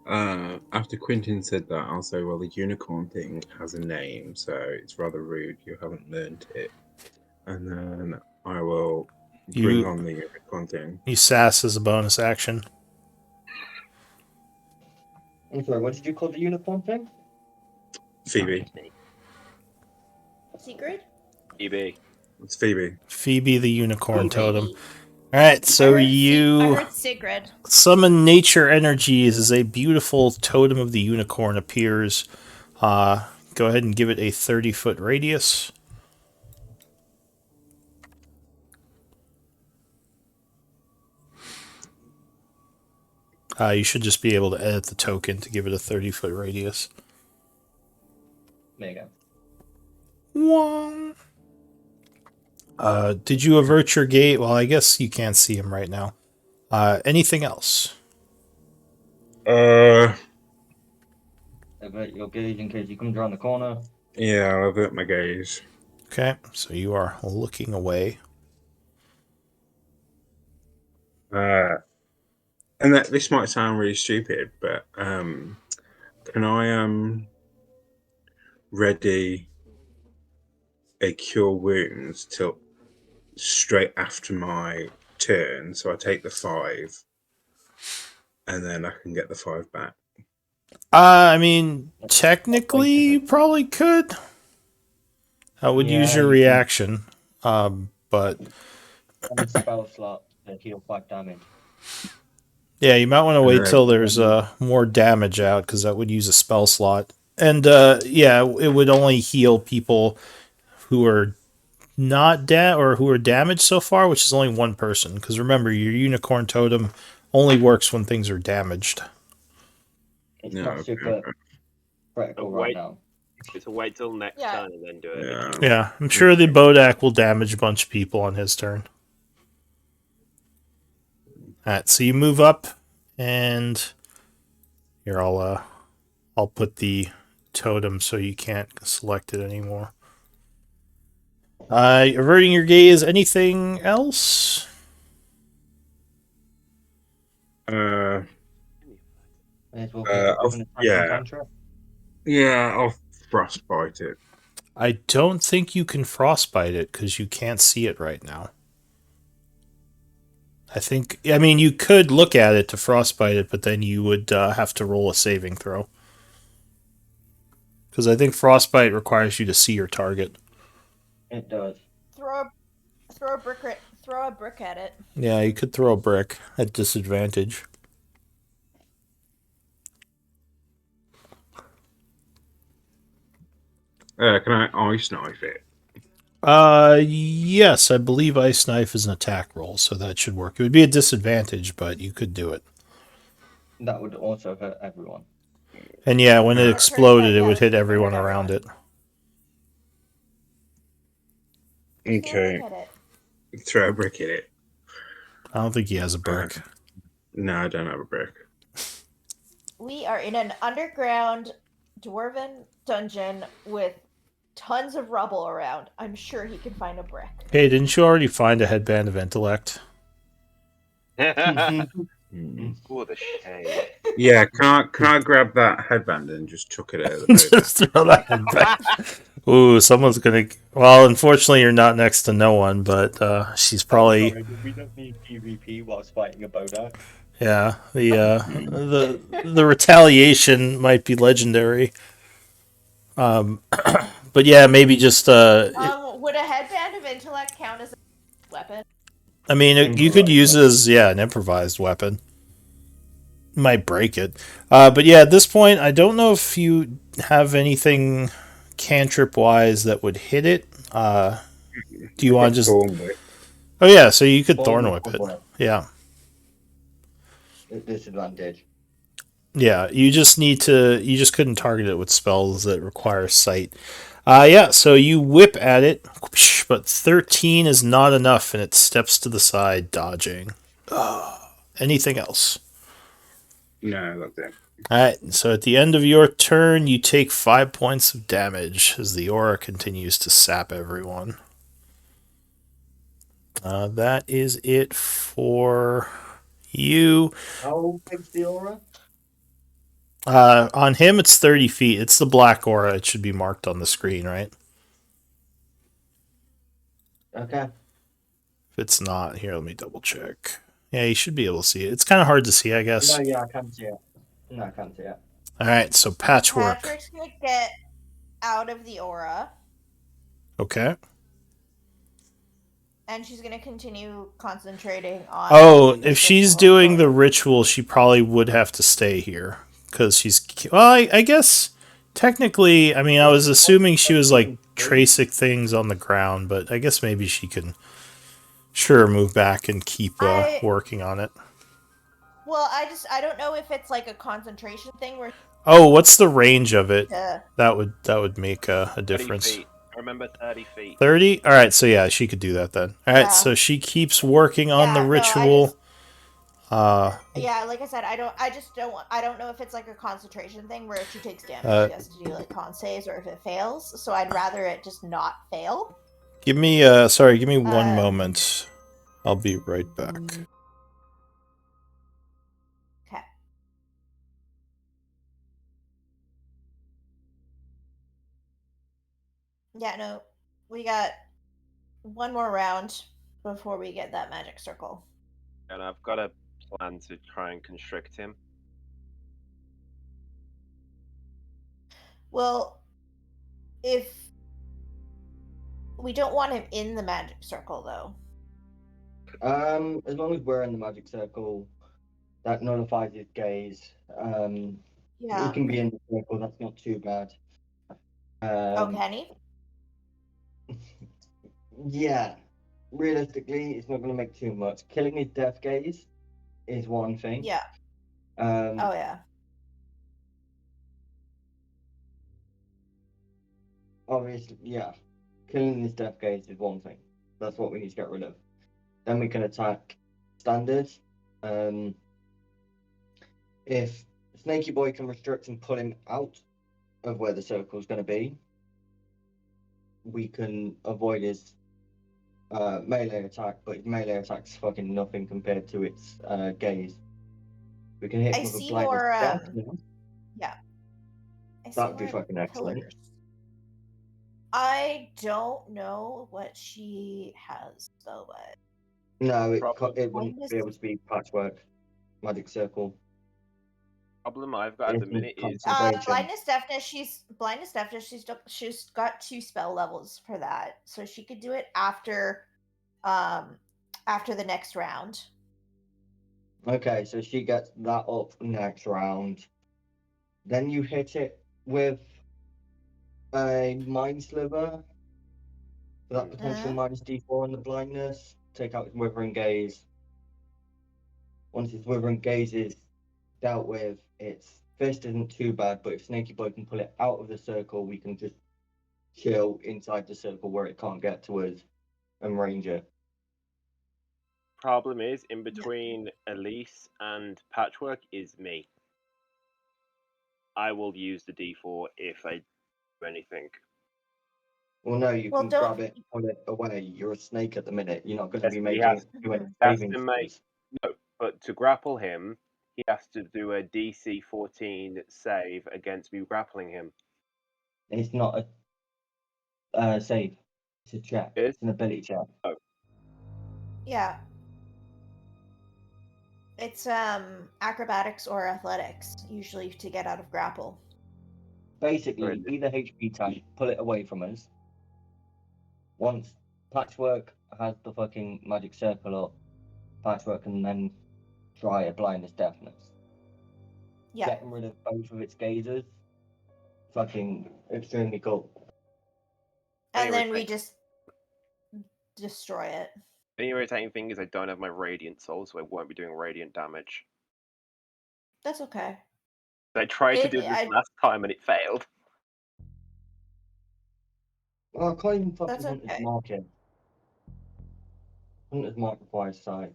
After Quentin said that, I'll say, well, the unicorn thing has a name, so it's rather rude you haven't learned it. And then I will bring on the unicorn thing. You sass as a bonus action. I'm sorry, what did you call the unicorn thing? Phoebe. Secret? EB. It's Phoebe. Phoebe the unicorn totem. All right, so I you heard Sigrid. summon nature energies as a beautiful totem of the unicorn appears. Go ahead and give it a 30-foot radius. You should just be able to edit the token to give it a 30-foot radius. There you go. One. Did you avert your gate? Well, I guess you can't see him right now. Anything else? Avert your gaze in case he comes around the corner. Yeah, I'll avert my gaze. Okay, so you are looking away. And this might sound really stupid, but can I ready a cure wounds till straight after my turn? So I take the 5, and then I can get the 5 back. I mean, technically, you probably could. I would use your reaction, but On the spell slot to heal 5 damage. yeah, you might want to wait Alright. till there's more damage out, because that would use a spell slot. And yeah, it would only heal people who are not who are damaged so far, which is only one person. Because remember, your unicorn totem only works when things are damaged. It's Yeah, not okay, super okay. critical Wait. right now. So wait till next Yeah. turn and then do it. Yeah. Yeah, I'm sure the Bodak will damage a bunch of people on his turn. Alright, so you move up, and here I'll put the totem so you can't select it anymore. Averting your gaze. Anything else? Uh, May as well I'll- give an attack yeah. cantrip. yeah, I'll frostbite it. I don't think you can frostbite it because you can't see it right now. I mean, you could look at it to frostbite it, but then you would have to roll a saving throw. Because I think frostbite requires you to see your target. It does. Throw a brick at it. Yeah, you could throw a brick at disadvantage. Can I ice knife it? Yes, I believe Ice Knife is an attack roll, so that should work. It would be a disadvantage, but you could do it. That would also hurt everyone. And yeah, when it Hurt exploded, that, it would yeah, hit everyone hurt around it. everyone. Okay, Throw a brick at it. throw a brick at it. I don't think he has a brick. No, I don't have a brick. We are in an underground dwarven dungeon with tons of rubble around. I'm sure he can find a brick. Hey, didn't you already find a headband of intellect? What a shame. Yeah, can I grab that headband and just chuck it out of the boat? Just throw that headband. Ooh, someone's gonna. Well, unfortunately, you're not next to no one, but she's probably. Sorry, we don't need PvP whilst fighting a Bodak. Yeah, the retaliation might be legendary. But yeah, maybe just Would a headband of intellect count as a weapon? I mean, you could use it as an improvised weapon. Might break it, but yeah, at this point, I don't know if you have anything cantrip wise that would hit it. Do you want to just? Oh yeah, so you could thorn whip it. Yeah. Disadvantage. Yeah, you just couldn't target it with spells that require sight. Yeah, so you whip at it, but 13 is not enough, and it steps to the side, dodging. Anything else? No, that's it. Alright, so at the end of your turn, you take 5 points of damage as the aura continues to sap everyone. That is it for you. How big's the aura? On him, it's 30 feet. It's the black aura. It should be marked on the screen, right? Okay. If it's not, here, let me double check. Yeah, you should be able to see it. It's kind of hard to see, I guess. No, yeah, I can see it. No, I can't see it. Alright, so patchwork. Patrick's gonna get out of the aura, Okay. and she's gonna continue concentrating on. Oh, the if she's ritual. doing the ritual, she probably would have to stay here. Because she's... Well, I guess... Technically, I mean, I was assuming she was, like, tracing things on the ground, but I guess maybe she can... Sure, move back and keep working on it. Well, I don't know if it's like a concentration thing where Oh, what's the range of it? uh, That would make a 30 difference. feet. I remember 30 feet. 30? All right, so yeah, she could do that then. All right, Yeah. so she keeps working on the Yeah, no, ritual. yeah, like I said, I don't know if it's like a concentration thing where if she takes damage Uh, she has to do like con saves or if it fails. So I'd rather it just not fail. give me give me one moment. I'll be right back. Okay. Yeah, no. We got one more round before we get that magic circle. And I've got a plan to try and constrict him. Well, if we don't want him in the magic circle though. As long as we're in the magic circle, that nullifies his gaze. Yeah. He can be in the circle. That's not too bad. Oh, Kenny? Yeah. Realistically, it's not going to make too much. Killing his death gaze is one thing. Yeah. Oh Yeah. Obviously, yeah. Killing his death gaze is one thing. That's what we need to get rid of. Then we can attack standard. If Snaky Boy can restrict and pull him out of where the circle is going to be, we can avoid his melee attack, but his melee attack's fucking nothing compared to its gaze. We can hit I him with a see blindness more death. yeah. I see That'd be more fucking excellent. pillars. I don't know what she has though, but No, it Problem. wouldn't be able to be patchwork, magic circle. Problem I've got at the minute is blindness deafness. She's got 2 spell levels for that, so she could do it after the next round. Okay, so she gets that up next round. Then you hit it with a Mind Sliver for that potential minus D4 on the blindness. Take out its Withering Gaze. Once its Withering Gaze is dealt with, its fist isn't too bad, but if Snaky Boy can pull it out of the circle, we can just chill inside the circle where it can't get to us and range it. problem is in between Elise and Patchwork is me. I will use the D4 if I do anything. Well, no, you can don't- grab it and pull it away. You're a snake at the minute. You're not going to Yes, be but he making has- doing has saving to make- throws. No, but to grapple him, he has to do a DC 14 save against me grappling him. It's not a save. It's a check. It is? It's an ability check. Oh. Yeah. It's acrobatics or athletics, usually to get out of grapple. Basically, either HP tank, pull it away from us. Once Patchwork has the fucking magic circle up, Patchwork can then try a blindness deafness. Yeah. Getting rid of both of its gazers, fucking extremely cool. And Anyway, then we just destroy it. The irritating thing is I don't have my Radiant Soul, so I won't be doing Radiant damage. That's okay. I tried to do this last time and it failed. Well, I can't even fucking That's Hunter's okay. Mark it. Hunter's Mark requires sight.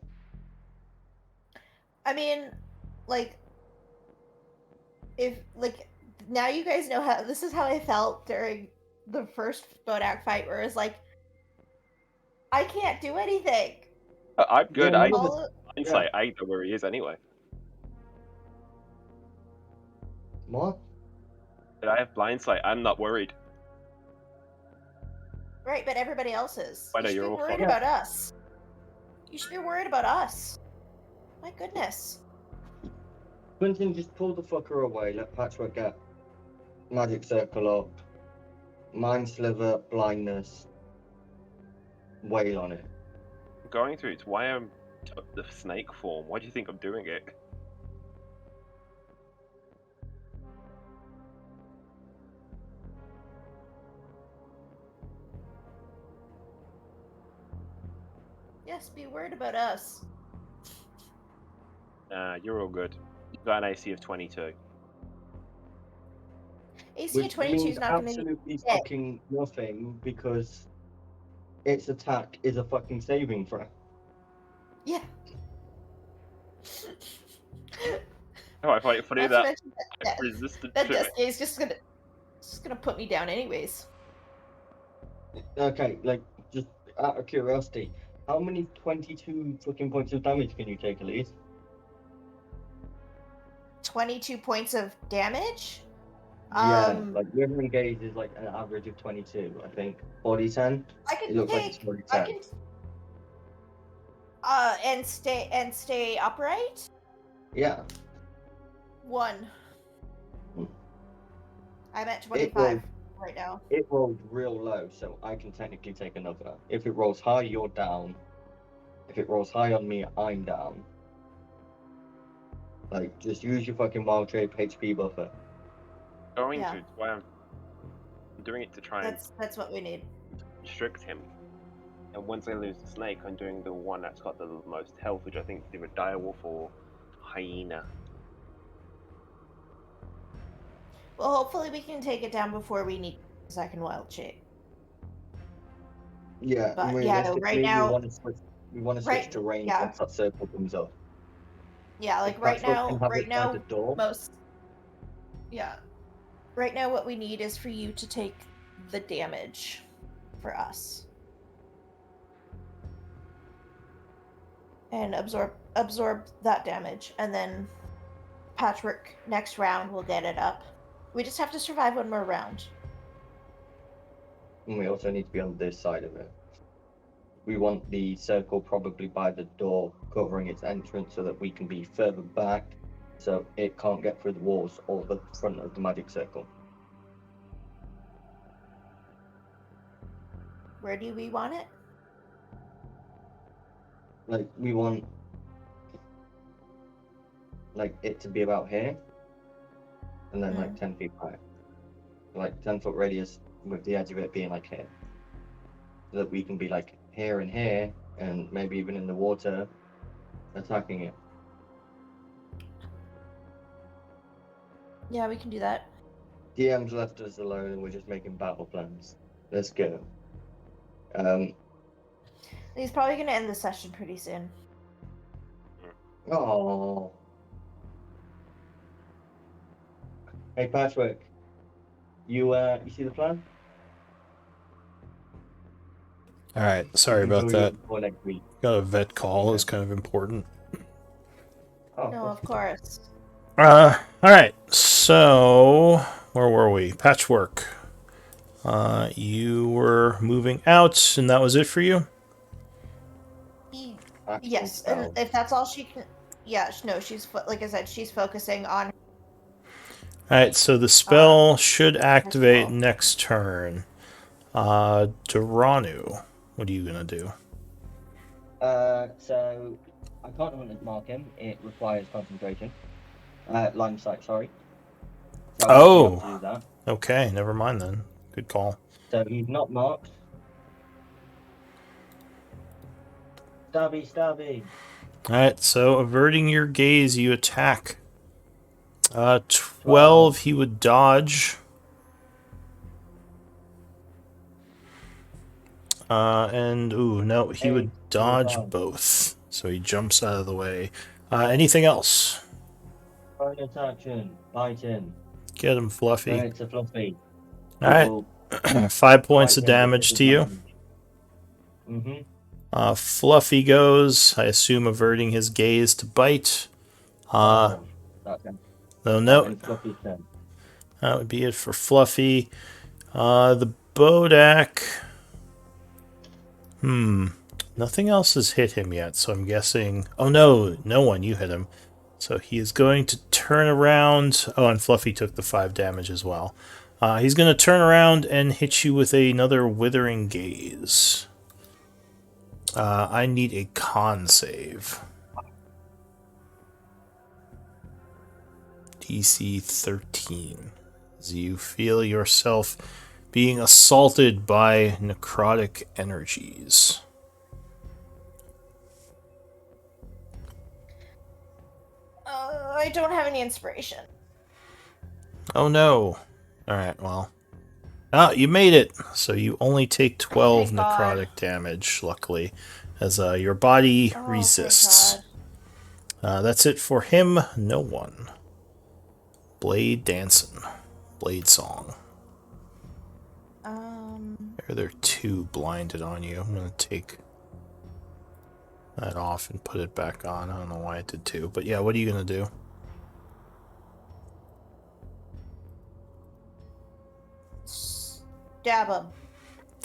I mean, like, if, like, now you guys know how, this is how I felt during the first Bodak fight, where it's like, I can't do anything. I'm good. Yeah, I no, hindsight. I know where he is anyway. What? But I have blind sight. I'm not worried. Right, but everybody else is. I know, You should you're be all worried fine. about us. You should be worried about us. My goodness. Quentin, just pull the fucker away. Let Patchwork get magic circle up. Mind Sliver, blindness. Wail on it. I'm going through. It's why I'm the snake form. Why do you think I'm doing it? Yes, be worried about us. You're all good. You've got an AC of 22. AC Which 22 is means not going to be absolutely dead. fucking nothing because its attack is a fucking saving throw. Yeah. Oh, I find it funny Not to that mention that resistant that to it. Destiny is just gonna put me down anyways. Okay, like, just out of curiosity, how many 22 fucking points of damage can you take, Elise? 22 points of damage. Yeah, like, Withering Gaze is like an average of 22, I think. 40-10? I It can looks like it's take. 40-10. I can. And stay upright. Yeah. 1. Hmm. I'm at It 25 right now. It rolled real low, so I can technically take another. If it rolls high, you're down. If it rolls high on me, I'm down. Like, just use your fucking wild shape HP buffer. Going Yeah. to. It's why I'm doing it to try and That's what we need. restrict him. And once I lose the snake, I'm doing the one that's got the most health, which I think is either direwolf or hyena. Well, hopefully we can take it down before we need second wild shape. Yeah, But, yeah, no, realistically, right now- we want to switch right- to range yeah. once that circle comes up. Yeah, like If right Patchwork can now, have right it by now, the door. yeah. Right now, what we need is for you to take the damage for us. And absorb that damage, and then Patchwork next round will get it up. We just have to survive one more round. And we also need to be on this side of it. We want the circle probably by the door, covering its entrance so that we can be further back, so it can't get through the walls or the front of the magic circle. Where do we want it? Like, we want like it to be about here, and then like 10 feet back, like 10-foot radius with the edge of it being like here, so that we can be like here and here, and maybe even in the water, attacking it. Yeah, we can do that. DM's left us alone, and we're just making battle plans. Let's go. He's probably gonna end the session pretty soon. Oh. Hey, Patchwork. You see the plan? All right, sorry about that. For next week. Got a vet call. It's kind of important. Oh, No, of course. All right. So where were we? Patchwork. You were moving out, and that was it for you. action Yes, spell. and if that's all she can. Yeah, no, like I said, she's focusing on. All right. So the spell should activate well. next turn. Duranu, what are you gonna do? So I can't hunt and mark him. It requires concentration. Line of sight, sorry. So I won't be able to do that. Okay, never mind then. Good call. So he's not marked. Stabby. All right. So averting your gaze, you attack. 12. He would dodge. No, he would dodge both. So he jumps out of the way. Anything else? Bonus action. Bite in. Get him, Fluffy. It's a Fluffy. All right. 5 points of damage to you. Mm-hmm. Fluffy goes, I assume, averting his gaze to bite. No, Fluffy's turn. that would be it for Fluffy. The Bodak. Nothing else has hit him yet, so I'm guessing... Oh, no, no one, you hit him. So he is going to turn around... Oh, and Fluffy took the 5 damage as well. He's going to turn around and hit you with another Withering Gaze. I need a con save. DC 13. As you feel yourself being assaulted by necrotic energies. I don't have any inspiration. Oh no. Alright, well. Oh, you made it! So you only take 12 Thank God. necrotic damage, luckily, as your body Oh, thank resists. God. That's it for him. No one. Blade Dancing. Blade Song. There are 2 blinded on you. I'm going to take that off and put it back on. I don't know why I did 2. But yeah, what are you going to do? Stab him.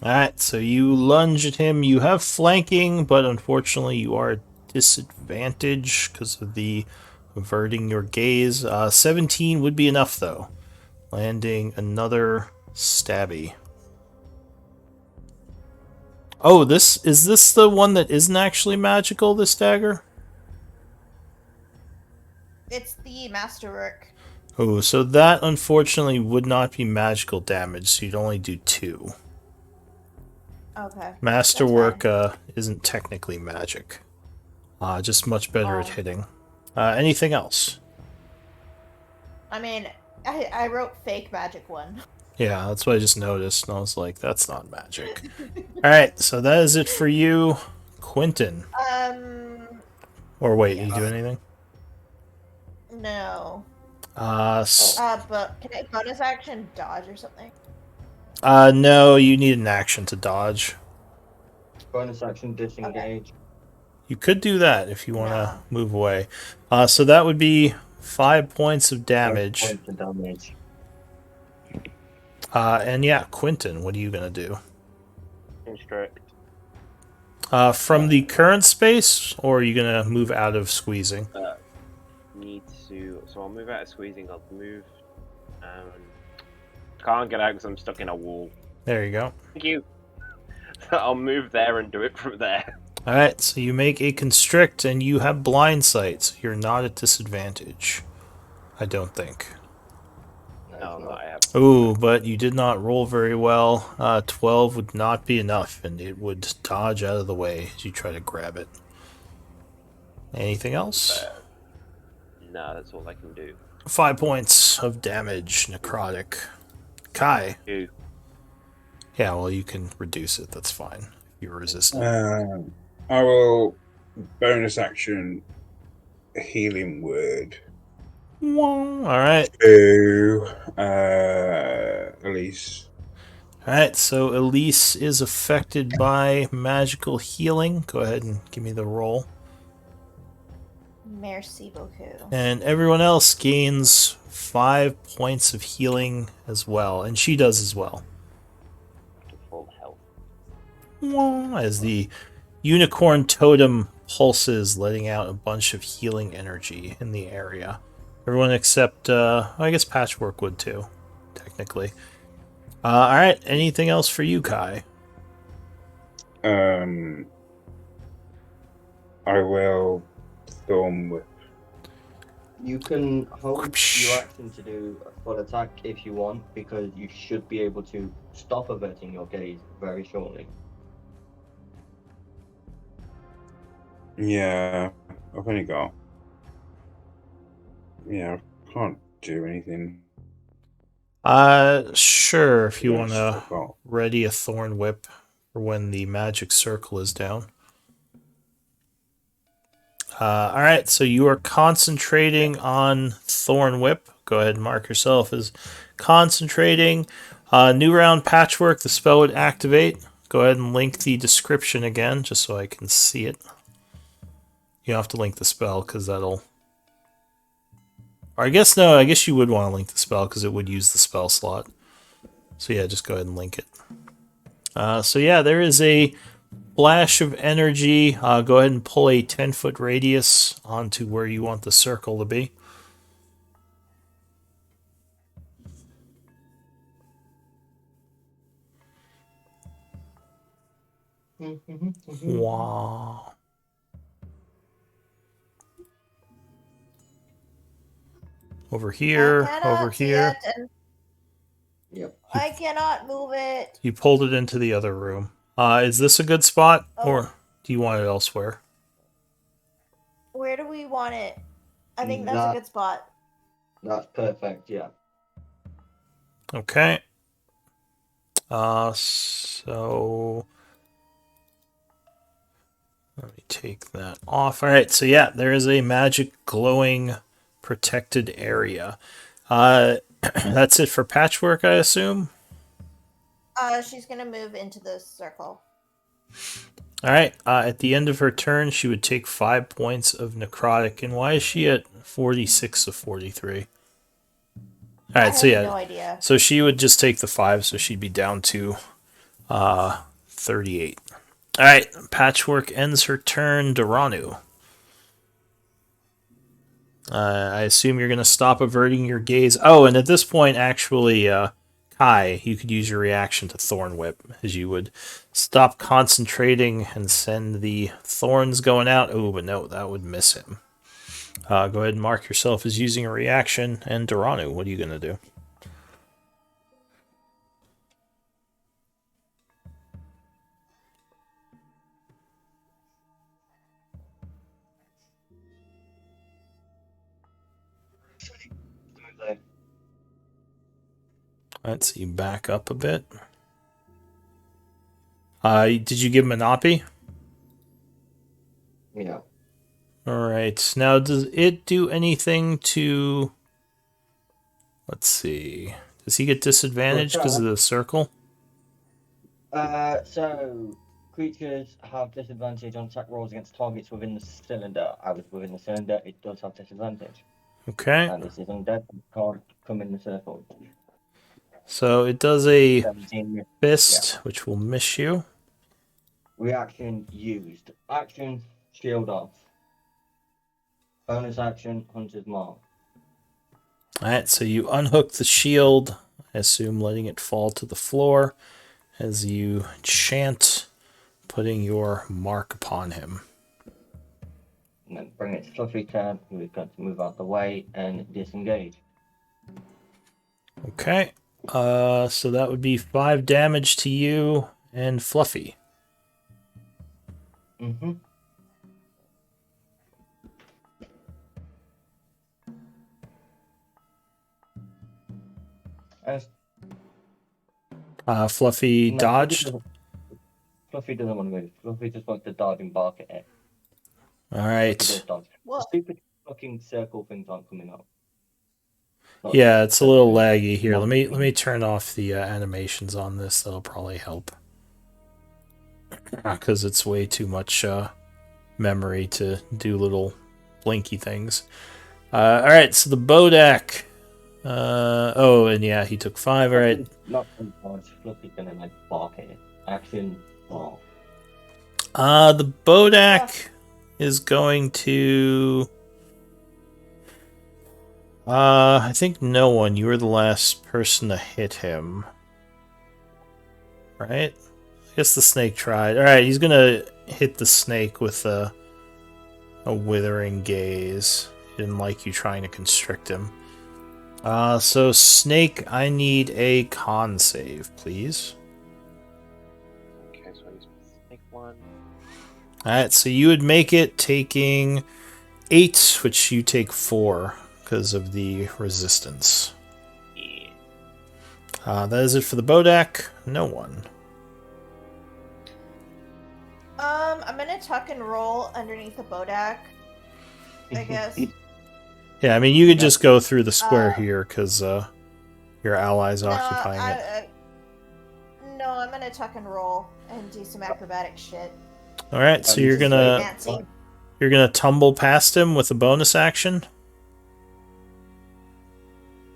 Alright, so you lunge at him. You have flanking, but unfortunately you are at disadvantage because of the averting your gaze. 17 would be enough, though. Landing another stabby. Oh, is this the one that isn't actually magical, this dagger? It's the masterwork. Oh, so that unfortunately would not be magical damage, so you'd only do 2. Okay. Masterwork isn't technically magic. Just much better at hitting. Anything else? I mean, I wrote fake magic one. Yeah, that's what I just noticed, and I was like, that's not magic. Alright, so that is it for you, Quentin. Or wait, yes. you do anything? No. But can I bonus action dodge or something? No, you need an action to dodge. Bonus action disengage. You could do that if you want to move away. So that would be 5 points of damage. 5 points of damage. And yeah, Quentin, what are you going to do? Constrict. From the current space, or are you going to move out of squeezing? Need to. So I'll move out of squeezing. I'll move. Can't get out because I'm stuck in a wall. There you go. Thank you. I'll move there and do it from there. Alright, so you make a constrict and you have blind sight, so you're not at disadvantage. I don't think. No, I have. Ooh, but you did not roll very well. 12 would not be enough, and it would dodge out of the way as you try to grab it. Anything else? No, that's all I can do. 5 points of damage, necrotic. Kai. 2. Yeah, well, you can reduce it. That's fine. If you're resistant. I will bonus action healing word Alright. to Elise. Alright, so Elise is affected by magical healing. Go ahead and give me the roll. Merci beaucoup. And everyone else gains 5 points of healing as well. And she does as well. Full health. As the unicorn totem pulses, letting out a bunch of healing energy in the area. Everyone except, I guess Patchwork would too, technically. Alright, anything else for you, Kai? I will Thorn Whip. You can hold your action to do a full attack if you want, because you should be able to stop averting your gaze very shortly. Yeah, I've only got. Yeah, I can't do anything. Sure, if you Yes, want to I've got- ready a Thorn Whip for when the magic circle is down. Alright, so you are concentrating on Thorn Whip. Go ahead and mark yourself as concentrating. New round Patchwork, the spell would activate. Go ahead and link the description again, just so I can see it. You don't have to link the spell, because that'll... Or I guess you would want to link the spell, because it would use the spell slot. So yeah, just go ahead and link it. So yeah, there is a flash of energy. Go ahead and pull a 10-foot radius onto where you want the circle to be. Wow. Over here, over here. Yep. I cannot move it. You pulled it into the other room. Is this a good spot, Oh. or do you want it elsewhere? Where do we want it? I think that's a good spot. That's perfect, yeah. Okay. So let me take that off. All right, so yeah, there is a magic glowing protected area. That's it for Patchwork, I assume. She's gonna move into the circle. All right. At the end of her turn, she would take 5 points of necrotic. And why is she at 46 of 43? All right, so I yeah, have no idea. so she would just take the 5, so she'd be down to 38. All right, Patchwork ends her turn. Duranu. I assume you're going to stop averting your gaze. Oh, and at this point, actually, Kai, you could use your reaction to Thorn Whip, as you would stop concentrating and send the thorns going out. Oh, but no, that would miss him. Go ahead and mark yourself as using a reaction. And Duranu, what are you going to do? Let's see, back up a bit. Did you give him an Oppie? Yeah. Alright, now does it do anything to... Let's see. Does he get disadvantage because of the circle? So creatures have disadvantage on attack rolls against targets within the cylinder. I was within the cylinder, it does have disadvantage. Okay. And this is undead, can't come in the circle. So it does a 17 fist, which will miss you. reaction used. Action, shield off. Bonus action, Hunter's Mark. Alright, so you unhook the shield, I assume letting it fall to the floor, as you chant, putting your mark upon him. And then bring it to Fluffy turn, who is going to move out the way and disengage. Okay. So that would be 5 damage to you and Fluffy. Mm-hmm. Fluffy dodged. Fluffy doesn't want to move. Fluffy just wants to dodge and bark at it. Alright. Well, Stupid fucking circle things aren't coming up. Not Yeah, it's a little laggy here. Not- Let me turn off the animations on this. That'll probably help. Because it's way too much memory to do little blinky things. Alright, so the Bodak. Oh, and yeah, he took 5. Alright. Not from dodge. Fluffy's gonna like bark at it. Action, ball. The Bodak is going to... I think no one. You were the last person to hit him. Right? I guess the snake tried. Alright, he's gonna hit the snake with a withering gaze. He didn't like you trying to constrict him. So snake, I need a con save, please. Okay, so I use snake one. Alright, so you would make it taking 8, which you take 4 because of the resistance. Yeah. That is it for the Bodak. No one. I'm gonna tuck and roll underneath the Bodak, I guess. Yeah, I mean, you could just go through the square Uh, here because your ally's occupying it. No, I'm gonna tuck and roll and do some acrobatic shit. Alright, so you're Very gonna fancy. tumble past him with a bonus action.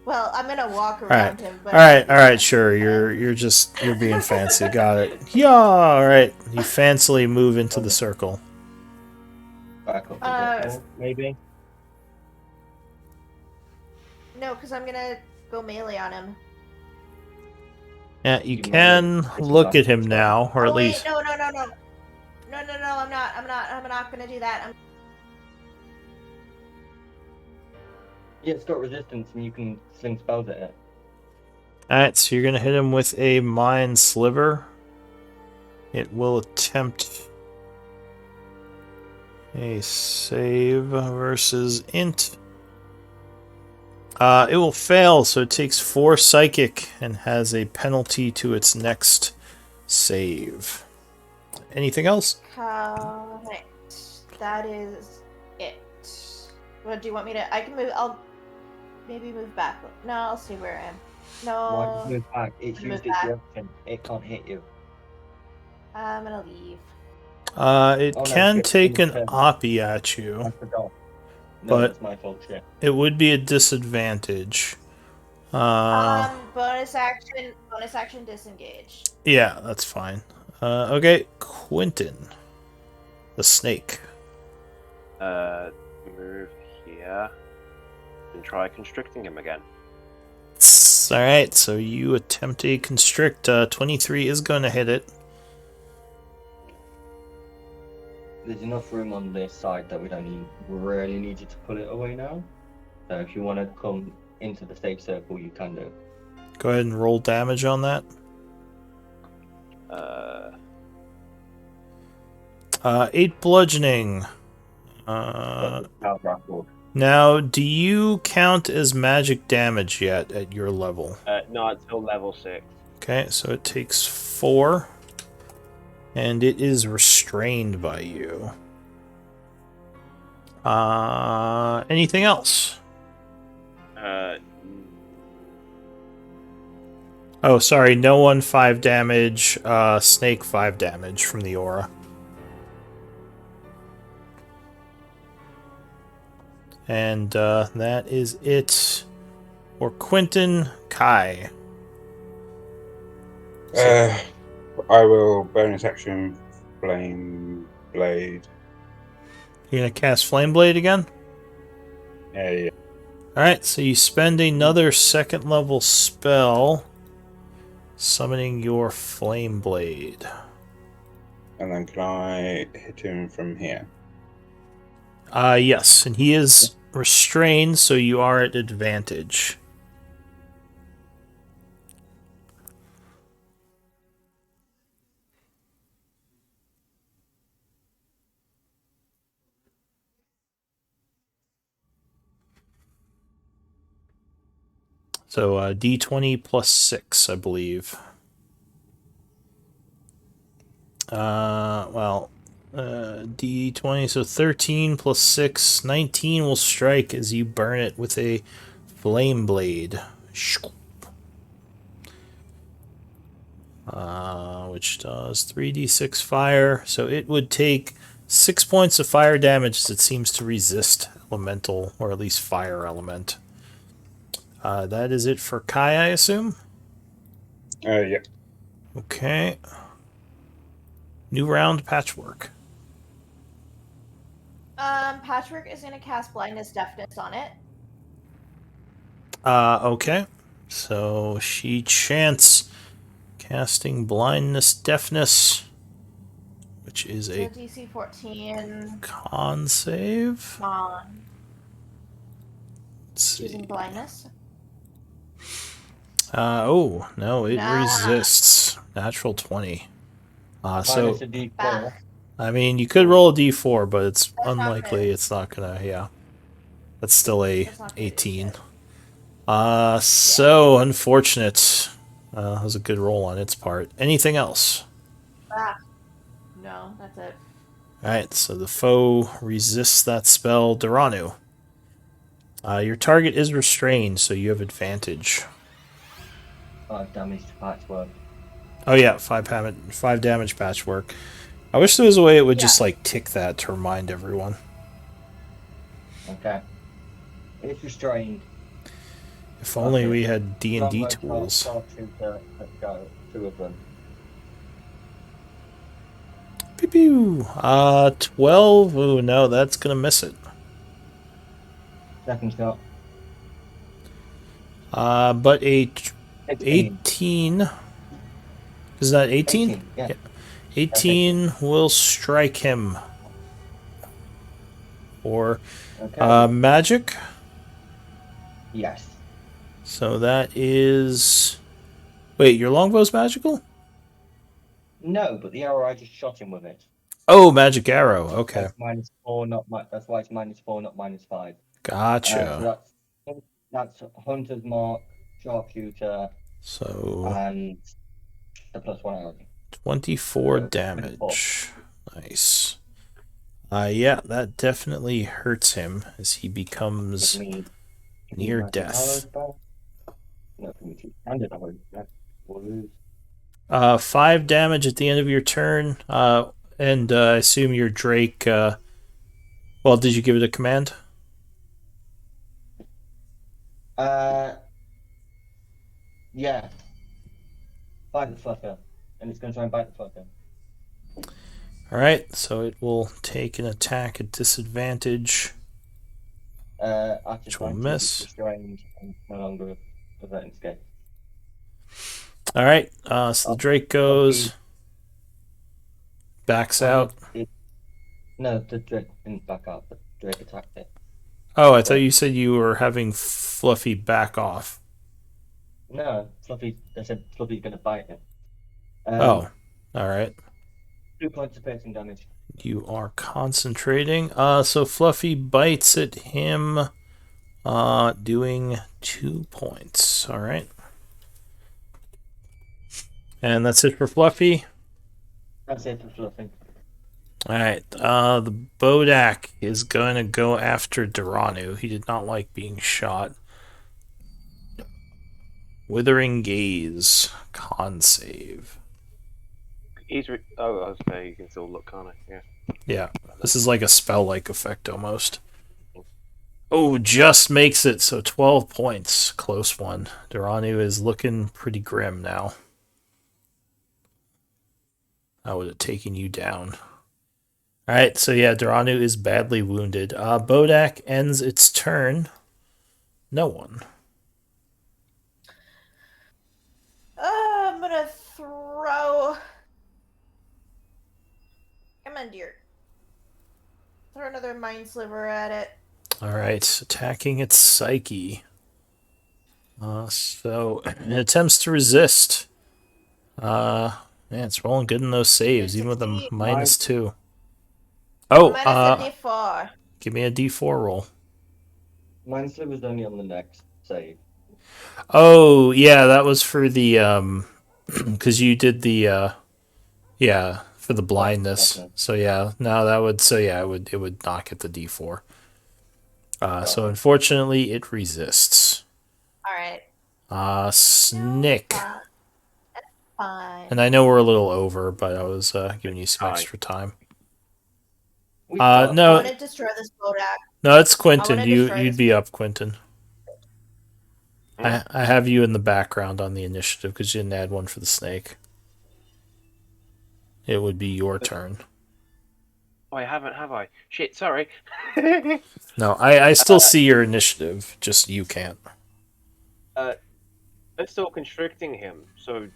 Well, I'm gonna walk around him. But Alright, sure. You're being fancy. Got it. Yeah, alright. You fancily move into the circle. Back up a bit more, maybe. No, because I'm gonna go melee on him. Yeah, you can look at him now, or at Oh, wait, least no, I'm not gonna do that. Yeah, it's got resistance and you can sling spells at it. Alright, so you're gonna hit him with a Mind Sliver. It will attempt a save versus int. It will fail, so it takes 4 psychic and has a penalty to its next save. Anything else? Right. That is it. What do you want me to? I can move. I'll maybe move back. No, I'll stay where I am. Why No, move back? It's Move used its back. reaction. It can't hit you. I'm gonna leave. It Oh, no, can it's take an turn. oppie at I you. forgot. No, But- that's my fault. Shit. It would be a disadvantage. Bonus action, disengage. Yeah, that's fine. Okay, Quentin. The snake. Move here and try constricting him again. Alright, so you attempt a constrict. 23 is going to hit it. There's enough room on this side that we don't really need you to pull it away now. So if you want to come into the safe circle, you can do. Go ahead and roll damage on that. 8 bludgeoning. Now, do you count as magic damage yet at your level? Not until level 6. Okay, so it takes 4. And it is restrained by you. Anything else? Oh, sorry, no one 5 damage, snake 5 damage from the aura. And that is it for Quentin. Kai. I will bonus action flame blade. You're gonna cast Flame Blade again? Yeah. Alright, so you spend another 2nd level spell summoning your Flame Blade. And then can I hit him from here? Yes, and he is restrained, so you are at advantage. So d20 plus 6, I believe. D20, so 13 plus 6, 19 will strike as you burn it with a flame blade. Which does 3d6 fire, so it would take 6 points of fire damage as it seems to resist elemental, or at least fire element. That is it for Kai, I assume? Yeah. Okay. New round, Patchwork. Patchwork is gonna cast blindness deafness on it. Okay. So she chants casting blindness deafness, which is So a DC 14. con save. On Let's see. choosing blindness. Oh, no, it Nah. resists. Natural 20. So, Minus a D4. Ah. I mean, you could roll a d4, but it's That's not unlikely good. it's not gonna, yeah. That's still a That's not good, 18. is So unfortunate. That was a good roll on its part. Anything else? No, that's it. Alright, so the foe resists that spell. Duranu. Your target is restrained, so you have advantage. 5 damage to Patchwork. Oh yeah, 5 damage Patchwork. I wish there was a way it would just Yeah. like tick that to remind everyone. Okay. It's restrained. If only Okay. we had D&D Longbow tools. Let's go. 2 of them. Pew pew. 12. Ooh, no, that's gonna miss it. Second shot. But a 16. 18. Is that 18? Yeah. Yeah. 18 will strike him. Or Okay. magic. Yes. So that is. Wait, your longbow's magical? No, but the arrow I just shot him with it. Oh, magic arrow. Okay. That's -4, not that's why it's -4, not -5. So Gotcha. that's That's Hunter's Mark, Sharpshooter, So and the +1 arrow. 24 So, 24. damage. Nice. Yeah, that definitely hurts him as he Give becomes me near magic arrows death. back. No, give me 2 standard arrows back. We'll lose. 5 damage at the end of your turn. And I assume your Drake. Well, did you give it a command? Yeah. Bite the fucker. And it's going to try and bite the fucker. Alright, so it will take an attack at disadvantage. After Which will trying to miss. restrained and no longer averting escape. Alright, so the Drake goes. Backs out. No, the Drake didn't back up. The Drake attacked it. Oh, I thought you said you were having Fluffy back off. No, they said Fluffy's going to bite him. Oh, alright. 2 points of piercing damage. You are concentrating. So Fluffy bites at him, doing 2 points. All right. And that's it for Fluffy. That's it for Fluffy. All right. The Bodak is going to go after Duranu. He did not like being shot. Withering Gaze. Con save. I was saying you can still look, can't I? Yeah. Yeah. This is like a spell-like effect almost. Oh, just makes it. So 12 points. Close one. Duranu is looking pretty grim now. I would have taken you down. Alright, so yeah, Duranu is badly wounded. Bodak ends its turn. No one. I'm gonna throw. Come on, dear. Throw another Mind Sliver at it. Alright, attacking its psyche. So it attempts to resist. Man, it's rolling good in those saves, even with a -2. Oh, -74. give me a D4 roll. Mind Sliver's only on the next save. Oh, yeah, that was for the because you did the yeah, for the blindness. Okay. So yeah, no, that would it would not get the D4. So unfortunately, it resists. All right. Snick. That's fine. And I know we're a little over, but I was giving you some Fine. extra time. We I No, want to destroy this Bodak. no, it's Quentin. wanna destroy You'd this. be up, Quentin. I have you in the background on the initiative because you didn't add one for the snake. It would be your turn. Oh, I haven't, have I? Shit, sorry. No, I still see your initiative, just you can't. I'm still constricting him, so.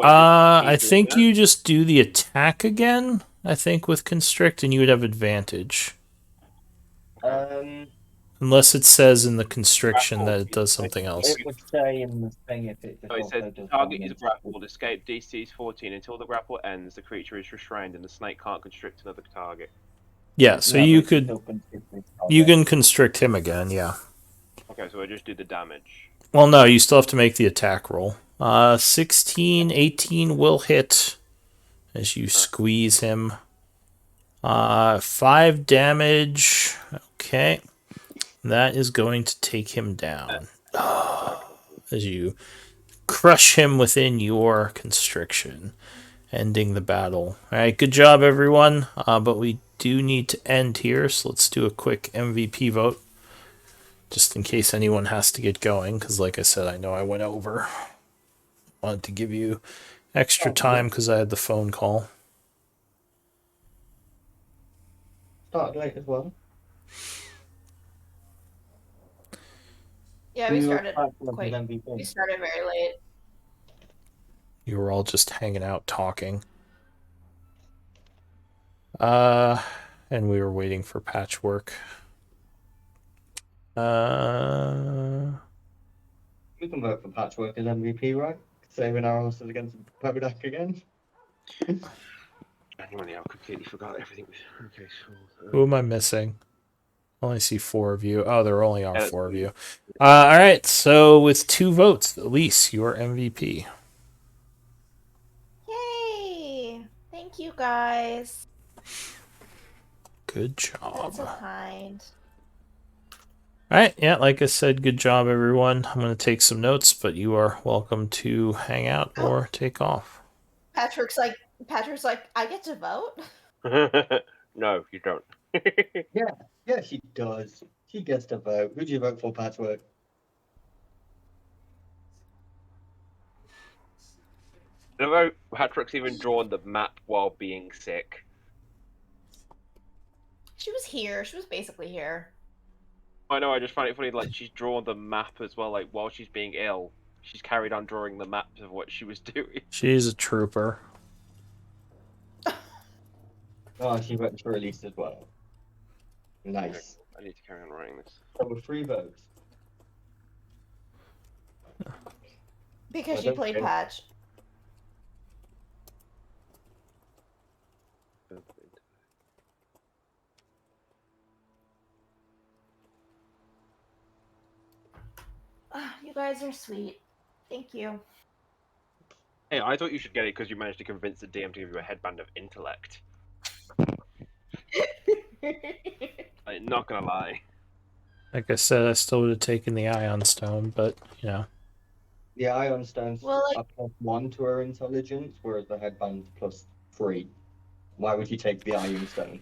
I think you just do the attack again. I think with constrict, and you would have advantage. Unless it says in the constriction that it does something else. It would say in the thing if it So it also says does target is damage. grappled, escape DC is 14. Until the grapple ends, the creature is restrained and the snake can't constrict another target. Yeah, so No, you but it's could still constricting. you can constrict him again, yeah. Okay, so I just do the damage. Well, no, you still have to make the attack roll. 16, 18 will hit as you squeeze him. 5 damage. Okay. That is going to take him down. As you crush him within your constriction, ending the battle. Alright, good job, everyone. But we do need to end here, so let's do a quick MVP vote. Just in case anyone has to get going, because like I said, I know I went over. Wanted to give you extra time because I had the phone call. Started late as well. Yeah, we started with quite. MVP. We started very late. You were all just hanging out talking. And we were waiting for Patchwork. We can vote for Patchwork as MVP, right? Saving our horses against Pogodak again. Genuinely, I completely forgot everything. Okay, so. Who am I missing? Only see 4 of you. Oh, there only are Yeah. 4 of you. All right. So with 2 votes, Elise, your MVP. Yay! Thank you guys. Good job. That's so kind. All right. Yeah, like I said, good job, everyone. I'm going to take some notes, but you are welcome to hang out or take off. Patrick's like, I get to vote. No, you don't. Yeah, she does. She gets to vote. Who do you vote for, Patchwork? Although Patrick's even drawn the map while being sick. She was here. She was basically here. I know, I just find it funny, like, she's drawn the map as well, like, while she's being ill. She's carried on drawing the maps of what she was doing. She's a trooper. Oh, she voted for Elise as well. Nice. I need to carry on writing this. So with 3 votes. Because I she don't played think- Patch. You guys are sweet. Thank you. Hey, I thought you should get it because you managed to convince the DM to give you a headband of intellect. Like, not gonna lie. Like I said, I still would have taken the Ion Stone, but, you know. The Ion Stone's Well, like- a +1 to her intelligence, whereas the headband's +3. Why would you take the Ion Stone?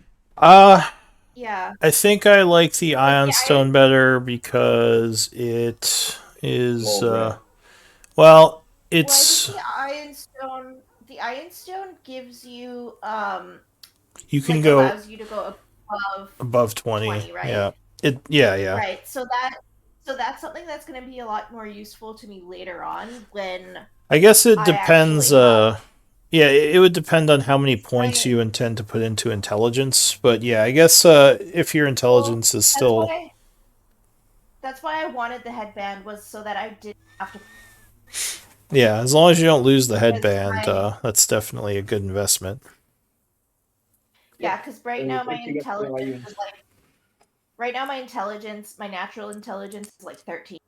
Yeah. I think I like the Ion Yeah, Stone better because it is, More rare. well, It's it's, the Iron Stone gives you you can like, go allows you to go above 20. 20, right? Yeah. Yeah. Right. So that's something that's going to be a lot more useful to me later on when I guess it I depends, actually yeah, it would depend on how many points Right. you intend to put into intelligence, but yeah, I guess if your intelligence is still that's why I wanted the headband, was so that I didn't have to. yeah, as long as you don't lose the Because headband, my- that's definitely a good investment. Yeah, because right And now if my you get the intelligence Ion- is like. Right now, my natural intelligence is like 13.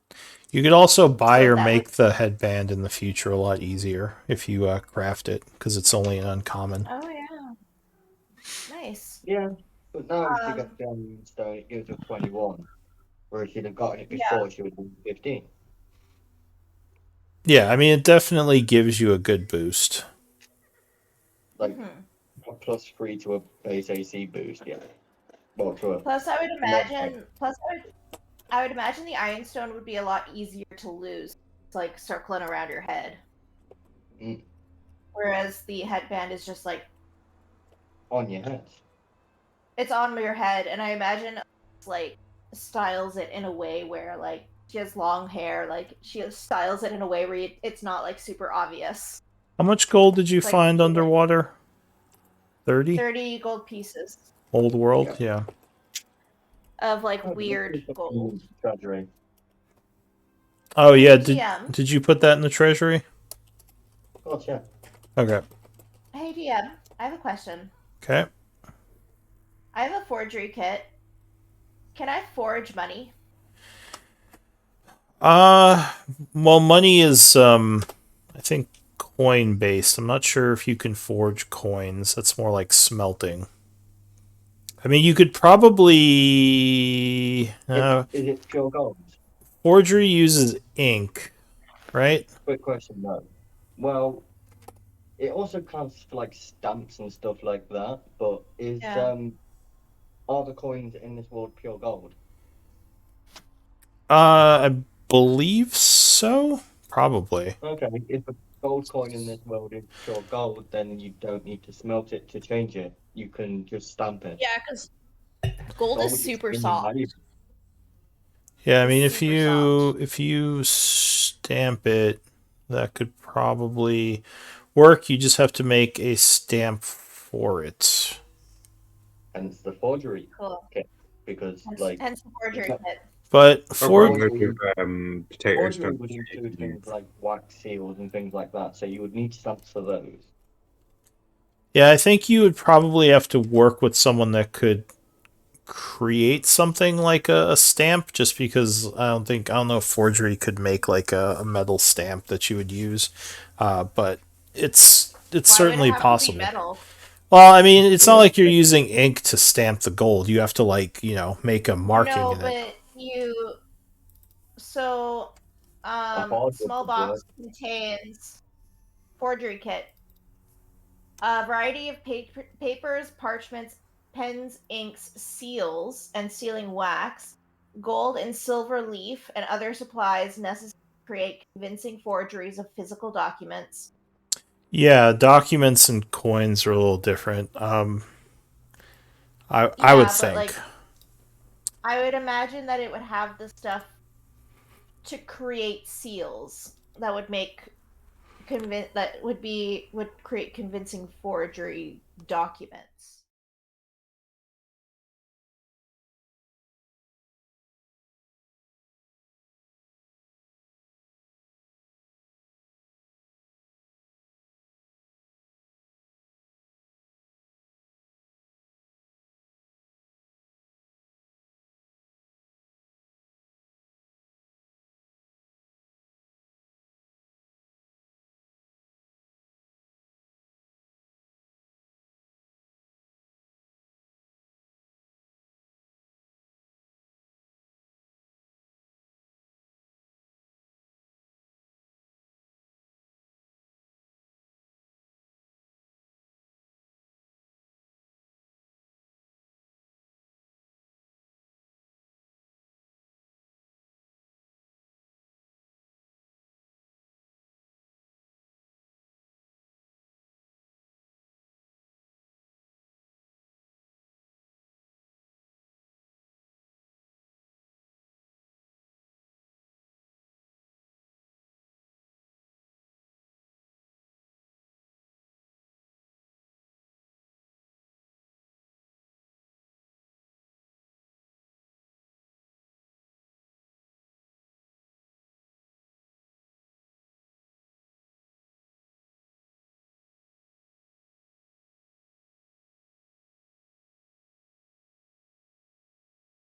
You could also buy So or that make the headband in the future a lot easier if you craft it, because it's only an uncommon. Oh yeah. Nice. Yeah, but now if she Um, gets the Ion Stone, it gives her 21. Whereas she'd have gotten it Yeah. before, she would have been 15. Yeah, I mean, it definitely gives you a good boost. Like, Mhm. a +3 to a base AC boost, yeah. Well, to a Plus, I would imagine. I would imagine the Iron Stone would be a lot easier to lose. It's like circling around your head. Mm. Whereas the headband is just like on your head. it's on your head, and I imagine it's like styles it in a way where like she has long hair, like she styles it in a way where it's not like super obvious. How much gold did you Like- find underwater? 30? 30 gold pieces Old world? Yeah. of like Oh, weird this is the gold. Treasury. Oh, yeah. DM. Did you put that in the treasury? Of course, yeah. Okay. Hey DM, I have a question. Okay. I have a forgery kit. Can I forge money? Well, money is, I think, coin based. I'm not sure if you can forge coins. That's more like smelting. I mean, you could probably. Is it pure gold? Forgery uses ink, right? Quick question, though. Well, it also counts for like stamps and stuff like that, but is Yeah. are the coins in this world pure gold? I believe so. Probably. Okay, if a gold coin in this world is pure gold, then you don't need to smelt it to change it. You can just stamp it. Yeah, because gold is super extremely soft. valuable. Yeah, I mean, It's if super you stamp it, that could probably work. You just have to make a stamp for it. Hence the forgery Cool. because Hence, like hence the forgery Yeah. kit. But Forgery- Potatoes. forgery would include things like wax seals and things like that. So you would need stamps for those. yeah, I think you would probably have to work with someone that could create something like a stamp, just because I don't know if forgery could make like a metal stamp that you would use, but it's Why would it certainly have to be possible. metal? Well, I mean, it's not like you're using ink to stamp the gold. You have to like make a marking No, in it. but you. So, hard small would box contains forgery kit. A variety of papers, parchments, pens, inks, seals, and sealing wax, gold and silver leaf, and other supplies necessary to create convincing forgeries of physical documents. Yeah, documents and coins are a little different. I Yeah, would but think. like, I would imagine that it would have the stuff to create seals that would make would create convincing forgery documents.